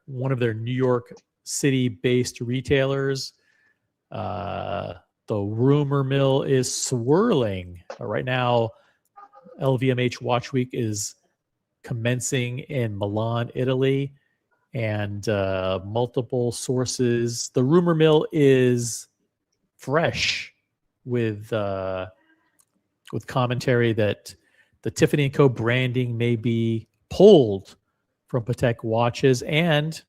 one of their New York City-based retailers? The rumor mill is swirling. Right now, LVMH Watch Week is commencing in Milan, Italy, and multiple sources. The rumor mill is fresh with commentary that the Tiffany & Co. branding may be pulled from Patek watches, and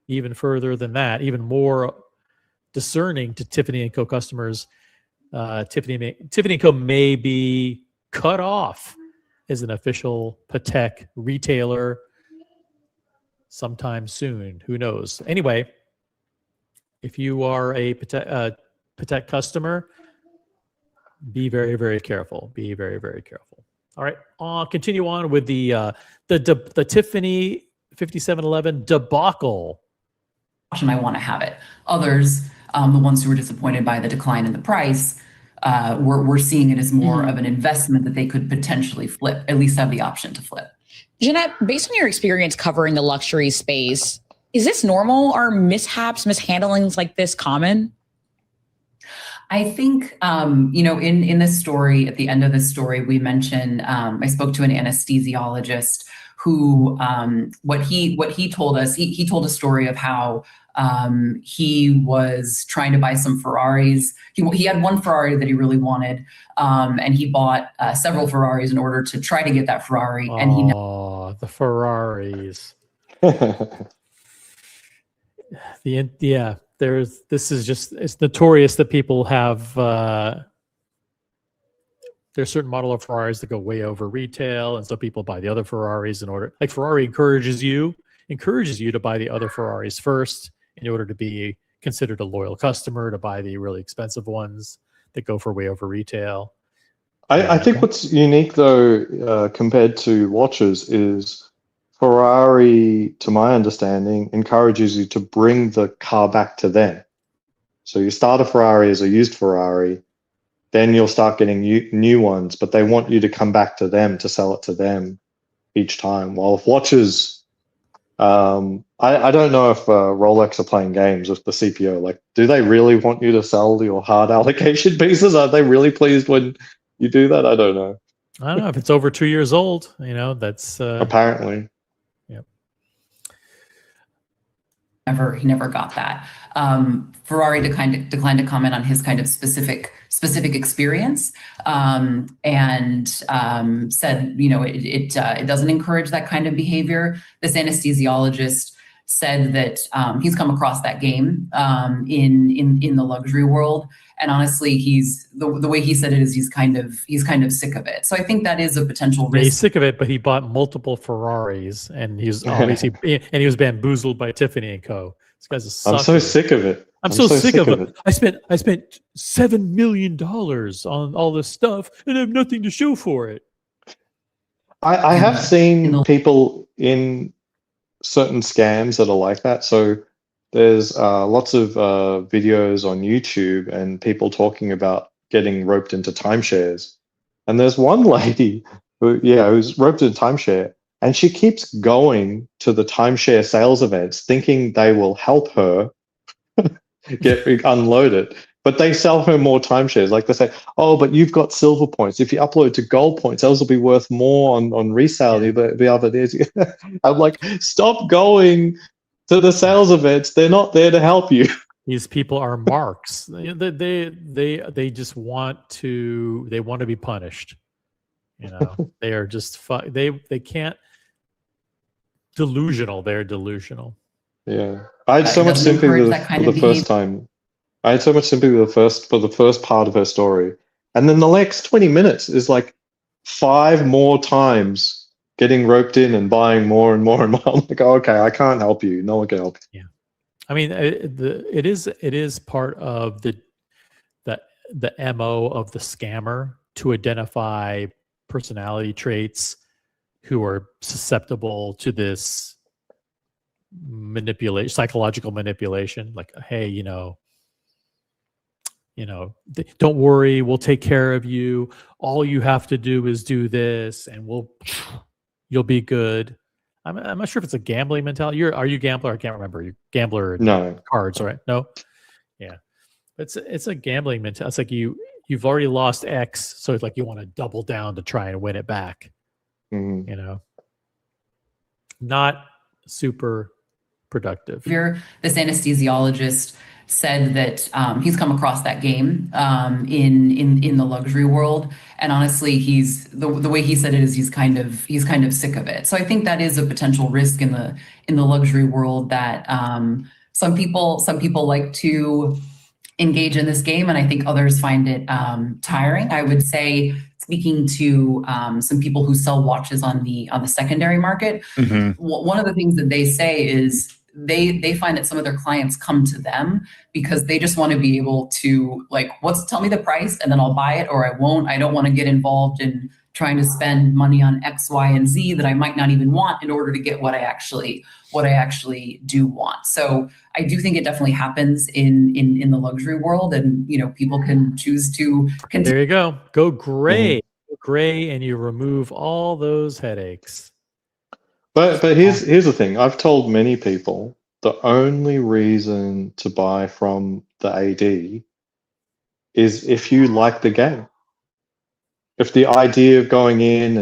even further than that, even more discerning to Tiffany & Co. customers, Tiffany & Co. may be cut off as an official Patek retailer sometime soon. Who knows? Anyway, if you are a Patek customer, be very, very careful. Be very, very careful. All right, I'll continue on with the Tiffany 5711 debacle. And I want to have it. Others, the ones who were disappointed by the decline in the price, we're seeing it as more of an investment that they could potentially flip, at least have the option to flip. Jeanette, based on your experience covering the luxury space, is this normal? Are mishaps, mishandlings like this common? I think, in this story, at the end of this story, we mentioned, I spoke to an anesthesiologist who, what he told us, he told a story of how he was trying to buy some Ferraris. He had one Ferrari that he really wanted, and he bought several Ferraris in order to try to get that Ferrari. And the Ferraris. It's notorious that people have there's certain model of Ferraris that go way over retail, and so people buy the other Ferraris in order. Like Ferrari encourages you to buy the other Ferraris first in order to be considered a loyal customer, to buy the really expensive ones that go for way over retail. I think what's unique though, compared to watches, is Ferrari, to my understanding, encourages you to bring the car back to them. So you start a Ferrari as a used Ferrari, then you'll start getting new ones, but they want you to come back to them to sell it to them each time. While if watches, I don't know if Rolex are playing games with the CPO. Like, do they really want you to sell your hard allocation pieces? Are they really pleased when you do that? I don't know. I don't know if it's over 2 years old. You know, that's Apparently. Yep. He never got that. Ferrari declined to comment on his kind of specific experience, and said, you know, it doesn't encourage that kind of behavior. This anesthesiologist said that he's come across that game in the luxury world, and honestly, he's the way he said it is he's kind of sick of it. So I think that is a potential risk. He's sick of it, but he bought multiple Ferraris, and he's obviously and he was bamboozled by Tiffany and Co. This guy's a sucker. I'm so sick of it. I'm so sick of it. I spent $7 million on all this stuff, and I have nothing to show for it. I have seen people in certain scams that are like that. So there's lots of videos on YouTube and people talking about getting roped into timeshares. And there's one lady who's roped into timeshare, and she keeps going to the timeshare sales events thinking they will help her get unloaded. But they sell her more timeshares. Like they say, oh, but you've got silver points. If you upload to gold points, those will be worth more on resale the other days. I'm like, stop going to the sales events. They're not there to help you. These people are marks. They just want to be punished. You know, they are just they can't delusional. They're delusional. Yeah, I had so much sympathy for the first time. I had so much sympathy for the first part of her story, and then the next 20 minutes is like 5 more times getting roped in and buying more and more and more. I'm like, oh, okay, I can't help you. No one can help you. Yeah, I mean, it is part of the MO of the scammer to identify personality traits who are susceptible to this psychological manipulation. Like, hey, don't worry, we'll take care of you. All you have to do is do this, and you'll be good. I'm not sure if it's a gambling mentality. Are you a gambler? I can't remember. You gambler? No. Cards, right? No. Yeah, it's a gambling mentality. It's like you've already lost X, so it's like you want to double down to try and win it back. Mm-hmm. You know, not super productive. This anesthesiologist said that he's come across that game in the luxury world, and honestly, he's the way he said it is he's kind of sick of it. So I think that is a potential risk in the luxury world that some people like to engage in this game, and I think others find it tiring. I would say, speaking to some people who sell watches on the secondary market, Mm-hmm. one of the things that they say is they find that some of their clients come to them because they just want to be able to, like, tell me the price and then I'll buy it or I won't. I don't want to get involved in trying to spend money on X, Y, and Z that I might not even want in order to get what I actually do want. So I do think it definitely happens in the luxury world, and people can choose to continue. There you go. Go gray. Go gray, and you remove all those headaches. But here's the thing. I've told many people the only reason to buy from the AD is if you like the game. If the idea of going in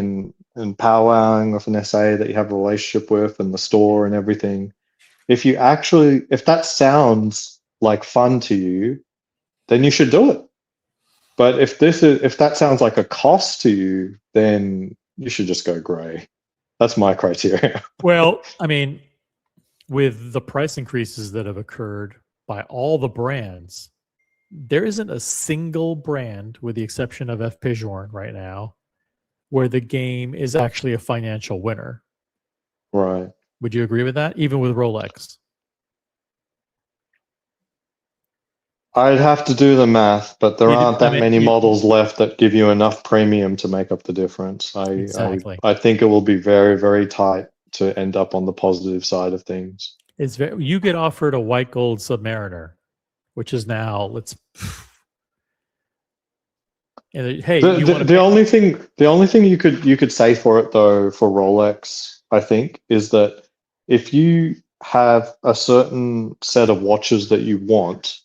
and powwowing with an SA that you have a relationship with and the store and everything, if that sounds like fun to you, then you should do it. But if that sounds like a cost to you, then you should just go gray. That's my criteria. Well, I mean, with the price increases that have occurred by all the brands, there isn't a single brand, with the exception of F. Peugeot right now, where the game is actually a financial winner. Right. Would you agree with that? Even with Rolex? I'd have to do the math, but there aren't that many models left that give you enough premium to make up the difference. Exactly. I think it will be very, very tight to end up on the positive side of things. You get offered a white gold Submariner, which is now hey, the only thing you could say for it though, for Rolex, I think, is that if you have a certain set of watches that you want,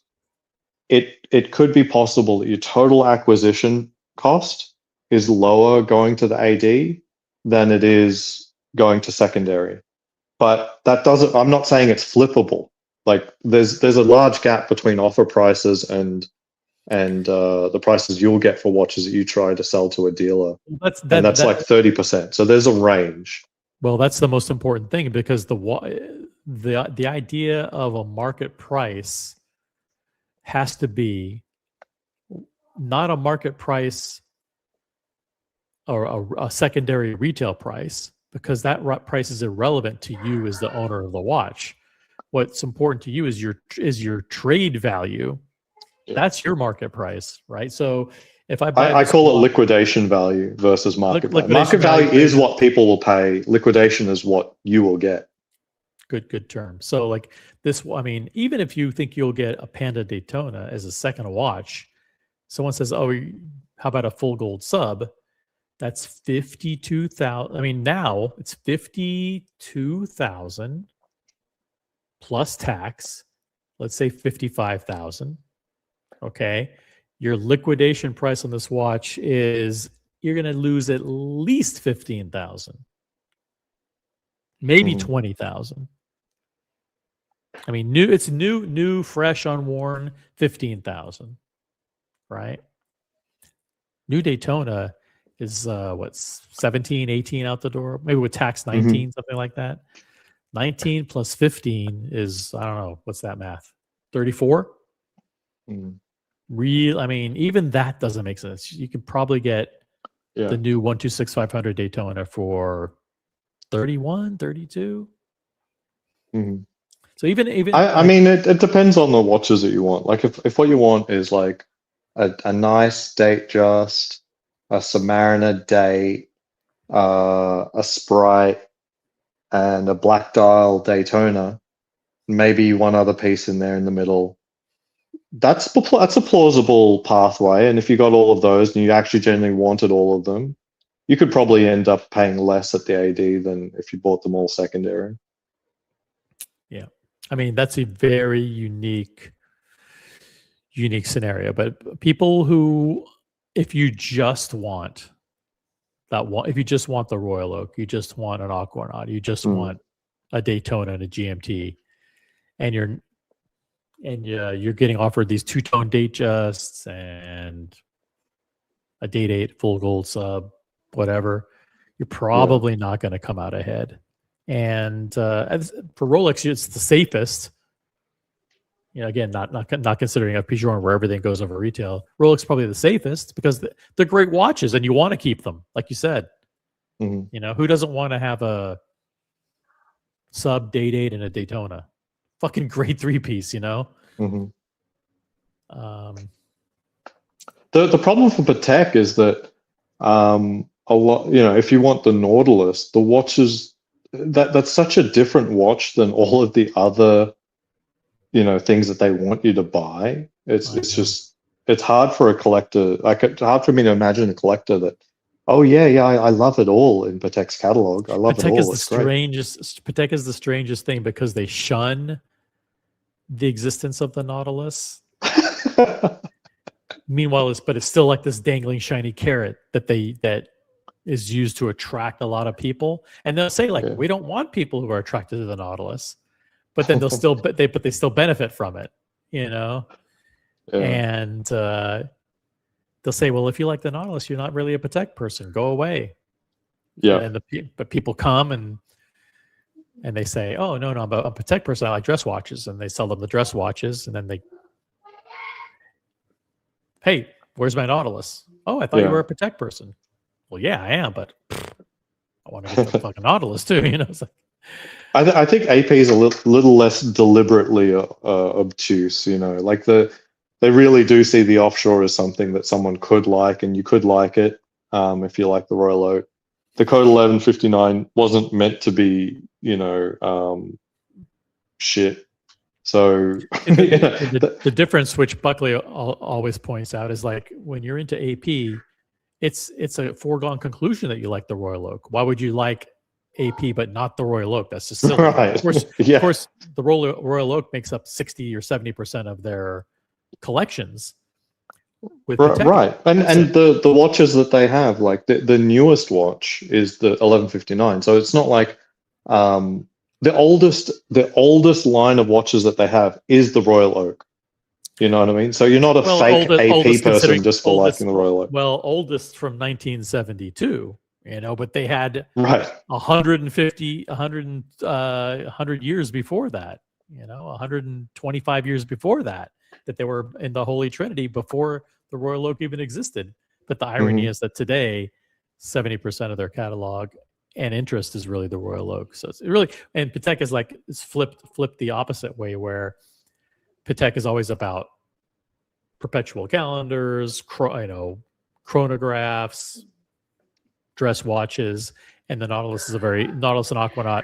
it could be possible that your total acquisition cost is lower going to the AD than it is going to secondary. But that doesn't, I'm not saying it's flippable. Like there's a large gap between offer prices and the prices you'll get for watches that you try to sell to a dealer. That's like 30%. So there's a range. Well, that's the most important thing, because the idea of a market price has to be not a market price or a secondary retail price, because that price is irrelevant to you as the owner of the watch. What's important to you is your trade value. Yeah. That's your market price, right? So if I call it liquidation value versus market value. Market value is what people will pay. Liquidation is what you will get. Good term. So like this, I mean, even if you think you'll get a Panda Daytona as a second watch, someone says, "Oh, how about a full gold sub?" That's 52,000. I mean, now it's 52,000 plus tax. Let's say 55,000. Okay, your liquidation price on this watch is you're going to lose at least 15,000, maybe 20,000. I mean, it's new, fresh, unworn, 15,000, right? New Daytona is what's 17, 18 out the door, maybe with tax 19, something like that. 19 plus 15 is, I don't know, what's that math? 34? Real, I mean, even that doesn't make sense. You could probably get the new 126-500 Daytona for 31, 32. So even I mean, it depends on the watches that you want. Like if what you want is like a nice date just, a Submariner date, a Sprite, and a black dial Daytona, maybe one other piece in there in the middle. That's a plausible pathway. And if you got all of those and you actually genuinely wanted all of them, you could probably end up paying less at the AD than if you bought them all secondary. Yeah. I mean, that's a very unique scenario. But people who, if you just want if you just want the Royal Oak, you just want an Aquanaut, you just want a Daytona and a GMT, and you're getting offered these two-tone date justs and a date 8 full gold sub, whatever, you're probably not going to come out ahead. And for Rolex, it's the safest. You know, again, not considering a Pigeon where everything goes over retail. Rolex is probably the safest because they're great watches and you want to keep them, like you said. You know, who doesn't want to have a sub date 8 and a Daytona? Fucking great 3-piece, you know. The problem for Patek is that a lot, you know, if you want the Nautilus, the watches that's such a different watch than all of the other, you know, things that they want you to buy. It's hard for a collector. It's hard for me to imagine a collector that, oh yeah, I love it all in Patek's catalog. I love it all. Patek is the strangest thing because they shun the existence of the Nautilus. Meanwhile, it's still like this dangling shiny carrot that is used to attract a lot of people, and they'll say like, we don't want people who are attracted to the Nautilus, but then they still benefit from it, you know. And they'll say, well, if you like the Nautilus, you're not really a Patek person. Go away. But people come and they say, oh no, I'm a Patek person. I like dress watches, and they sell them the dress watches, and then they, hey, where's my Nautilus? Oh, I thought you were a Patek person. Well, yeah, I am, but I want to get the fucking Nautilus too. You know, it's like, I think AP is a little less deliberately obtuse. You know, like they really do see the offshore as something that someone could like, and you could like it if you like the Royal Oak. The Code 1159 wasn't meant to be, you know, shit. So the difference, which Buckley always points out, is like when you're into AP, it's a foregone conclusion that you like the Royal Oak. Why would you like AP, but not the Royal Oak. That's just silly. Right. Of course, Yeah. of course, the Royal Oak makes up 60 or 70% of their collections. With Patek. Right. And the watches that they have, like the newest watch is the 1159. So it's not like the oldest line of watches that they have is the Royal Oak. You know what I mean? So you're not a fake AP person just for liking the Royal Oak. Well, oldest from 1972, but they had Right. 150, 100 years before that, 125 years before that they were in the Holy Trinity before the Royal Oak even existed. But the irony is that today, 70% of their catalog and interest is really the Royal Oak. So it's really, and Patek is flipped the opposite way, where Patek is always about perpetual calendars, chronographs, dress watches, and the Nautilus and Aquanaut.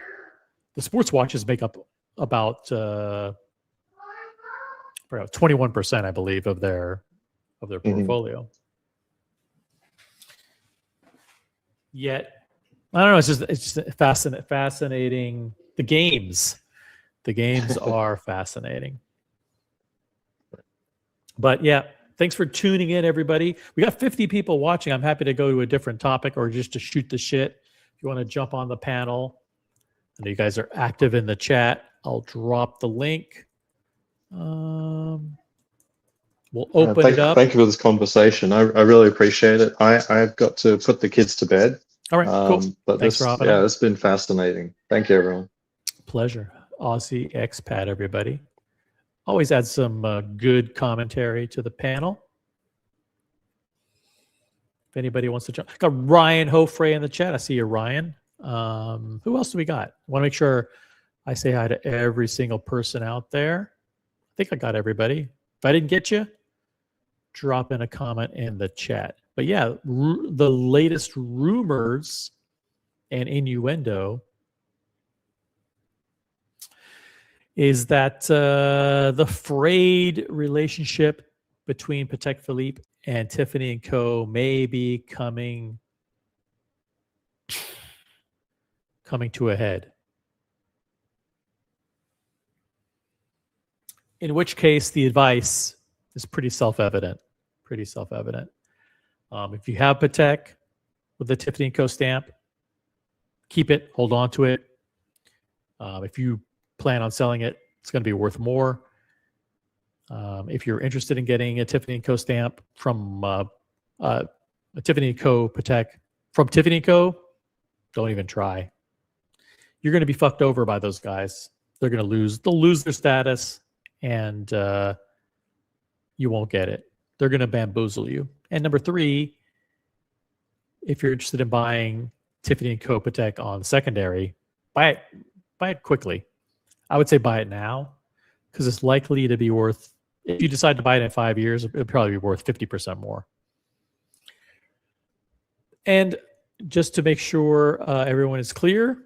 The sports watches make up about 21%, I believe, of their portfolio. Yet, I don't know. It's just fascinating. The games are fascinating. But yeah, thanks for tuning in, everybody. We got 50 people watching. I'm happy to go to a different topic or just to shoot the shit. If you want to jump on the panel, I know you guys are active in the chat. I'll drop the link. We'll open it up. Thank you for this conversation. I really appreciate it. I've got to put the kids to bed. All right, cool. But Thanks for hopping on. It's been fascinating. Thank you, everyone. Pleasure. Aussie expat, everybody. Always add some good commentary to the panel. If anybody wants to jump. Got Ryan Hofrey in the chat. I see you, Ryan. Who else do we got? I want to make sure I say hi to every single person out there. I think I got everybody. If I didn't get you, drop in a comment in the chat. But yeah, the latest rumors and innuendo is that the frayed relationship between Patek Philippe and Tiffany & Co. may be coming to a head. In which case, the advice is pretty self-evident. If you have Patek with the Tiffany & Co. stamp, keep it, hold on to it. If you plan on selling it, it's going to be worth more. If you're interested in getting a Tiffany & Co. stamp from a Tiffany & Co. Patek from Tiffany & Co., don't even try. You're going to be fucked over by those guys. They'll lose their status, and you won't get it. They're going to bamboozle you. And number 3, if you're interested in buying Tiffany & Co. Patek on secondary, buy it quickly. I would say buy it now, because it's likely to be worth, if you decide to buy it in 5 years, it'll probably be worth 50% more. And just to make sure everyone is clear,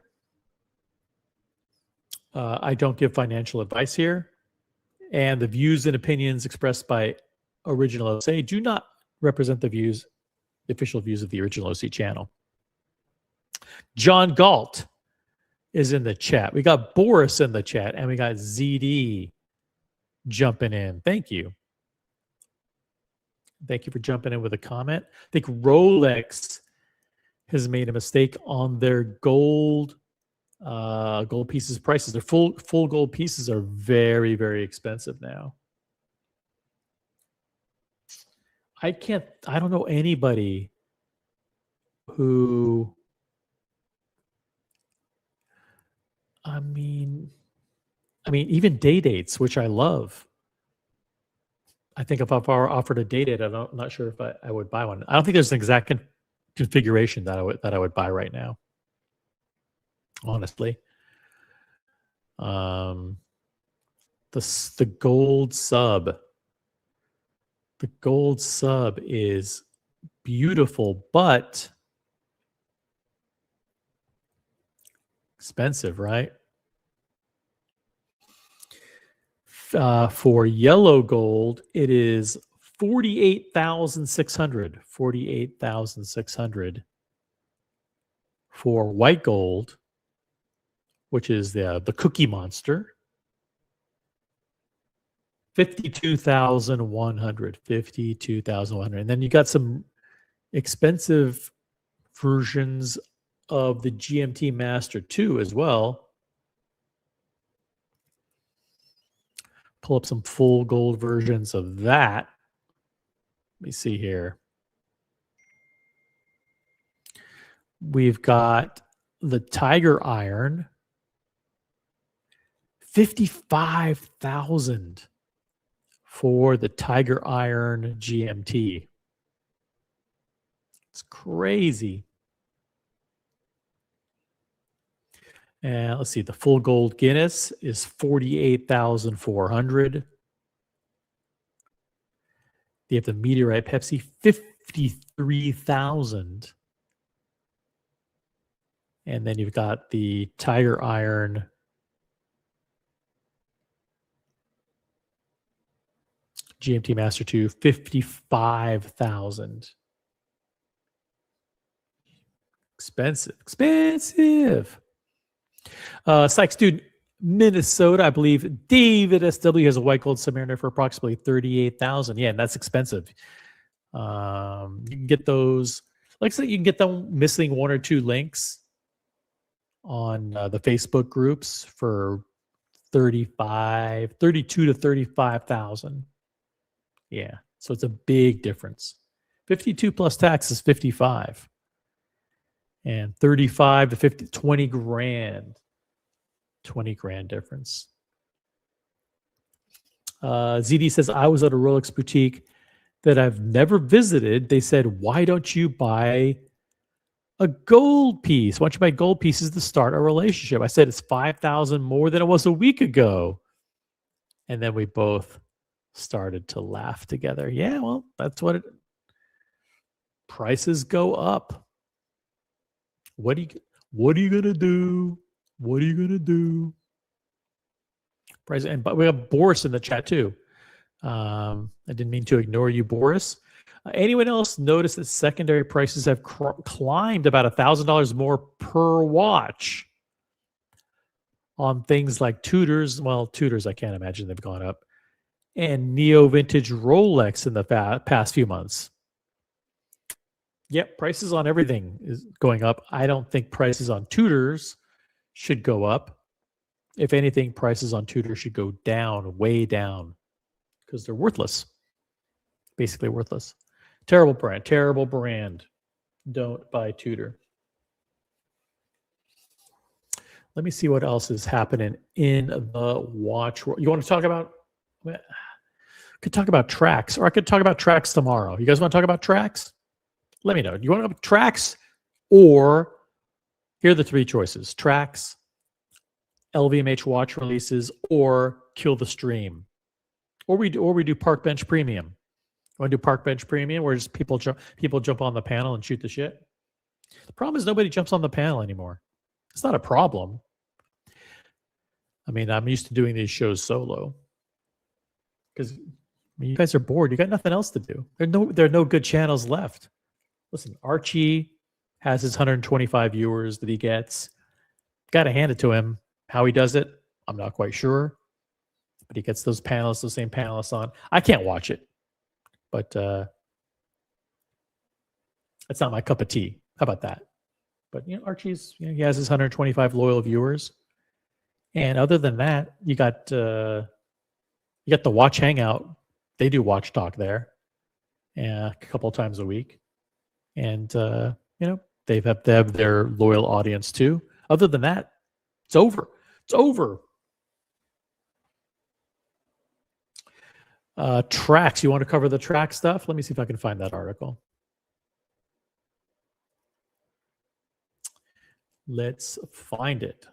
I don't give financial advice here, and the views and opinions expressed by Original OC do not represent the official views of the Original OC channel. John Galt is in the chat. We got Boris in the chat, and we got ZD jumping in. Thank you. Thank you for jumping in with a comment. I think Rolex has made a mistake on their gold pieces prices. Their full gold pieces are very, very expensive now. I don't know anybody who, I mean, even day dates, which I love. I think if I offered a day date, I'm not sure if I would buy one. I don't think there's an exact configuration that I would buy right now, honestly. The gold sub. The gold sub is beautiful, but expensive, right? For yellow gold, it is $48,600. $48,600. For white gold, which is the Cookie Monster. 52,100. 52,100. And then you got some expensive versions of the GMT Master 2 as well. Pull up some full gold versions of that. Let me see here. We've got the Tiger Iron. 55,000 for the Tiger Iron GMT. It's crazy. And let's see, the full gold Guinness is 48,400. You have the Meteorite Pepsi, 53,000. And then you've got the Tiger Iron GMT Master 2, 55,000. Expensive. Sykes, dude, Minnesota, I believe David SW has a white gold Submariner for approximately 38,000. Yeah, and that's expensive. You can get those. Like I said, you can get them missing one or two links on the Facebook groups for 32 to 35,000. Yeah, so it's a big difference. 52 plus tax is 55. And 35 to 50, 20 grand. 20 grand difference. ZD says, I was at a Rolex boutique that I've never visited. They said, why don't you buy a gold piece? Why don't you buy gold pieces to start a relationship? I said, it's 5,000 more than it was a week ago. And then we both started to laugh together. Yeah, well, that's what prices go up. What are you gonna do? What are you gonna do? Price, and but we have Boris in the chat too. I didn't mean to ignore you, Boris. Anyone else notice that secondary prices have climbed about $1,000 more per watch on things like Tudors? Well, Tudors, I can't imagine they've gone up, and neo vintage Rolex in the past few months. Yep, prices on everything is going up. I don't think prices on Tudors should go up. If anything, prices on Tudors should go down, way down, because they're worthless. Basically worthless. Terrible brand. Don't buy Tudor. Let me see what else is happening in the watch world. You want to talk about? I could talk about tracks, or I could talk about tracks tomorrow. You guys want to talk about tracks? Let me know. Do you want to go tracks, or here are the three choices: tracks, LVMH watch releases, or kill the stream, or we do Park Bench Premium. You want to do Park Bench Premium, where just people jump on the panel and shoot the shit? The problem is nobody jumps on the panel anymore. It's not a problem. I mean, I'm used to doing these shows solo because you guys are bored. You got nothing else to do. There are no good channels left. Listen, Archie has his 125 viewers that he gets. Got to hand it to him. How he does it, I'm not quite sure. But he gets those panelists, those same panelists on. I can't watch it, but it's not my cup of tea. How about that? But Archie's, he has his 125 loyal viewers, and other than that, you got the Watch Hangout. They do Watch Talk there, a couple of times a week. And, they have their loyal audience too. Other than that, it's over. It's over. Tracks. You want to cover the track stuff? Let me see if I can find that article. Let's find it.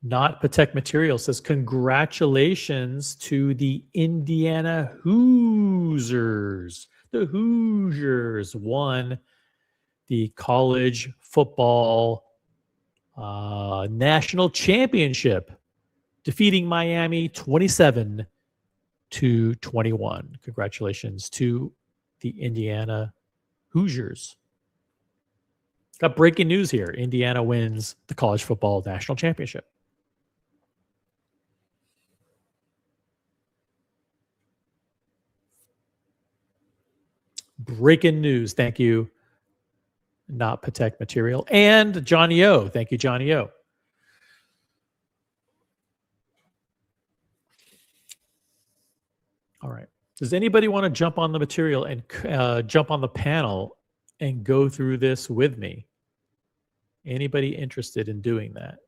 Not Patek Material says, congratulations to the Indiana Hoosiers. The Hoosiers won the college football National championship, defeating Miami 27-21. Congratulations to the Indiana Hoosiers. Got breaking news here. Indiana wins the college football national championship. Breaking news. Thank you. Not Patek material. And Johnny O. Thank you, Johnny O. All right. Does anybody want to jump on the material and jump on the panel and go through this with me? Anybody interested in doing that?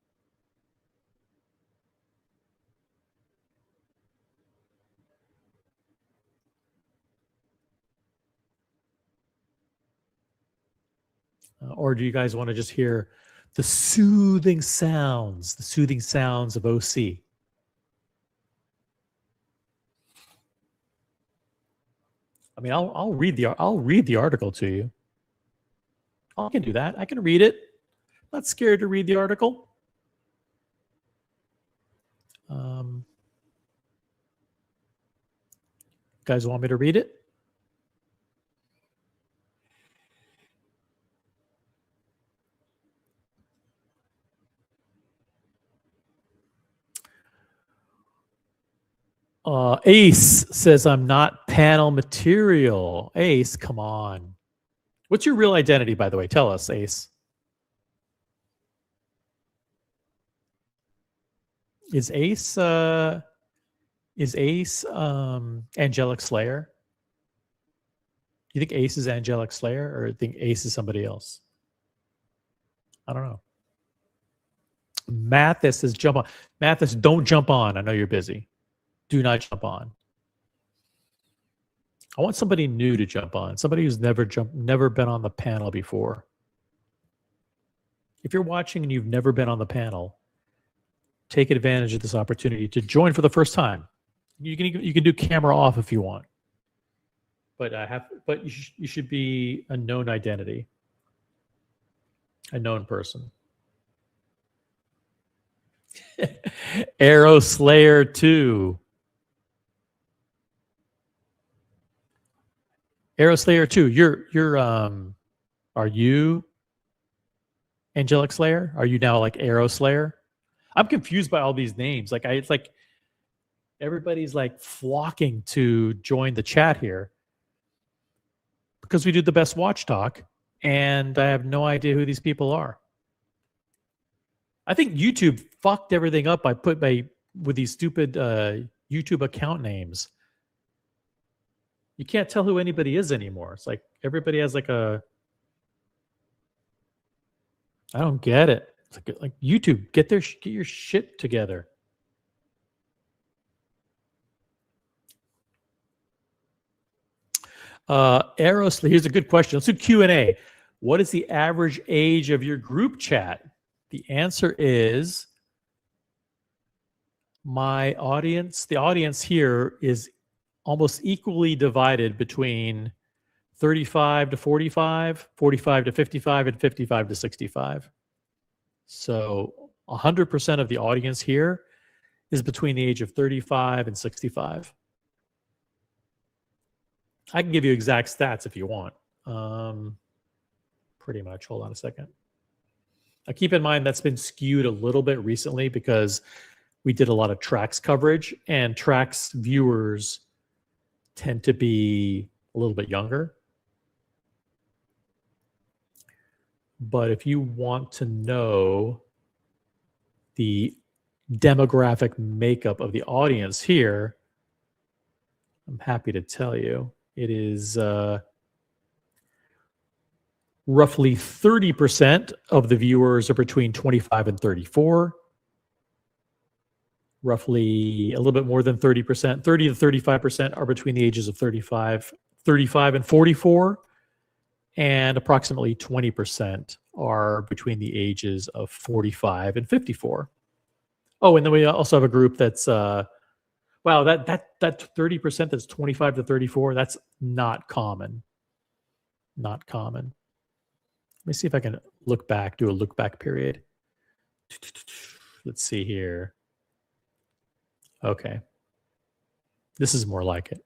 Or do you guys want to just hear the soothing sounds of OC? I mean, I'll read the article to you. I can do that. I can read it. Not scared to read the article. Guys want me to read it? Ace says I'm not panel material. Ace, come on. What's your real identity, by the way? Tell us, Ace. Is Ace Angelic Slayer? You think Ace is Angelic Slayer, or think Ace is somebody else? I don't know. Mathis says jump on. Mathis, don't jump on. I know you're busy. Do not jump on. I want somebody new to jump on. Somebody who's never been on the panel before. If you're watching and you've never been on the panel, take advantage of this opportunity to join for the first time. You can do camera off if you want, but you should be a known identity, a known person. Arrow Slayer 2. Arrow Slayer 2. Are you Angelic Slayer? Are you now like Arrow Slayer? I'm confused by all these names. It's like everybody's like flocking to join the chat here because we do the best watch talk, and I have no idea who these people are. I think YouTube fucked everything up with these stupid YouTube account names. You can't tell who anybody is anymore. It's like everybody has like a. I don't get it. It's like YouTube, get your shit together. Eros, here's a good question. Let's do Q&A. What is the average age of your group chat? The answer is the audience here is almost equally divided between 35 to 45, 45 to 55, and 55 to 65. So 100% of the audience here is between the age of 35 and 65. I can give you exact stats if you want. Pretty much. Hold on a second. Now keep in mind that's been skewed a little bit recently because we did a lot of Trax coverage, and Trax viewers tend to be a little bit younger. But if you want to know the demographic makeup of the audience here, I'm happy to tell you. It is roughly 30% of the viewers are between 25 and 34. Roughly a little bit more than 30%, 30 to 35% are between the ages of 35 and 44. And approximately 20% are between the ages of 45 and 54. Oh, and then we also have a group that's, wow, that 30% that's 25 to 34, that's not common. Not common. Let me see if I can do a look back period. Let's see here. Okay. This is more like it.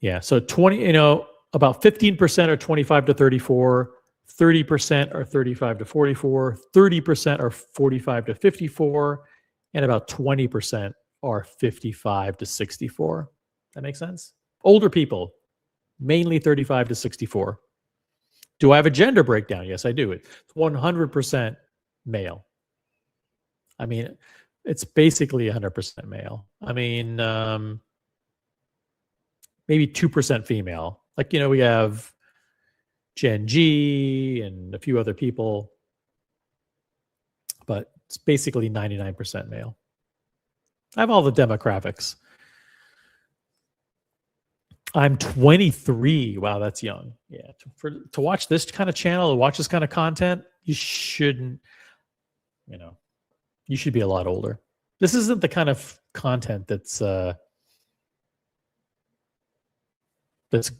Yeah. So 20, about 15% are 25 to 34, 30% are 35 to 44, 30% are 45 to 54, and about 20% are 55 to 64. That makes sense? Older people, mainly 35 to 64. Do I have a gender breakdown? Yes, I do. It's 100% male. I mean, it's basically 100% male. I mean, maybe 2% female. Like, we have Gen G and a few other people, but it's basically 99% male. I have all the demographics. I'm 23. Wow, that's young. Yeah. To watch this kind of channel, to watch this kind of content, you shouldn't, you should be a lot older. This isn't the kind of content that's this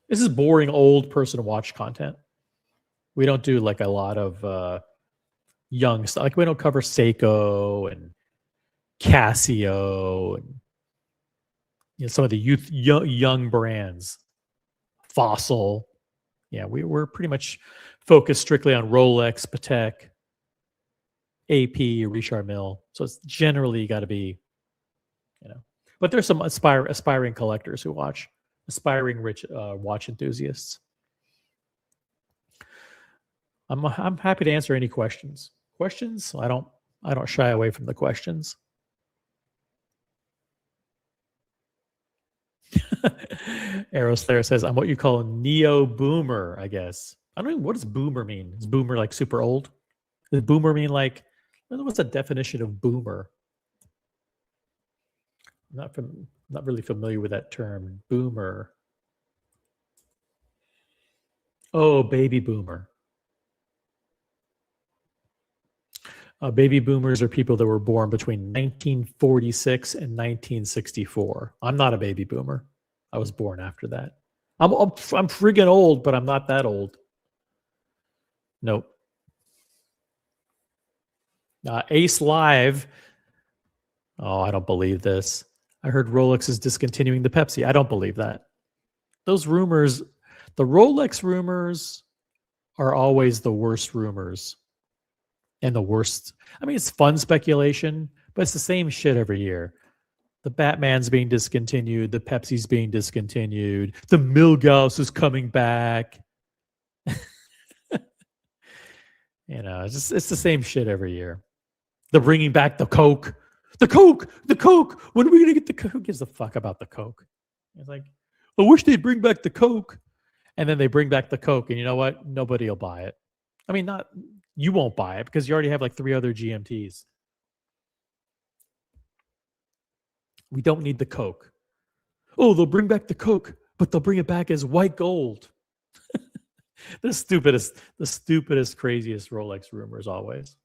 is boring old person watch content. We don't do like a lot of young stuff. Like we don't cover Seiko and Casio and some of the young brands, Fossil. Yeah, we're pretty much focused strictly on Rolex, Patek, AP, Richard Mille. So it's generally got to be, but there's some aspiring collectors who watch, aspiring rich watch enthusiasts. I'm happy to answer any questions. Questions? I don't shy away from the questions. Aeroslayer says, I'm what you call a neo-boomer, I guess. I don't know, what does boomer mean? Is boomer like super old? Does boomer mean like, what's the definition of boomer? Not really familiar with that term. Boomer. Oh, baby boomer. Baby boomers are people that were born between 1946 and 1964. I'm not a baby boomer. I was born after that. I'm friggin' old, but I'm not that old. Nope. Ace Live. Oh, I don't believe this. I heard Rolex is discontinuing the Pepsi. I don't believe that. Those rumors, the Rolex rumors are always the worst rumors. And the worst. I mean, it's fun speculation, but it's the same shit every year. The Batman's being discontinued. The Pepsi's being discontinued. The Milgauss is coming back. It's the same shit every year. They're bringing back the Coke. The Coke. When are we going to get the Coke? Who gives a fuck about the Coke? It's like, I wish they'd bring back the Coke. And then they bring back the Coke. And you know what? Nobody will buy it. I mean, you won't buy it because you already have like 3 other GMTs. We don't need the Coke. Oh, they'll bring back the Coke, but they'll bring it back as white gold. The stupidest, craziest Rolex rumors always.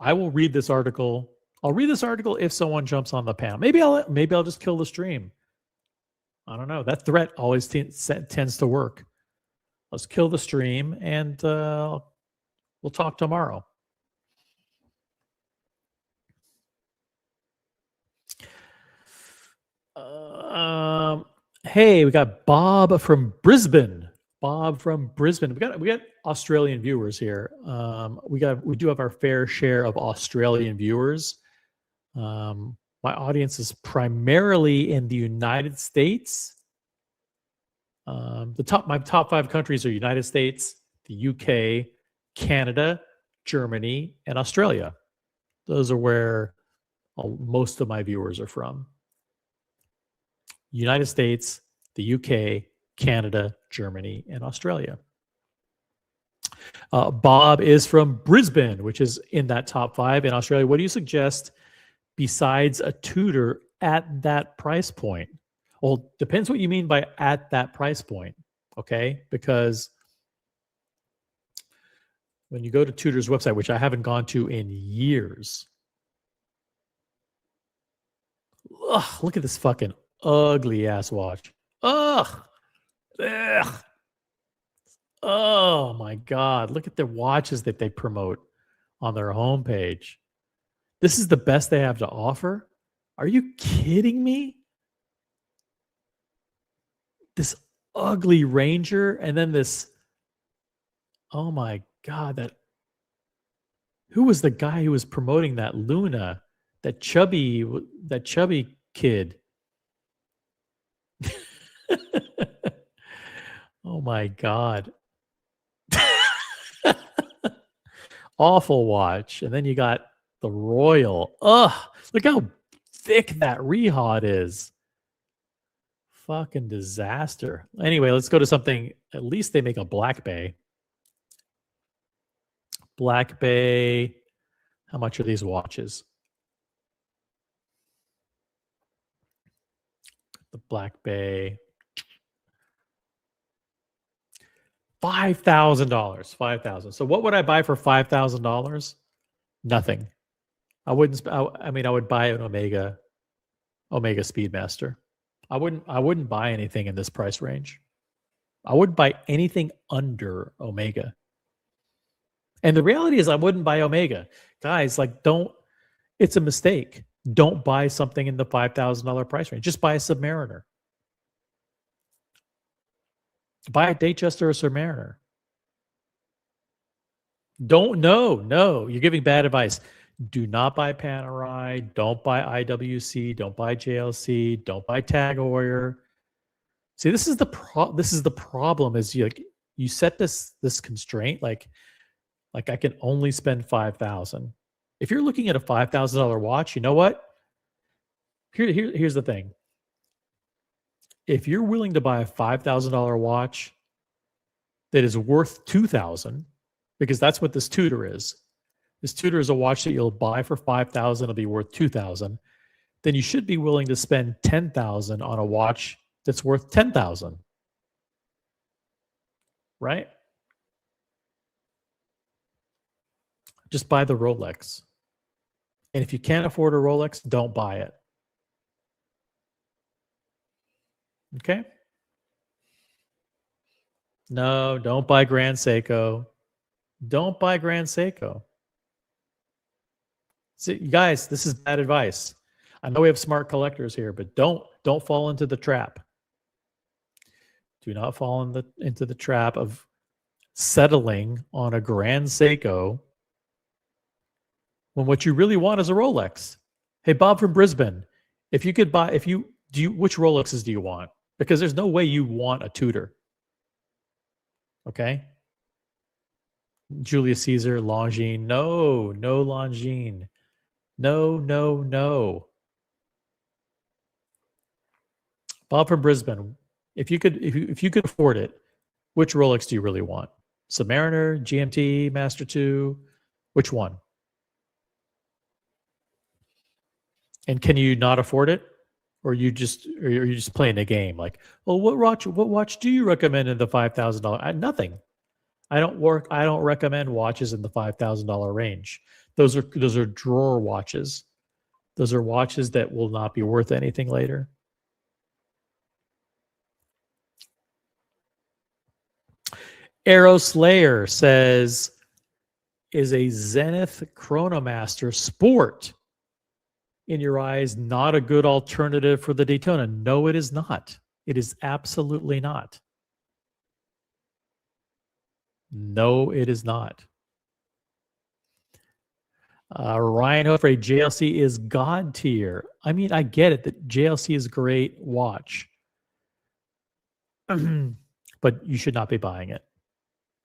I will read this article. I'll read this article if someone jumps on the panel. Maybe I'll just kill the stream. I don't know. That threat always tends to work. Let's kill the stream and we'll talk tomorrow. Hey, we got Bob from Brisbane. We got Australian viewers here. We do have our fair share of Australian viewers. My audience is primarily in the United States. My top 5 countries are United States, the UK, Canada, Germany, and Australia. Those are where most of my viewers are from. United States, the UK, Canada, Germany, and Australia. Bob is from Brisbane, which is in that top 5 in Australia. What do you suggest besides a Tudor at that price point? Well, depends what you mean by at that price point, okay? Because when you go to Tudor's website, which I haven't gone to in years, look at this fucking ugly ass watch. Ugh. Oh my God. Look at the watches that they promote on their homepage. This is the best they have to offer? Are you kidding me? This ugly Ranger and then this, oh my God, who was the guy who was promoting that Luna? That chubby kid. Oh my God. Awful watch. And then you got the Royal. Ugh. Look how thick that Rehod is. Fucking disaster. Anyway, let's go to something. At least they make a Black Bay. Black Bay. How much are these watches? The Black Bay. $5,000. $5,000. So what would I buy for $5,000? Nothing. I wouldn't. I mean, I would buy an Omega Speedmaster. I wouldn't buy anything in this price range. I wouldn't buy anything under Omega. And the reality is I wouldn't buy Omega. Guys, like it's a mistake. Don't buy something in the $5,000 price range. Just buy a Submariner. Buy a Datejust or a Submariner. No, you're giving bad advice. Do not buy Panerai. Don't buy IWC. Don't buy JLC. Don't buy Tag Heuer. See, this is the problem. Is you set this constraint like I can only spend $5,000. If you're looking at a $5,000 watch, you know what? Here's the thing. If you're willing to buy a $5,000 watch that is worth $2,000, because that's what this Tudor is. This Tudor is a watch that you'll buy for $5,000. It'll be worth $2,000. Then you should be willing to spend $10,000 on a watch that's worth $10,000. Right? Just buy the Rolex. And if you can't afford a Rolex, don't buy it. Okay? No, don't buy Grand Seiko. Don't buy Grand Seiko. See, guys, this is bad advice. I know we have smart collectors here, but don't fall into the trap. Do not fall into the trap of settling on a Grand Seiko when what you really want is a Rolex. Hey, Bob from Brisbane, which Rolexes do you want? Because there's no way you want a Tudor. Okay? Julius Caesar, Longines. No Longines. No. Bob from Brisbane, if you could afford it, which Rolex do you really want? Submariner, GMT, Master 2, which one? And can you not afford it? Or are you just playing a game? Like, well, what watch do you recommend in the $5,000? Nothing. I don't recommend watches in the $5,000 range. Those are drawer watches. Those are watches that will not be worth anything later. Arrow Slayer says, is a Zenith Chronomaster Sport, in your eyes, not a good alternative for the Daytona? No, it is not. It is absolutely not. No, it is not. Ryan Humphrey, JLC is God tier. I mean, I get it that JLC is a great watch, but you should not be buying it.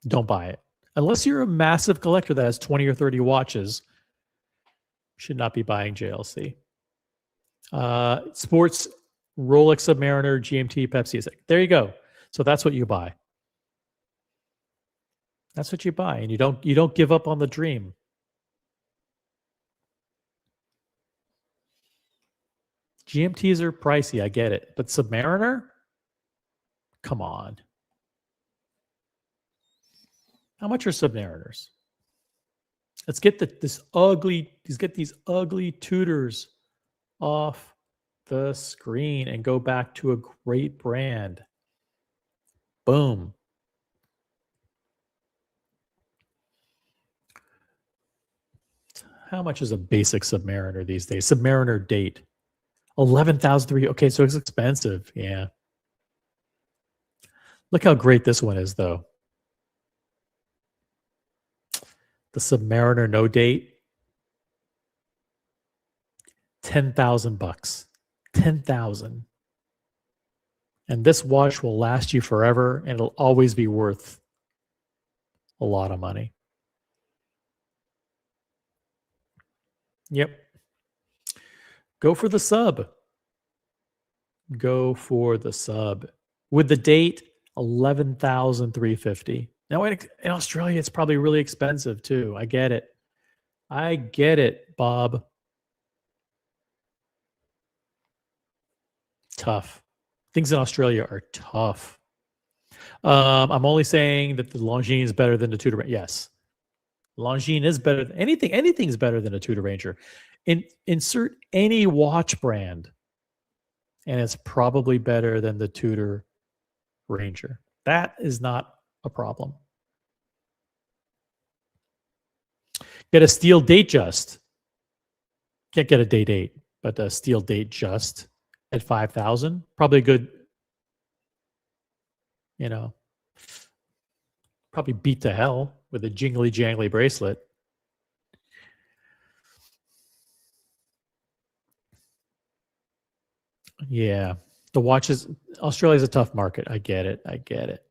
Don't buy it. Unless you're a massive collector that has 20 or 30 watches, should not be buying JLC. Sports, Rolex Submariner, GMT, Pepsi. There you go. So that's what you buy. That's what you buy, and you don't give up on the dream. GMTs are pricey, I get it, but Submariner, come on. How much are Submariners? Let's get these ugly Tudors off the screen and go back to a great brand. Boom. How much is a basic Submariner these days? Submariner date, 11,003. Okay, so it's expensive. Yeah. Look how great this one is, though. The Submariner no date, $10,000. 10,000. And this watch will last you forever, and it'll always be worth a lot of money. Yep. Go for the sub. Go for the sub. With the date, 11,350. Now, in Australia, it's probably really expensive too. I get it. I get it, Bob. Tough. Things in Australia are tough. I'm only saying that the Longines is better than the Tudor. Yes. Longines is better than anything. Anything's better than a Tudor Ranger. Insert any watch brand, and it's probably better than the Tudor Ranger. That is not a problem. Get a steel date just. Can't get a date 8, but a steel date just at 5,000. Probably a good, probably beat to hell with a jingly jangly bracelet. Yeah. The watches, Australia's a tough market. I get it. I get it.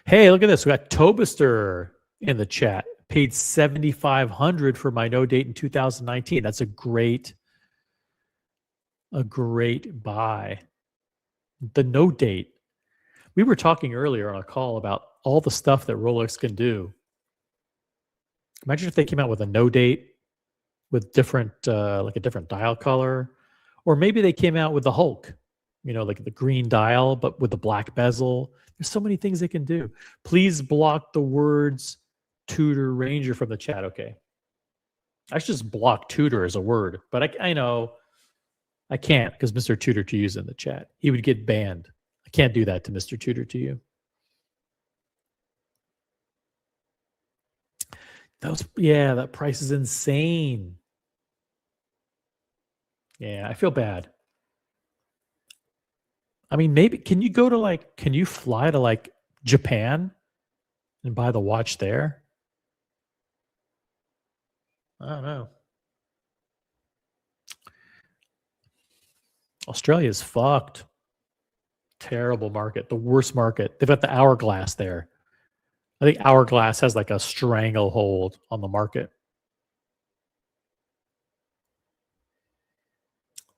Hey, look at this. We got Tobister in the chat. Paid $7,500 for my no date in 2019. That's a great buy. The no date. We were talking earlier on a call about all the stuff that Rolex can do. Imagine if they came out with a no date with different, like a different dial color, or maybe they came out with the Hulk, like the green dial, but with the black bezel. There's so many things they can do. Please block the words Tudor Ranger from the chat. Okay. I should just block Tudor as a word, but I know I can't because Mr. Tudor to use in the chat. He would get banned. I can't do that to Mr. Tudor to you. That price is insane. Yeah, I feel bad. I mean, maybe can you fly to Japan and buy the watch there? I don't know. Australia's fucked. Terrible market. The worst market. They've got the hourglass there. I think hourglass has like a stranglehold on the market.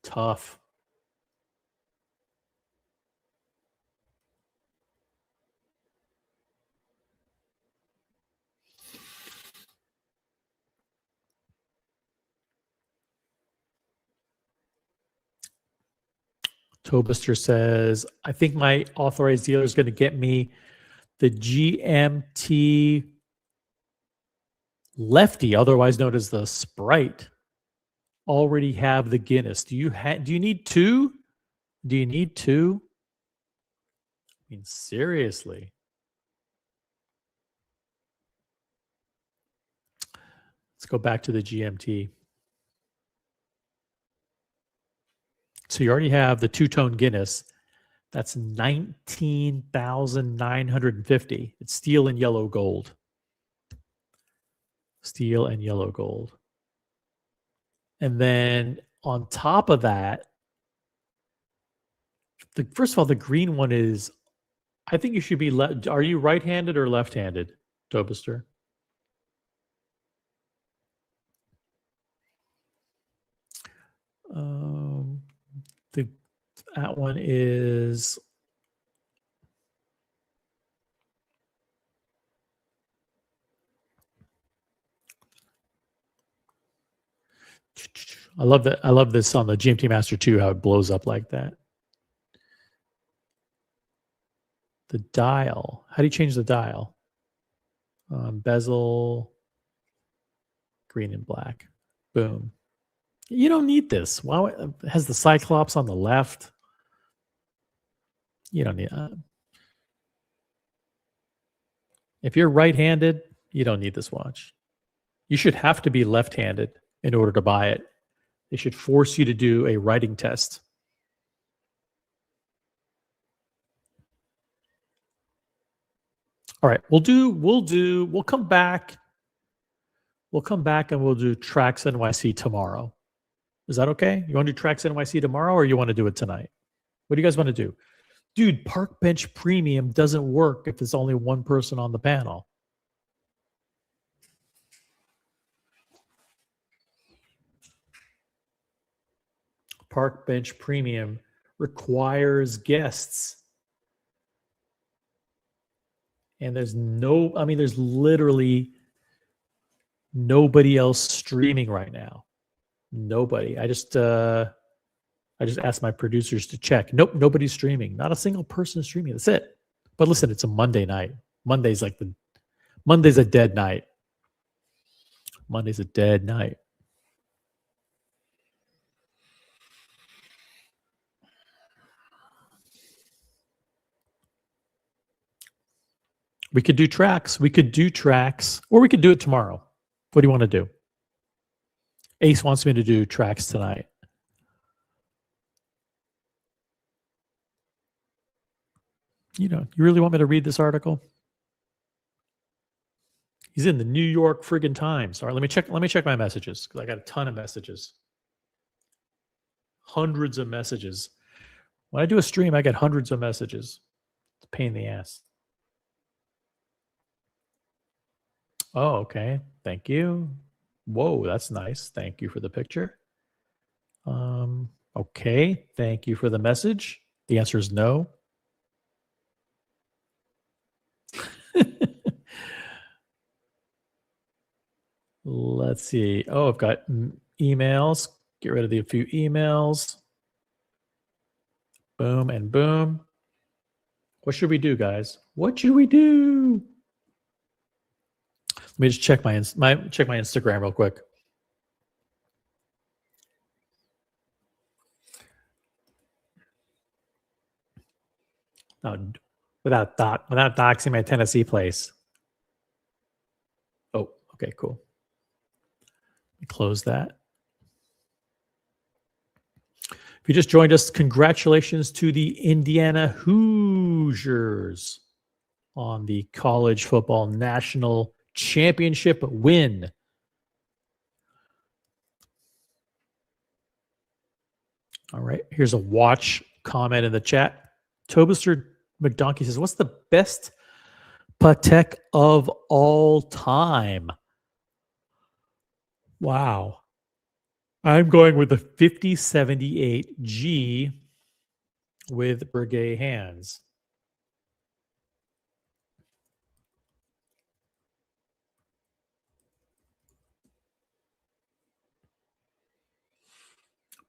Tough. Tobister says, I think my authorized dealer is going to get me the GMT Lefty, otherwise known as the Sprite. Already have the Guinness. Do you need two? Do you need two? I mean, seriously. Let's go back to the GMT. So you already have the two-tone Guinness. That's 19,950. It's steel and yellow gold. Steel and yellow gold. And then on top of that, first of all, the green one is, I think you should be, are you right-handed or left-handed, Tobister? That one is I love that. I love this on the GMT Master 2, how it blows up like that. The dial. How do you change the dial? Bezel, green and black. Boom. You don't need this. Wow, it has the Cyclops on the left. You don't need If you're right-handed, you don't need this watch. You should have to be left-handed in order to buy it. They should force you to do a writing test. All right, we'll come back. We'll come back and we'll do Tracks NYC tomorrow. Is that okay? You want to do Tracks NYC tomorrow or you want to do it tonight? What do you guys want to do? Dude, Park Bench Premium doesn't work if there's only one person on the panel. Park Bench Premium requires guests. And there's there's literally nobody else streaming right now. Nobody. I just asked my producers to check. Nope, nobody's streaming. Not a single person streaming. That's it. But listen, it's a Monday night. Monday's a dead night. Monday's a dead night. We could do tracks. Or we could do it tomorrow. What do you want to do? Ace wants me to do tracks tonight. You really want me to read this article? He's in the New York friggin' Times. All right, let me check my messages because I got a ton of messages. Hundreds of messages. When I do a stream, I get hundreds of messages. It's a pain in the ass. Oh, okay. Thank you. Whoa, that's nice. Thank you for the picture. Okay. Thank you for the message. The answer is no. Let's see. Oh, I've got emails. Get rid of a few emails. Boom and boom. What should we do, guys? What should we do? Let me just check my Instagram real quick. No, without doxing my Tennessee place. Oh, okay, cool. Close that. If you just joined us, congratulations to the Indiana Hoosiers on the college football national championship win. All right, here's a watch comment in the chat. Tobister McDonkey says, what's the best Patek of all time? Wow. I'm going with the 5078G with Breguet hands.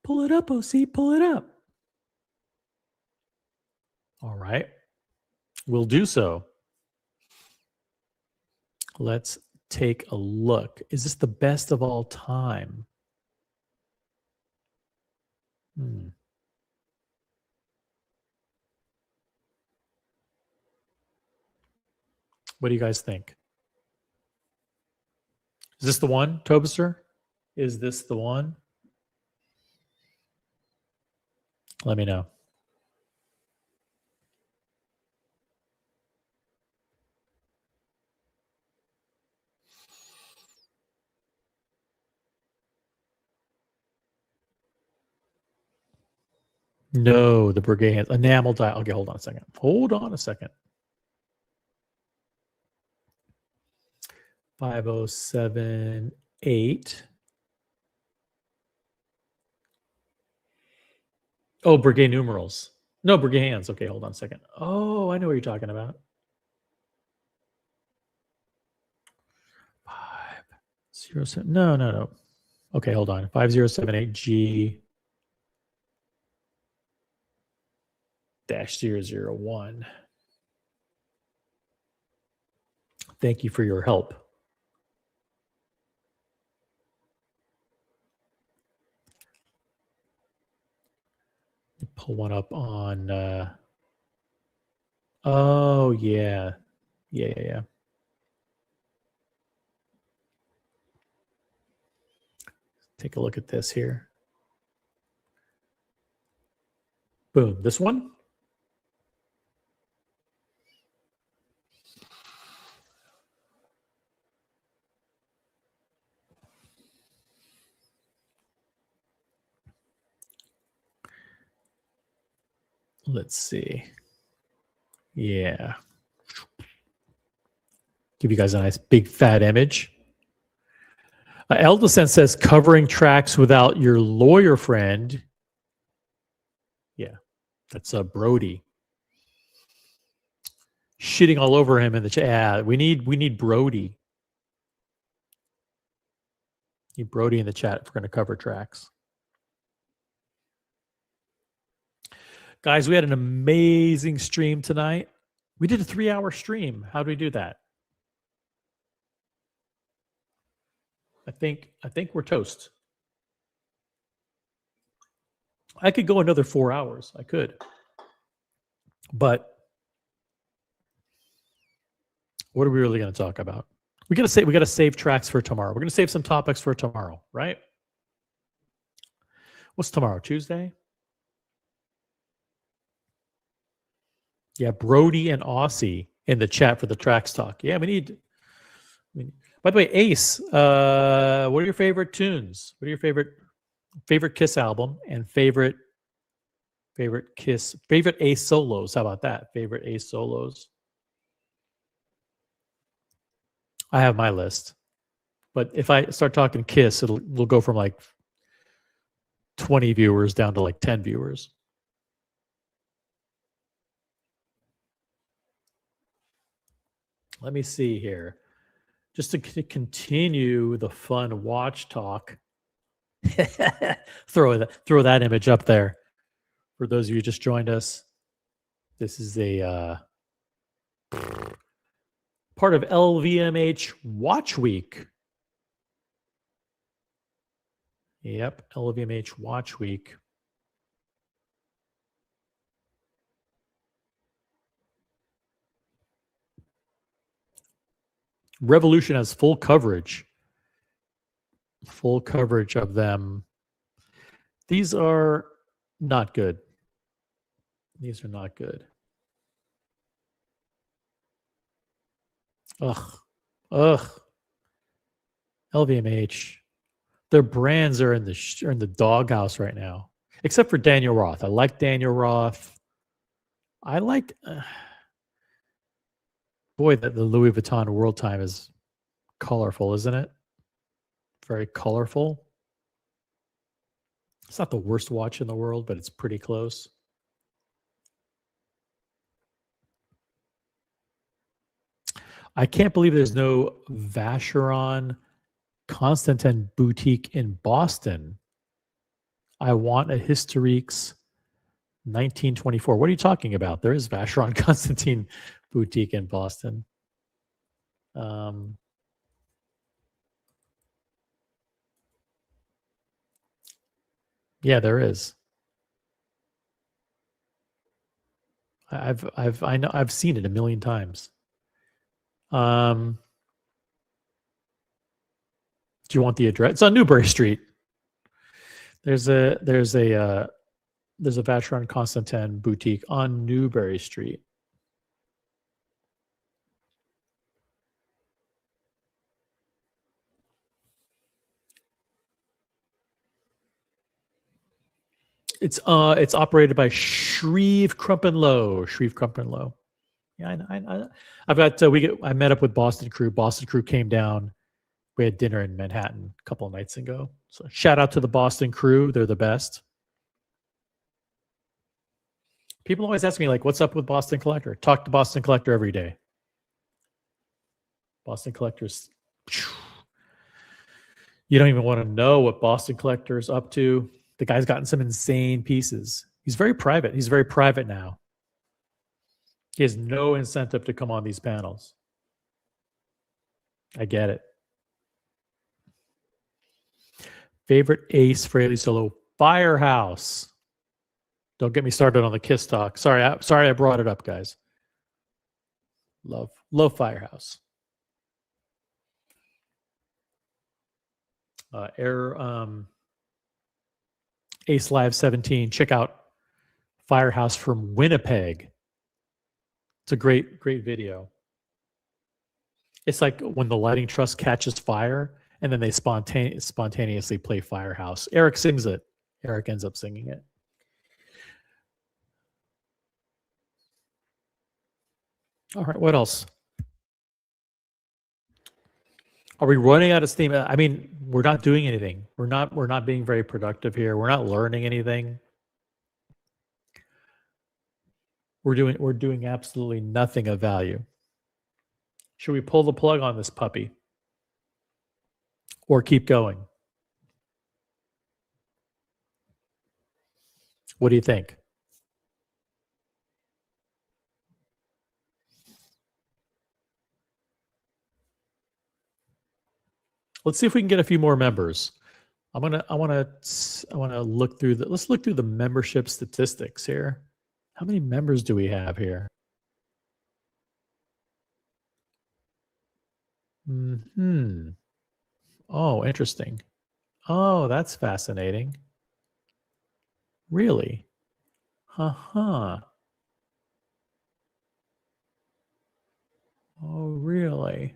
Pull it up, OC. Pull it up. All right. We'll do so. Let's take a look. Is this the best of all time? What do you guys think? Is this the one, Tobister? Is this the one? Let me know. No, the Breguet hands. Enamel dial. Okay, hold on a second. Hold on a second. 5078. Oh, Breguet numerals. No, Breguet hands. Okay, hold on a second. Oh, I know what you're talking about. 507. No. Okay, hold on. 5078G -001. Thank you for your help. Pull one up on. Oh yeah. take a look at this here. Boom, this one. Let's see. Yeah. Give you guys a nice big fat image. Eldison says covering tracks without your lawyer friend. Yeah, that's Brody. Shitting all over him in the chat. Yeah, we need Brody. Need Brody in the chat if we're going to cover tracks. Guys, we had an amazing stream tonight. We did a 3-hour stream. How do we do that? I think we're toast. I could go another 4 hours. I could. But what are we really going to talk about? We got to save tracks for tomorrow. We're going to save some topics for tomorrow, right? What's tomorrow? Tuesday? Yeah, Brody and Aussie in the chat for the tracks talk. Yeah, we need. By the way, Ace, what are your favorite tunes? What are your favorite Kiss album and favorite Ace solos? How about that? Favorite Ace solos? I have my list, but if I start talking Kiss, we'll go from like 20 viewers down to like 10 viewers. Let me see here. Just to continue the fun watch talk, throw that image up there. For those of you who just joined us, this is a part of LVMH Watch Week. Yep, LVMH Watch Week. Revolution has full coverage of them. These are not good. These are not good. Ugh. LVMH. Their brands are in the doghouse right now, except for Daniel Roth. I like Daniel Roth. I like. Boy, the Louis Vuitton World Time is colorful, isn't it? Very colorful. It's not the worst watch in the world, but it's pretty close. I can't believe there's no Vacheron Constantin boutique in Boston. I want a Historiques 1924. What are you talking about? There is Vacheron Constantin boutique in Boston. Yeah, there is. I've seen it a million times. Do you want the address? It's on Newbury Street. There's a Vacheron Constantin boutique on Newbury Street. It's operated by Shreve Crump and Low. Yeah, I met up with Boston Crew. Boston Crew came down. We had dinner in Manhattan a couple of nights ago. So shout out to the Boston Crew. They're the best. People always ask me, like, what's up with Boston Collector? Talk to Boston Collector every day. Boston Collector's... You don't even want to know what Boston Collector is up to. The guy's gotten some insane pieces. He's very private. He's very private now. He has no incentive to come on these panels. I get it. Favorite Ace Frehley solo? Firehouse. Don't get me started on the Kiss talk. Sorry I brought it up, guys. Love Firehouse. Ace Live 17. Check out Firehouse from Winnipeg. It's a great video. It's like when the lighting truss catches fire and then they spontaneously play Firehouse. Eric sings it. Eric ends up singing it. All right, what else? Are we running out of steam? I mean, we're not doing anything. We're not being very productive here. We're not learning anything. We're doing absolutely nothing of value. Should we pull the plug on this puppy? Or keep going? What do you think? Let's see if we can get a few more members. I want to look through let's look through the membership statistics here. How many members do we have here? Oh, interesting. Oh, that's fascinating. Really? Oh, really?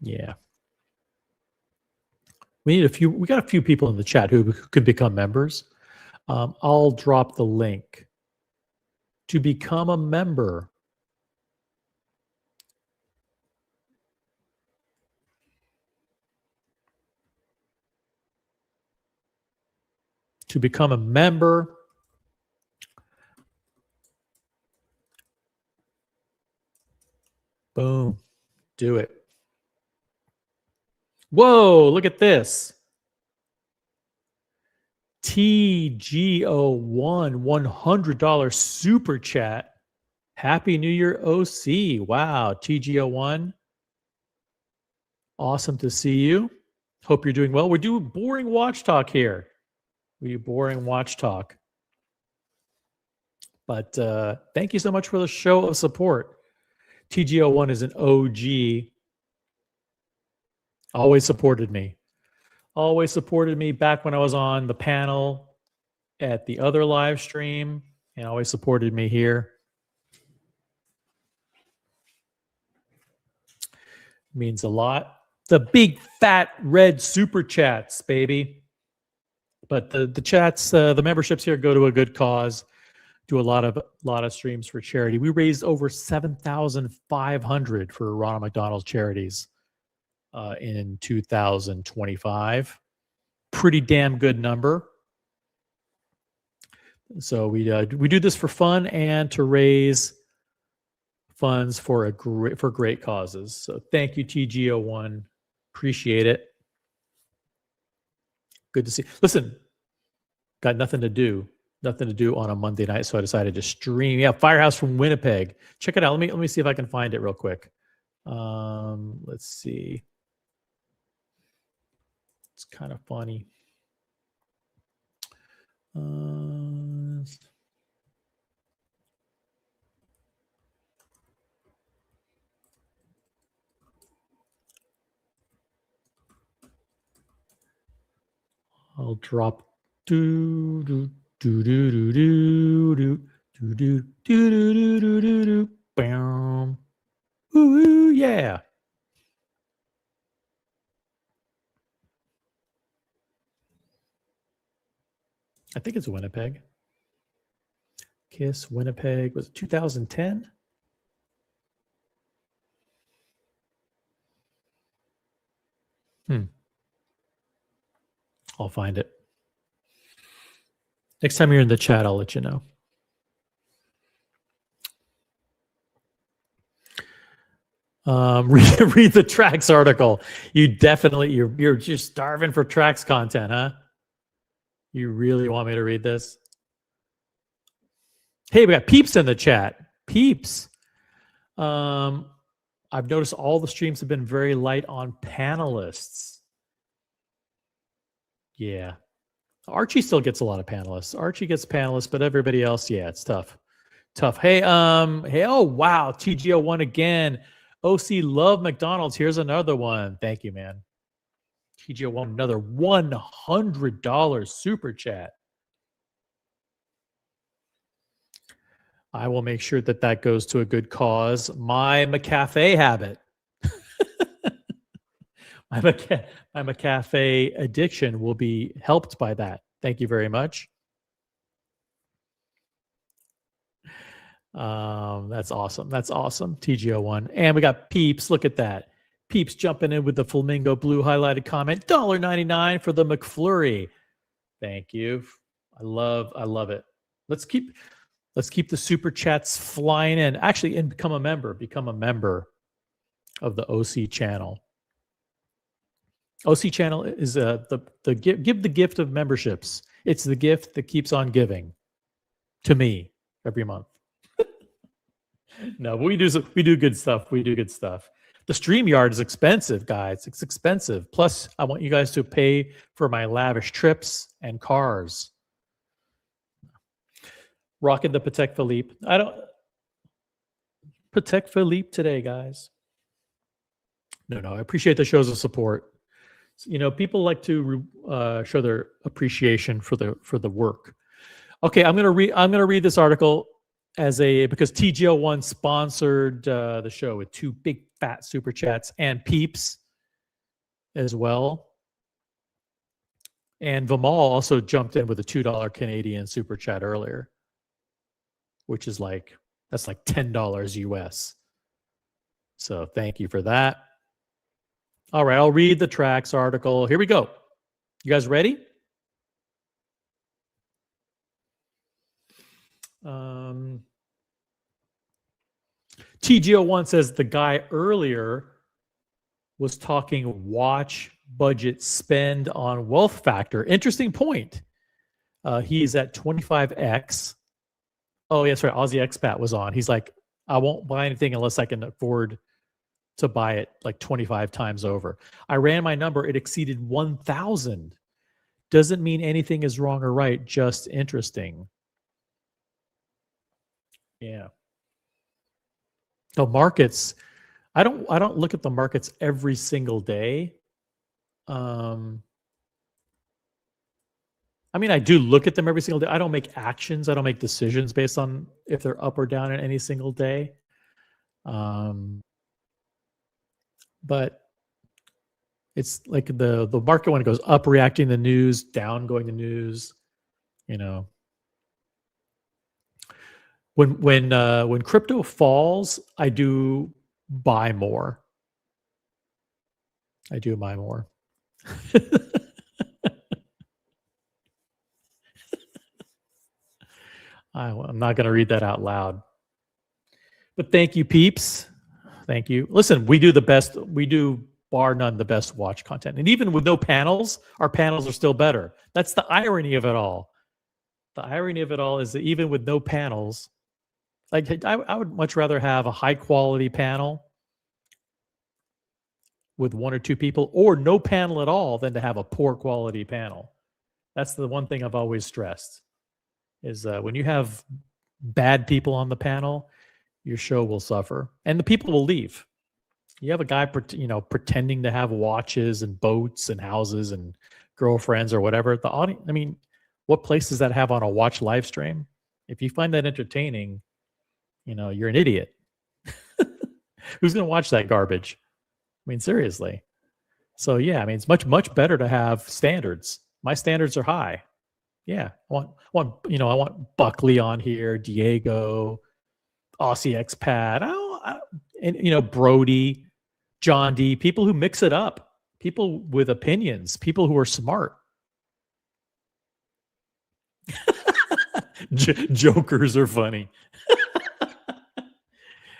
Yeah. We got a few people in the chat who could become members. I'll drop the link to become a member. To become a member, boom, do it. Whoa, look at this. TGO1, $100 super chat. Happy New Year, OC. Wow, TGO1. Awesome to see you. Hope you're doing well. We're doing boring watch talk here. We do boring watch talk. But thank you so much for the show of support. TGO1 is an OG. Always supported me. Always supported me back when I was on the panel at the other live stream, and always supported me here. Means a lot. The big fat red super chats, baby. But the chats, the memberships here go to a good cause. Do a lot of streams for charity. We raised over $7,500 for Ronald McDonald's charities in 2025. Pretty damn good number. So we do this for fun and to raise funds for great causes. So thank you, TGO1. Appreciate it. Good to see. Listen, got nothing to do on a Monday night, so I decided to stream. Yeah, Firehouse from Winnipeg. Check it out. Let me see if I can find it real quick. Let's see. It's kind of funny. I'll drop do do do do do do do do do do do do do do bam. Ooh, yeah. I think it's Winnipeg. Kiss Winnipeg. Was it 2010? I'll find it. Next time you're in the chat, I'll let you know. Read the Trax article. You're just starving for Trax content, huh? You really want me to read this? Hey, we got Peeps in the chat. Peeps. I've noticed all the streams have been very light on panelists. Yeah. Archie still gets a lot of panelists. Archie gets panelists, but everybody else, yeah, it's tough. Hey, oh wow, TGO1 again. OC love McDonald's. Here's another one. Thank you, man. TGO1, another $100 super chat. I will make sure that that goes to a good cause. My McCafe habit. my McCafe addiction will be helped by that. Thank you very much. That's awesome. That's awesome. TGO1. And we got Peeps. Look at that. Peeps jumping in with the flamingo blue highlighted comment. $1.99 for the McFlurry. Thank you. I love it. Let's keep the super chats flying in. Actually, and become a member. Become a member of the OC channel. OC channel is give the gift of memberships. It's the gift that keeps on giving to me every month. No, but we do good stuff. We do good stuff. The StreamYard is expensive, guys. It's expensive. Plus, I want you guys to pay for my lavish trips and cars. Rocking the Patek Philippe. Patek Philippe today, guys. No, I appreciate the shows of support. You know, people like to show their appreciation for the work. Okay, I'm gonna read this article because TGO1 sponsored the show with 2 big fat super chats and Peeps as well. And Vimal also jumped in with a $2 Canadian super chat earlier, which is that's like $10 US. So thank you for that. All right, I'll read the tracks article. Here we go. You guys ready? TGO1 says the guy earlier was talking watch budget spend on wealth factor. Interesting point. He's at 25x. Oh, yes, right. Aussie Expat was on. He's like, I won't buy anything unless I can afford to buy it like 25 times over. I ran my number. It exceeded 1,000. Doesn't mean anything is wrong or right. Just interesting. Yeah. The markets, I don't look at the markets every single day. I mean, I do look at them every single day. I don't make actions. I don't make decisions based on if they're up or down in any single day. But it's like the market when it goes up, reacting the news, down going the news, you know. When crypto falls, I do buy more. I do buy more. I'm not going to read that out loud. But thank you, Peeps. Thank you. Listen, we do the best. We do bar none the best watch content. And even with no panels, our panels are still better. That's the irony of it all. The irony of it all is that even with no panels, like I would much rather have a high quality panel with 1 or 2 people or no panel at all than to have a poor quality panel. That's the one thing I've always stressed is when you have bad people on the panel, your show will suffer and the people will leave. You have a guy, pretending to have watches and boats and houses and girlfriends or whatever. The audience, I mean, what place does that have on a watch live stream? If you find that entertaining, you're an idiot. Who's going to watch that garbage? I mean, seriously. So yeah, I mean, it's much, much better to have standards. My standards are high. Yeah. I want Buckley on here, Diego, Aussie Expat, and Brody, John D, people who mix it up, people with opinions, people who are smart. Jokers are funny.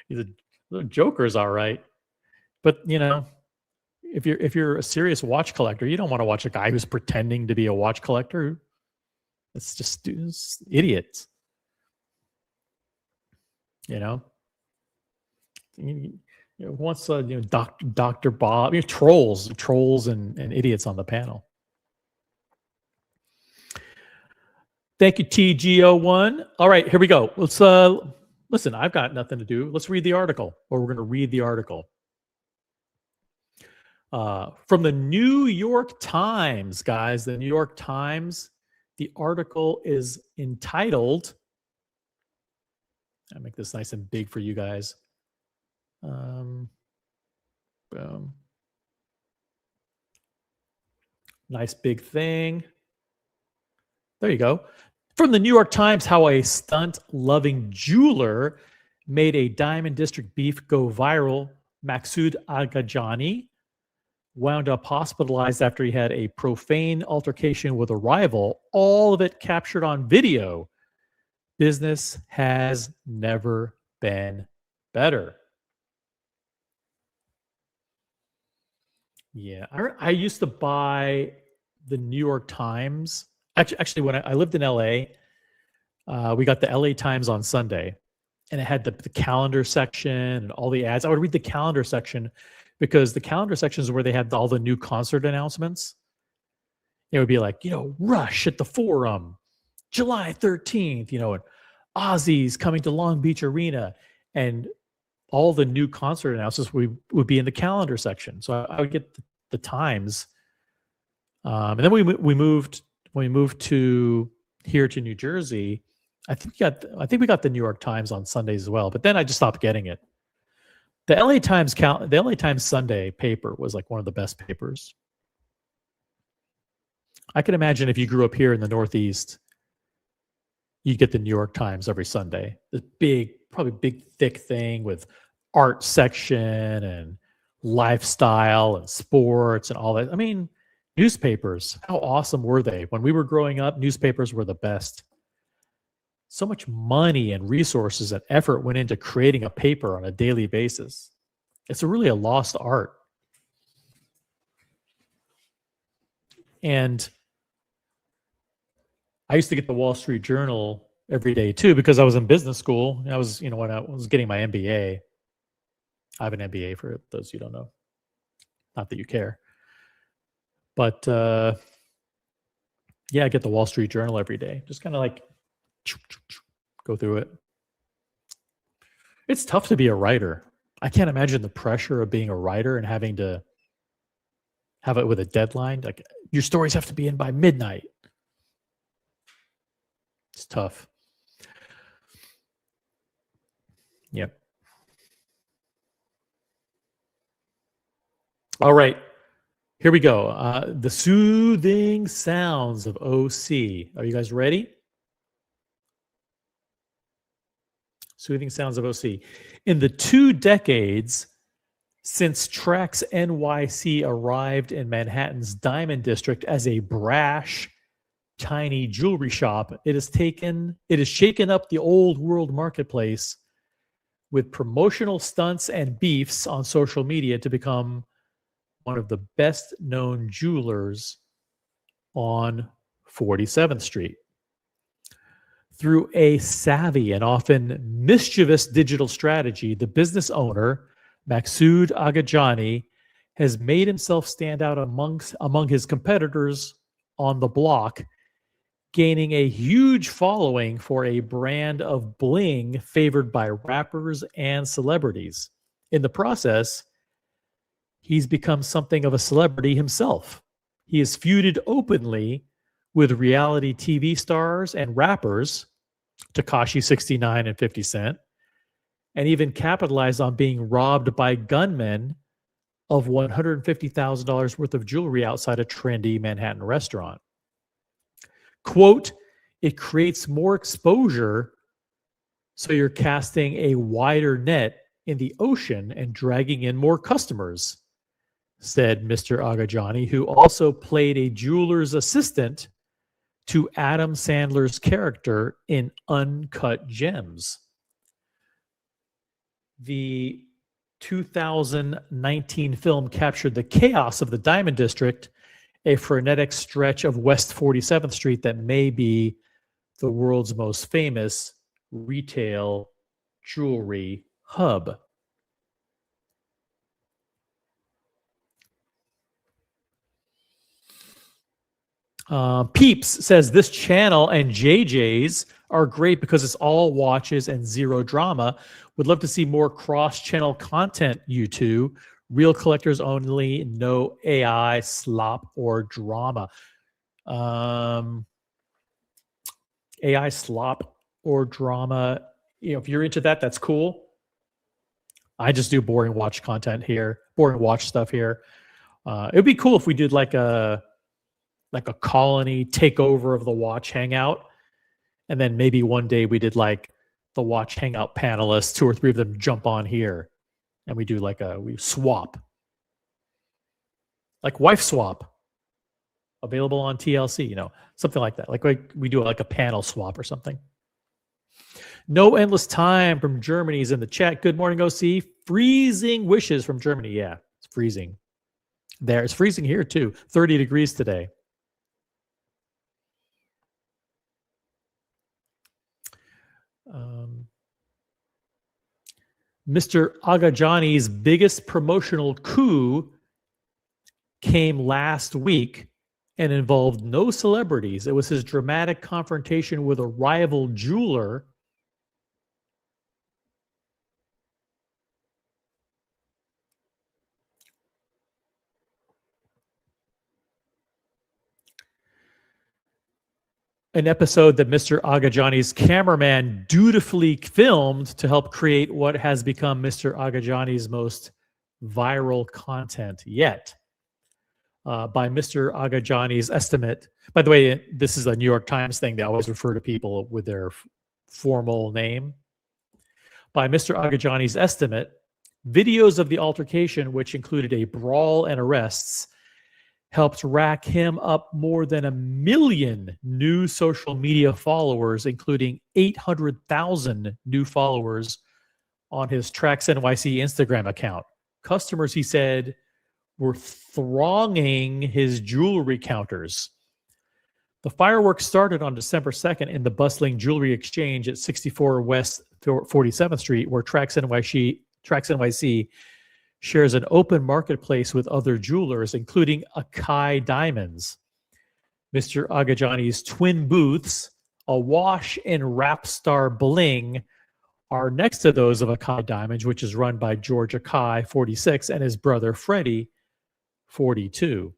The Joker's all right, but if you're a serious watch collector, you don't want to watch a guy who's pretending to be a watch collector. It's just idiots. Once Dr. Bob, trolls and idiots on the panel. Thank you, TGO1. All right, here we go. Let's listen. I've got nothing to do. Let's read the article, or we're going to read the article. From the New York Times, guys, the New York Times, the article is entitled, I'll make this nice and big for you guys. Boom. Nice big thing. There you go. From the New York Times, how a stunt-loving jeweler made a Diamond District beef go viral. Maksud Agajani wound up hospitalized after he had a profane altercation with a rival. All of it captured on video. Business has never been better. Yeah, I used to buy the New York Times. Actually, when I lived in LA, we got the LA Times on Sunday, and it had the calendar section and all the ads. I would read the calendar section because the calendar section is where they had all the new concert announcements. It would be like, Rush at the Forum, July 13th, and Ozzy's coming to Long Beach Arena. And all the new concert announcements would be in the calendar section. So I would get the Times. And then when we moved to here to New Jersey, I think we got the New York Times on Sundays as well. But then I just stopped getting it. The LA Times Sunday paper was like one of the best papers. I can imagine if you grew up here in the Northeast, you get the New York Times every Sunday. This probably big, thick thing with art section and lifestyle and sports and all that. I mean, newspapers, how awesome were they? When we were growing up, newspapers were the best. So much money and resources and effort went into creating a paper on a daily basis. It's really a lost art. And I used to get the Wall Street Journal every day too, because I was in business school. I was, when I was getting my MBA. I have an MBA for those you don't know. Not that you care. But yeah, I get the Wall Street Journal every day. Just kind of like go through it. It's tough to be a writer. I can't imagine the pressure of being a writer and having to have it with a deadline. Like your stories have to be in by midnight. It's tough. Yep. All right. Here we go. The soothing sounds of OC. Are you guys ready? Soothing sounds of OC. In the 2 decades since Trax NYC arrived in Manhattan's Diamond District as a brash, tiny jewelry shop, it has shaken up the old world marketplace with promotional stunts and beefs on social media to become one of the best known jewelers on 47th Street. Through a savvy and often mischievous digital strategy, the business owner, Maksud Agajani, has made himself stand out among his competitors on the block, gaining a huge following for a brand of bling favored by rappers and celebrities. In the process, he's become something of a celebrity himself. He has feuded openly with reality TV stars and rappers, Tekashi 69 and 50 Cent, and even capitalized on being robbed by gunmen of $150,000 worth of jewelry outside a trendy Manhattan restaurant. Quote, "It creates more exposure, so you're casting a wider net in the ocean and dragging in more customers," said Mr. Agajani, who also played a jeweler's assistant to Adam Sandler's character in Uncut Gems. The 2019 film captured the chaos of the Diamond District, a frenetic stretch of West 47th Street that may be the world's most famous retail jewelry hub. Peeps says this channel and JJ's are great because it's all watches and zero drama. Would love to see more cross-channel content, you two. Real collectors only, no AI, slop, or drama. AI slop or drama. If you're into that, that's cool. I just do boring watch content here, boring watch stuff here. It'd be cool if we did like a colony takeover of the watch hangout, and then maybe one day we did like the watch hangout panelists, 2 or 3 of them jump on here, and we do we swap, like wife swap, available on TLC, something like that. Like we do like a panel swap or something. No Endless Time from Germany is in the chat. Good morning, OC. Freezing wishes from Germany. Yeah, it's freezing. There, it's freezing here too. 30 degrees today. Mr. Agajani's biggest promotional coup came last week and involved no celebrities. It was his dramatic confrontation with a rival jeweler. An episode that Mr. Agajani's cameraman dutifully filmed to help create what has become Mr. Agajani's most viral content yet. By Mr. Agajani's estimate, by the way, this is a New York Times thing. They always refer to people with their formal name. By Mr. Agajani's estimate, videos of the altercation, which included a brawl and arrests, helped rack him up more than 1 million new social media followers, including 800,000 new followers on his Tracks NYC Instagram account. Customers, he said, were thronging his jewelry counters. The fireworks started on December 2nd in the bustling jewelry exchange at 64 West 47th Street, where Tracks NYC shares an open marketplace with other jewelers, including Akai Diamonds. Mr. Agajani's twin booths, awash in Rapstar bling, are next to those of Akai Diamonds, which is run by George Akai, 46, and his brother Freddie, 42.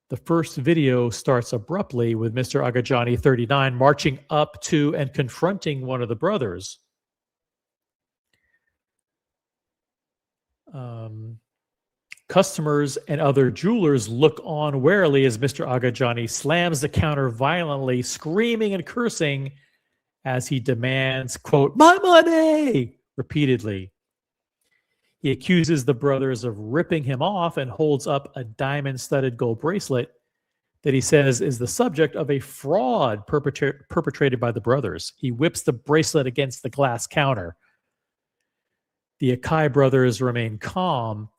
The first video starts abruptly with Mr. Agajani, 39, marching up to and confronting one of the brothers. Customers and other jewelers look on warily as Mr. Agajani slams the counter violently, screaming and cursing as he demands, quote, "My money!" repeatedly. He accuses the brothers of ripping him off and holds up a diamond-studded gold bracelet that he says is the subject of a fraud perpetrated by the brothers. He whips the bracelet against the glass counter. The Akai brothers remain calm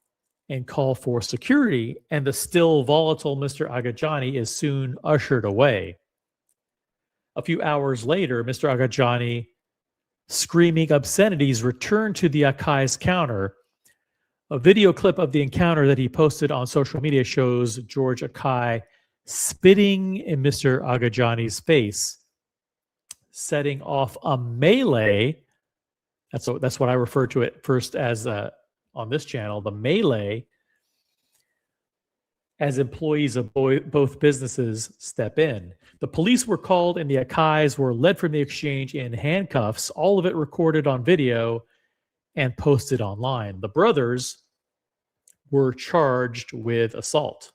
and call for security, and the still volatile Mr. Agajani is soon ushered away. A few hours later, Mr. Agajani, screaming obscenities, returned to the Akai's counter. A video clip of the encounter that he posted on social media shows George Akai spitting in Mr. Agajani's face, setting off a melee. That's what I refer to it first as on this channel, the melee, as employees of both businesses step in. The police were called and the Akais were led from the exchange in handcuffs, all of it recorded on video and posted online. The brothers were charged with assault.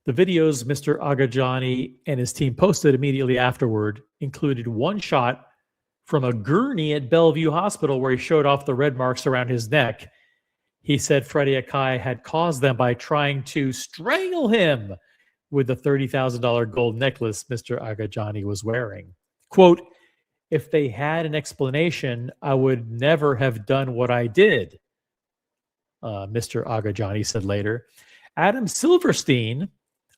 The videos Mr. Agajani and his team posted immediately afterward included one shot from a gurney at Bellevue Hospital where he showed off the red marks around his neck. He said Freddie Akai had caused them by trying to strangle him with the $30,000 gold necklace Mr. Agajani was wearing. Quote, "If they had an explanation, I would never have done what I did," Mr. Agajani said later. Adam Silverstein,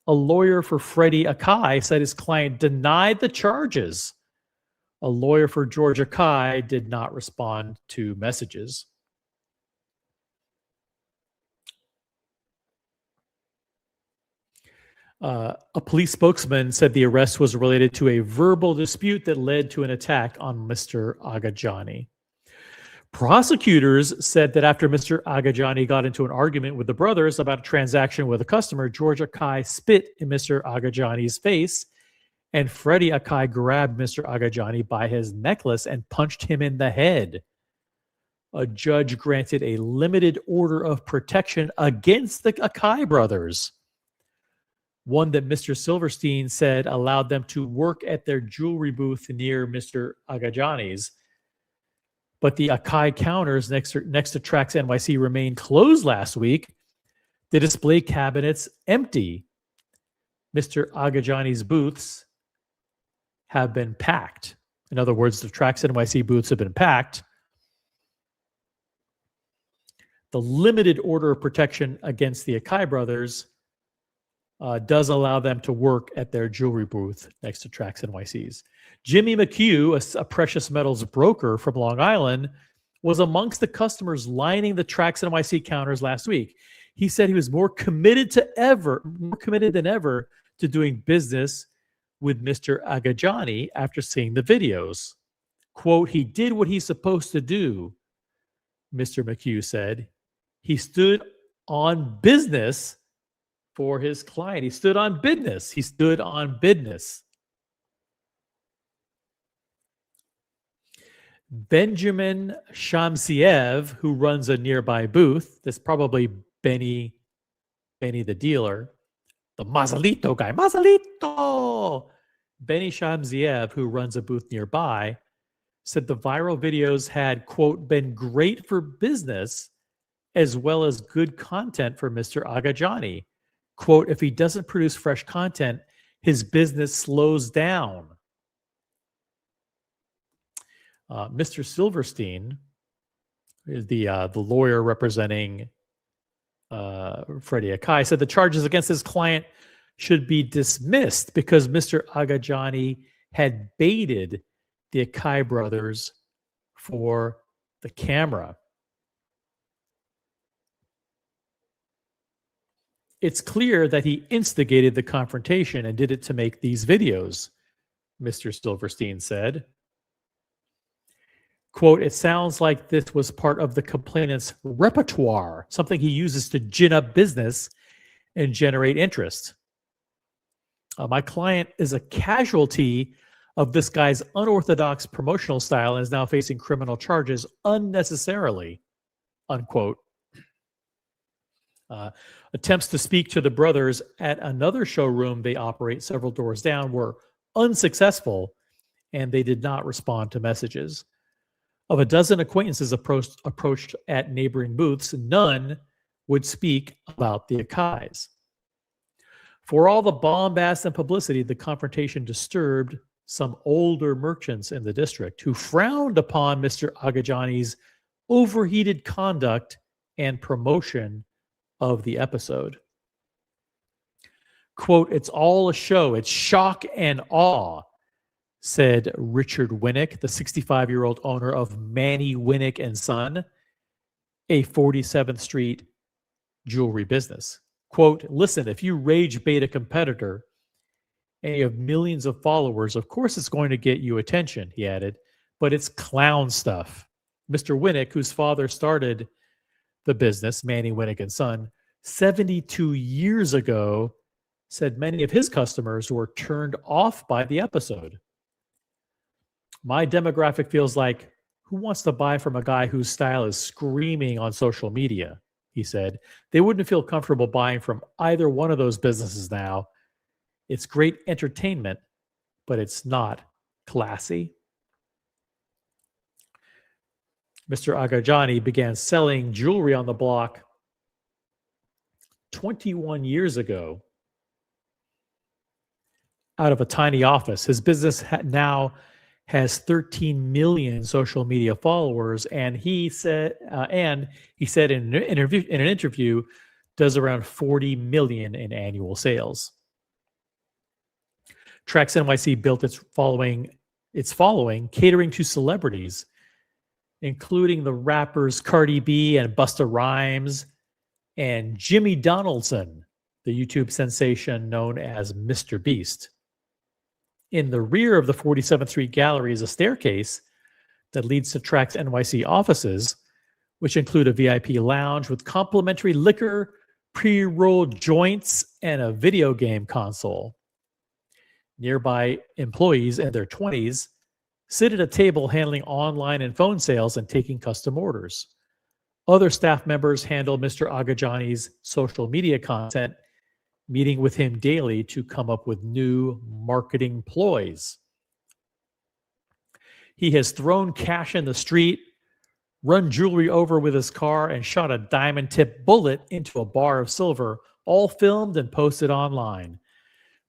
a lawyer for Freddie Akai, said his client denied the charges. A lawyer for George Akai did not respond to messages. A police spokesman said the arrest was related to a verbal dispute that led to an attack on Mr. Agajani. Prosecutors said that after Mr. Agajani got into an argument with the brothers about a transaction with a customer, George Akai spit in Mr. Agajani's face, and Freddie Akai grabbed Mr. Agajani by his necklace and punched him in the head. A judge granted a limited order of protection against the Akai brothers, one that Mr. Silverstein said allowed them to work at their jewelry booth near Mr. Agajani's. But the Akai counters next to Tracks NYC remained closed last week. The display cabinets empty. Mr. Agajani's booths have been packed. In other words, the Tracks NYC booths have been packed. The limited order of protection against the Akai brothers does allow them to work at their jewelry booth next to Tracks NYC's. Jimmy McHugh, a precious metals broker from Long Island, was amongst the customers lining the Tracks NYC counters last week. He said he was more committed than ever to doing business with Mr. Agajani after seeing the videos. Quote, "He did what he's supposed to do," Mr. McHugh said. He stood on business for his client. He stood on business. He stood on business. Benjamin Shamsiev, who runs a nearby booth, that's probably Benny the dealer, the Mazalito guy, Mazalito! Benny Shamsiev, who runs a booth nearby, said the viral videos had, quote, been great for business as well as good content for Mr. Agajani. Quote, if he doesn't produce fresh content, his business slows down. Mr. Silverstein, the lawyer representing Freddie Akai, said the charges against his client should be dismissed because Mr. Agajani had baited the Akai brothers for the camera. It's clear that he instigated the confrontation and did it to make these videos, Mr. Silverstein said. Quote, it sounds like this was part of the complainant's repertoire, something he uses to gin up business and generate interest. My client is a casualty of this guy's unorthodox promotional style and is now facing criminal charges unnecessarily, unquote. Attempts to speak to the brothers at another showroom they operate several doors down were unsuccessful, and they did not respond to messages. Of a dozen acquaintances approached at neighboring booths, none would speak about the Akais. For all the bombast and publicity, the confrontation disturbed some older merchants in the district who frowned upon Mr. Agajani's overheated conduct and promotion of the episode. Quote, it's all a show. It's shock and awe, said Richard Winnick, the 65-year-old owner of Manny Winnick and Son, a 47th Street jewelry business. Quote, listen, if you rage bait a competitor and you have millions of followers, of course it's going to get you attention, he added, but it's clown stuff. Mr. Winnick, whose father started the business, Manny Winnick and Son, 72 years ago, said many of his customers were turned off by the episode. My demographic feels like, who wants to buy from a guy whose style is screaming on social media? He said. They wouldn't feel comfortable buying from either one of those businesses now. It's great entertainment, but it's not classy. Mr. Agajani began selling jewelry on the block 21 years ago out of a tiny office. His business now has 13 million social media followers, and he said in an interview, does around 40 million in annual sales. Tracks NYC built its following catering to celebrities, including the rappers Cardi B and Busta Rhymes and Jimmy Donaldson, the YouTube sensation known as Mr. Beast. In the rear of the 47th Street Gallery is a staircase that leads to Trax NYC offices, which include a VIP lounge with complimentary liquor, pre-rolled joints, and a video game console. Nearby employees in their 20s sit at a table handling online and phone sales and taking custom orders. Other staff members handle Mr. Agajani's social media content, meeting with him daily to come up with new marketing ploys. He has thrown cash in the street, run jewelry over with his car, and shot a diamond-tipped bullet into a bar of silver, all filmed and posted online.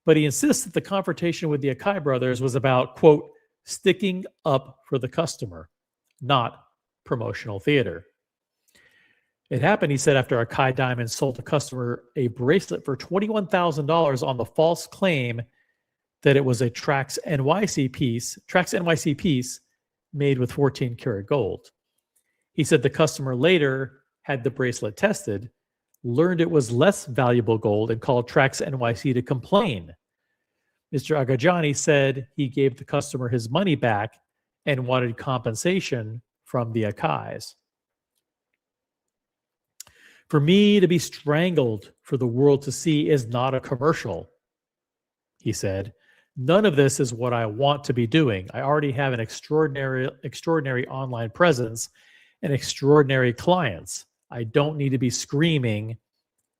But he insists that the confrontation with the Akai brothers was about, quote, sticking up for the customer, not promotional theater. It happened, he said, after Akai Diamonds sold a customer a bracelet for $21,000 on the false claim that it was a Trax NYC piece made with 14 karat gold. He said the customer later had the bracelet tested, learned it was less valuable gold, and called Trax NYC to complain. Mr. Agajani said he gave the customer his money back and wanted compensation from the Akais. For me to be strangled for the world to see is not a commercial, he said. None of this is what I want to be doing. I already have an extraordinary online presence and extraordinary clients. I don't need to be screaming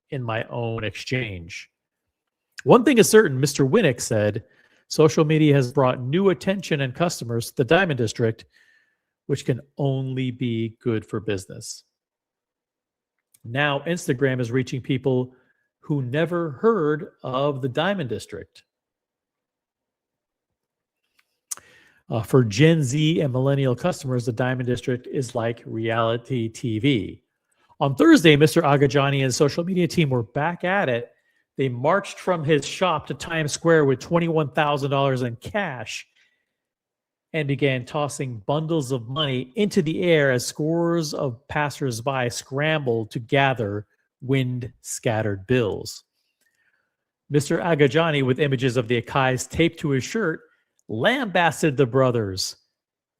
in my own exchange. One thing is certain, Mr. Winnick said, social media has brought new attention and customers to the Diamond District, which can only be good for business. Now, Instagram is reaching people who never heard of the Diamond District. For Gen Z and millennial customers, the Diamond District is like reality TV. On Thursday, Mr. Agajani and his social media team were back at it. They marched from his shop to Times Square with $21,000 in cash and began tossing bundles of money into the air as scores of passersby scrambled to gather wind-scattered bills. Mr. Agajani, with images of the Akais taped to his shirt, lambasted the brothers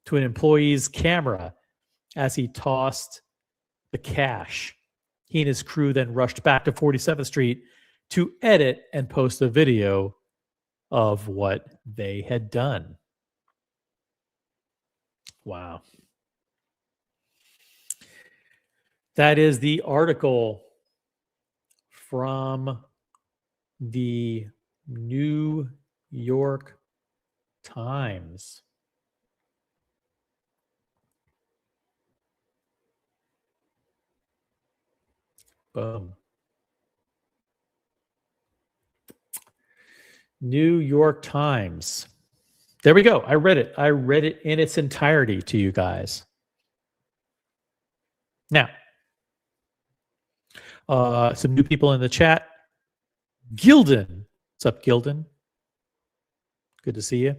to an employee's camera as he tossed the cash. He and his crew then rushed back to 47th Street to edit and post a video of what they had done. Wow. That is the article from the New York Times. Boom. New York Times. There we go. I read it. I read it in its entirety to you guys. Now, some new people in the chat. Gilden. What's up, Gilden? Good to see you.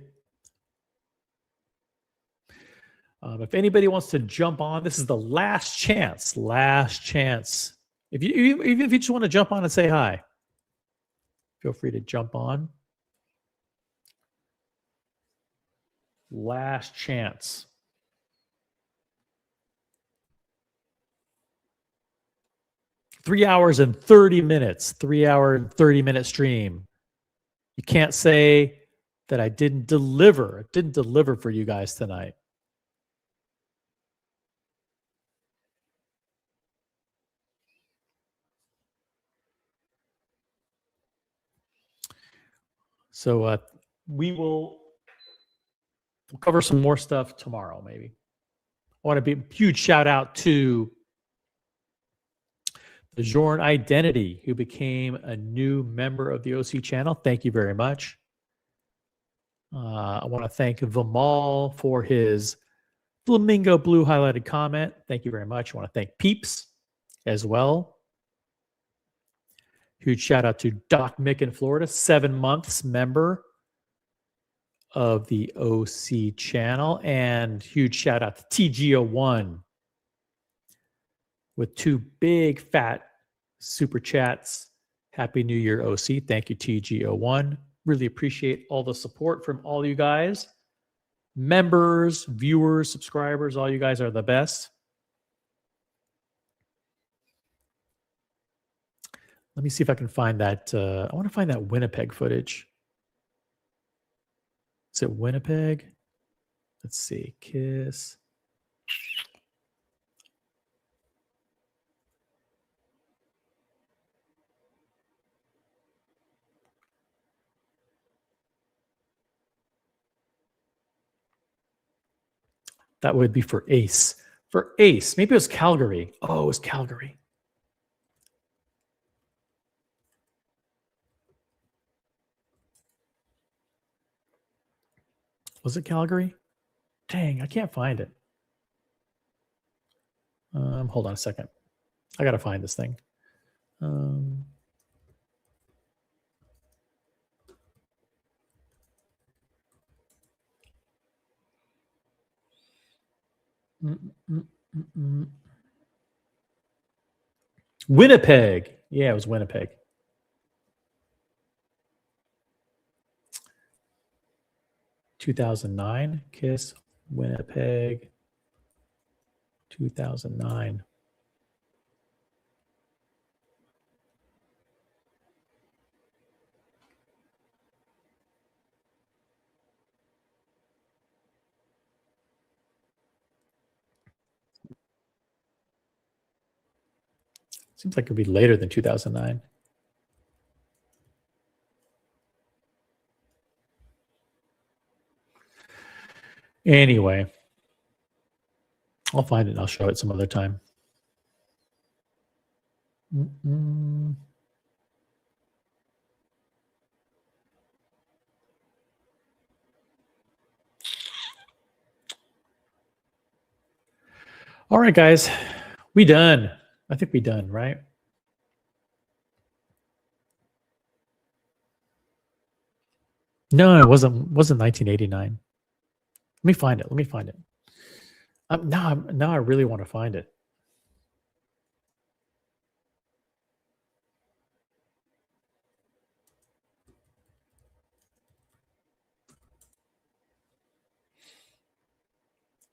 If anybody wants to jump on, this is the last chance. Last chance. Even if you just want to jump on and say hi, feel free to jump on. Last chance. Three hours and 30 minutes. 3 hour and 30-minute stream. You can't say that I didn't deliver. I didn't deliver for you guys tonight. So we'll cover some more stuff tomorrow, maybe. I want to be a huge shout out to the Jorn Identity, who became a new member of the OC channel. Thank you very much. I want to thank Vimal for his flamingo blue highlighted comment. Thank you very much. I want to thank Peeps as well. Huge shout out to Doc Mick in Florida, 7 months member of the OC channel. And huge shout out to TGO1 with 2 big fat super chats. Happy New Year, OC. Thank you, TGO1. Really appreciate all the support from all you guys. members, viewers, subscribers. All you guys are the best. Let me see if I can find that. I want to find that Winnipeg footage. Is it Winnipeg? Let's see. Kiss. That would be for Ace. For Ace. Maybe it was Calgary. Oh, it was Calgary. Was it Calgary? Dang, I can't find it. Hold on a second. I got to find this thing. Winnipeg. Yeah, it was Winnipeg. (2009) Kiss Winnipeg 2009. Seems like it could be later than 2009. Anyway, I'll find it and I'll show it some other time. All right, guys, we done. I think we done, right? No, it wasn't 1989. Let me find it. Let me find it. Now I really want to find it.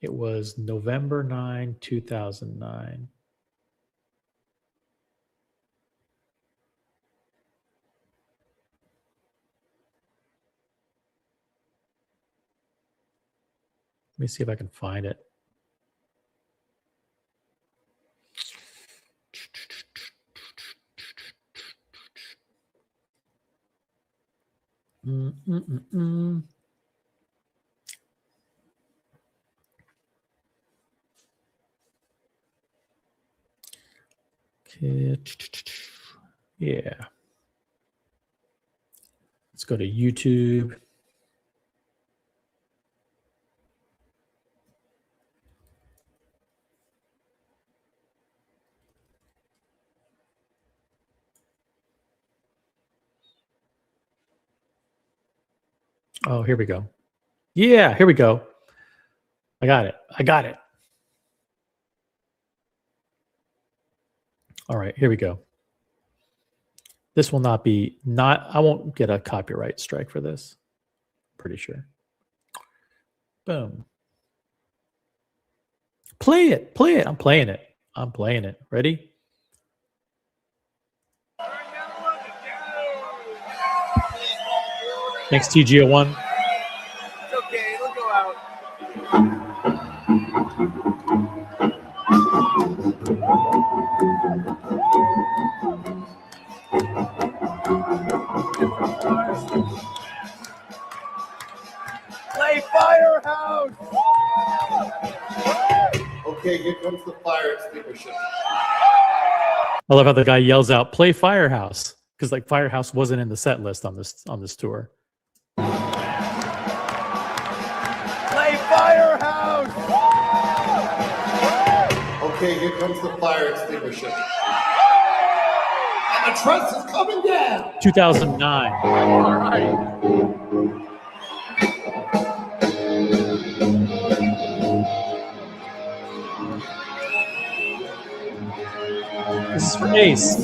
It was November 9, 2009. Let me see if I can find it. Okay. Yeah. Let's go to YouTube. Oh, here we go. Yeah, here we go. I got it. I got it. All right, here we go. This will not be I won't get a copyright strike for this. Pretty sure. Boom. Play it. Play it. I'm playing it. I'm playing it. Ready? Thanks, TG01. It's okay. It'll go out. Play Firehouse! Okay, here comes the fire extinguisher. I love how the guy yells out, "Play Firehouse," because like Firehouse wasn't in the set list on this tour. Play Firehouse! Okay, here comes the fire extinguisher. And the truss is coming down. 2009. All right. This is for Ace.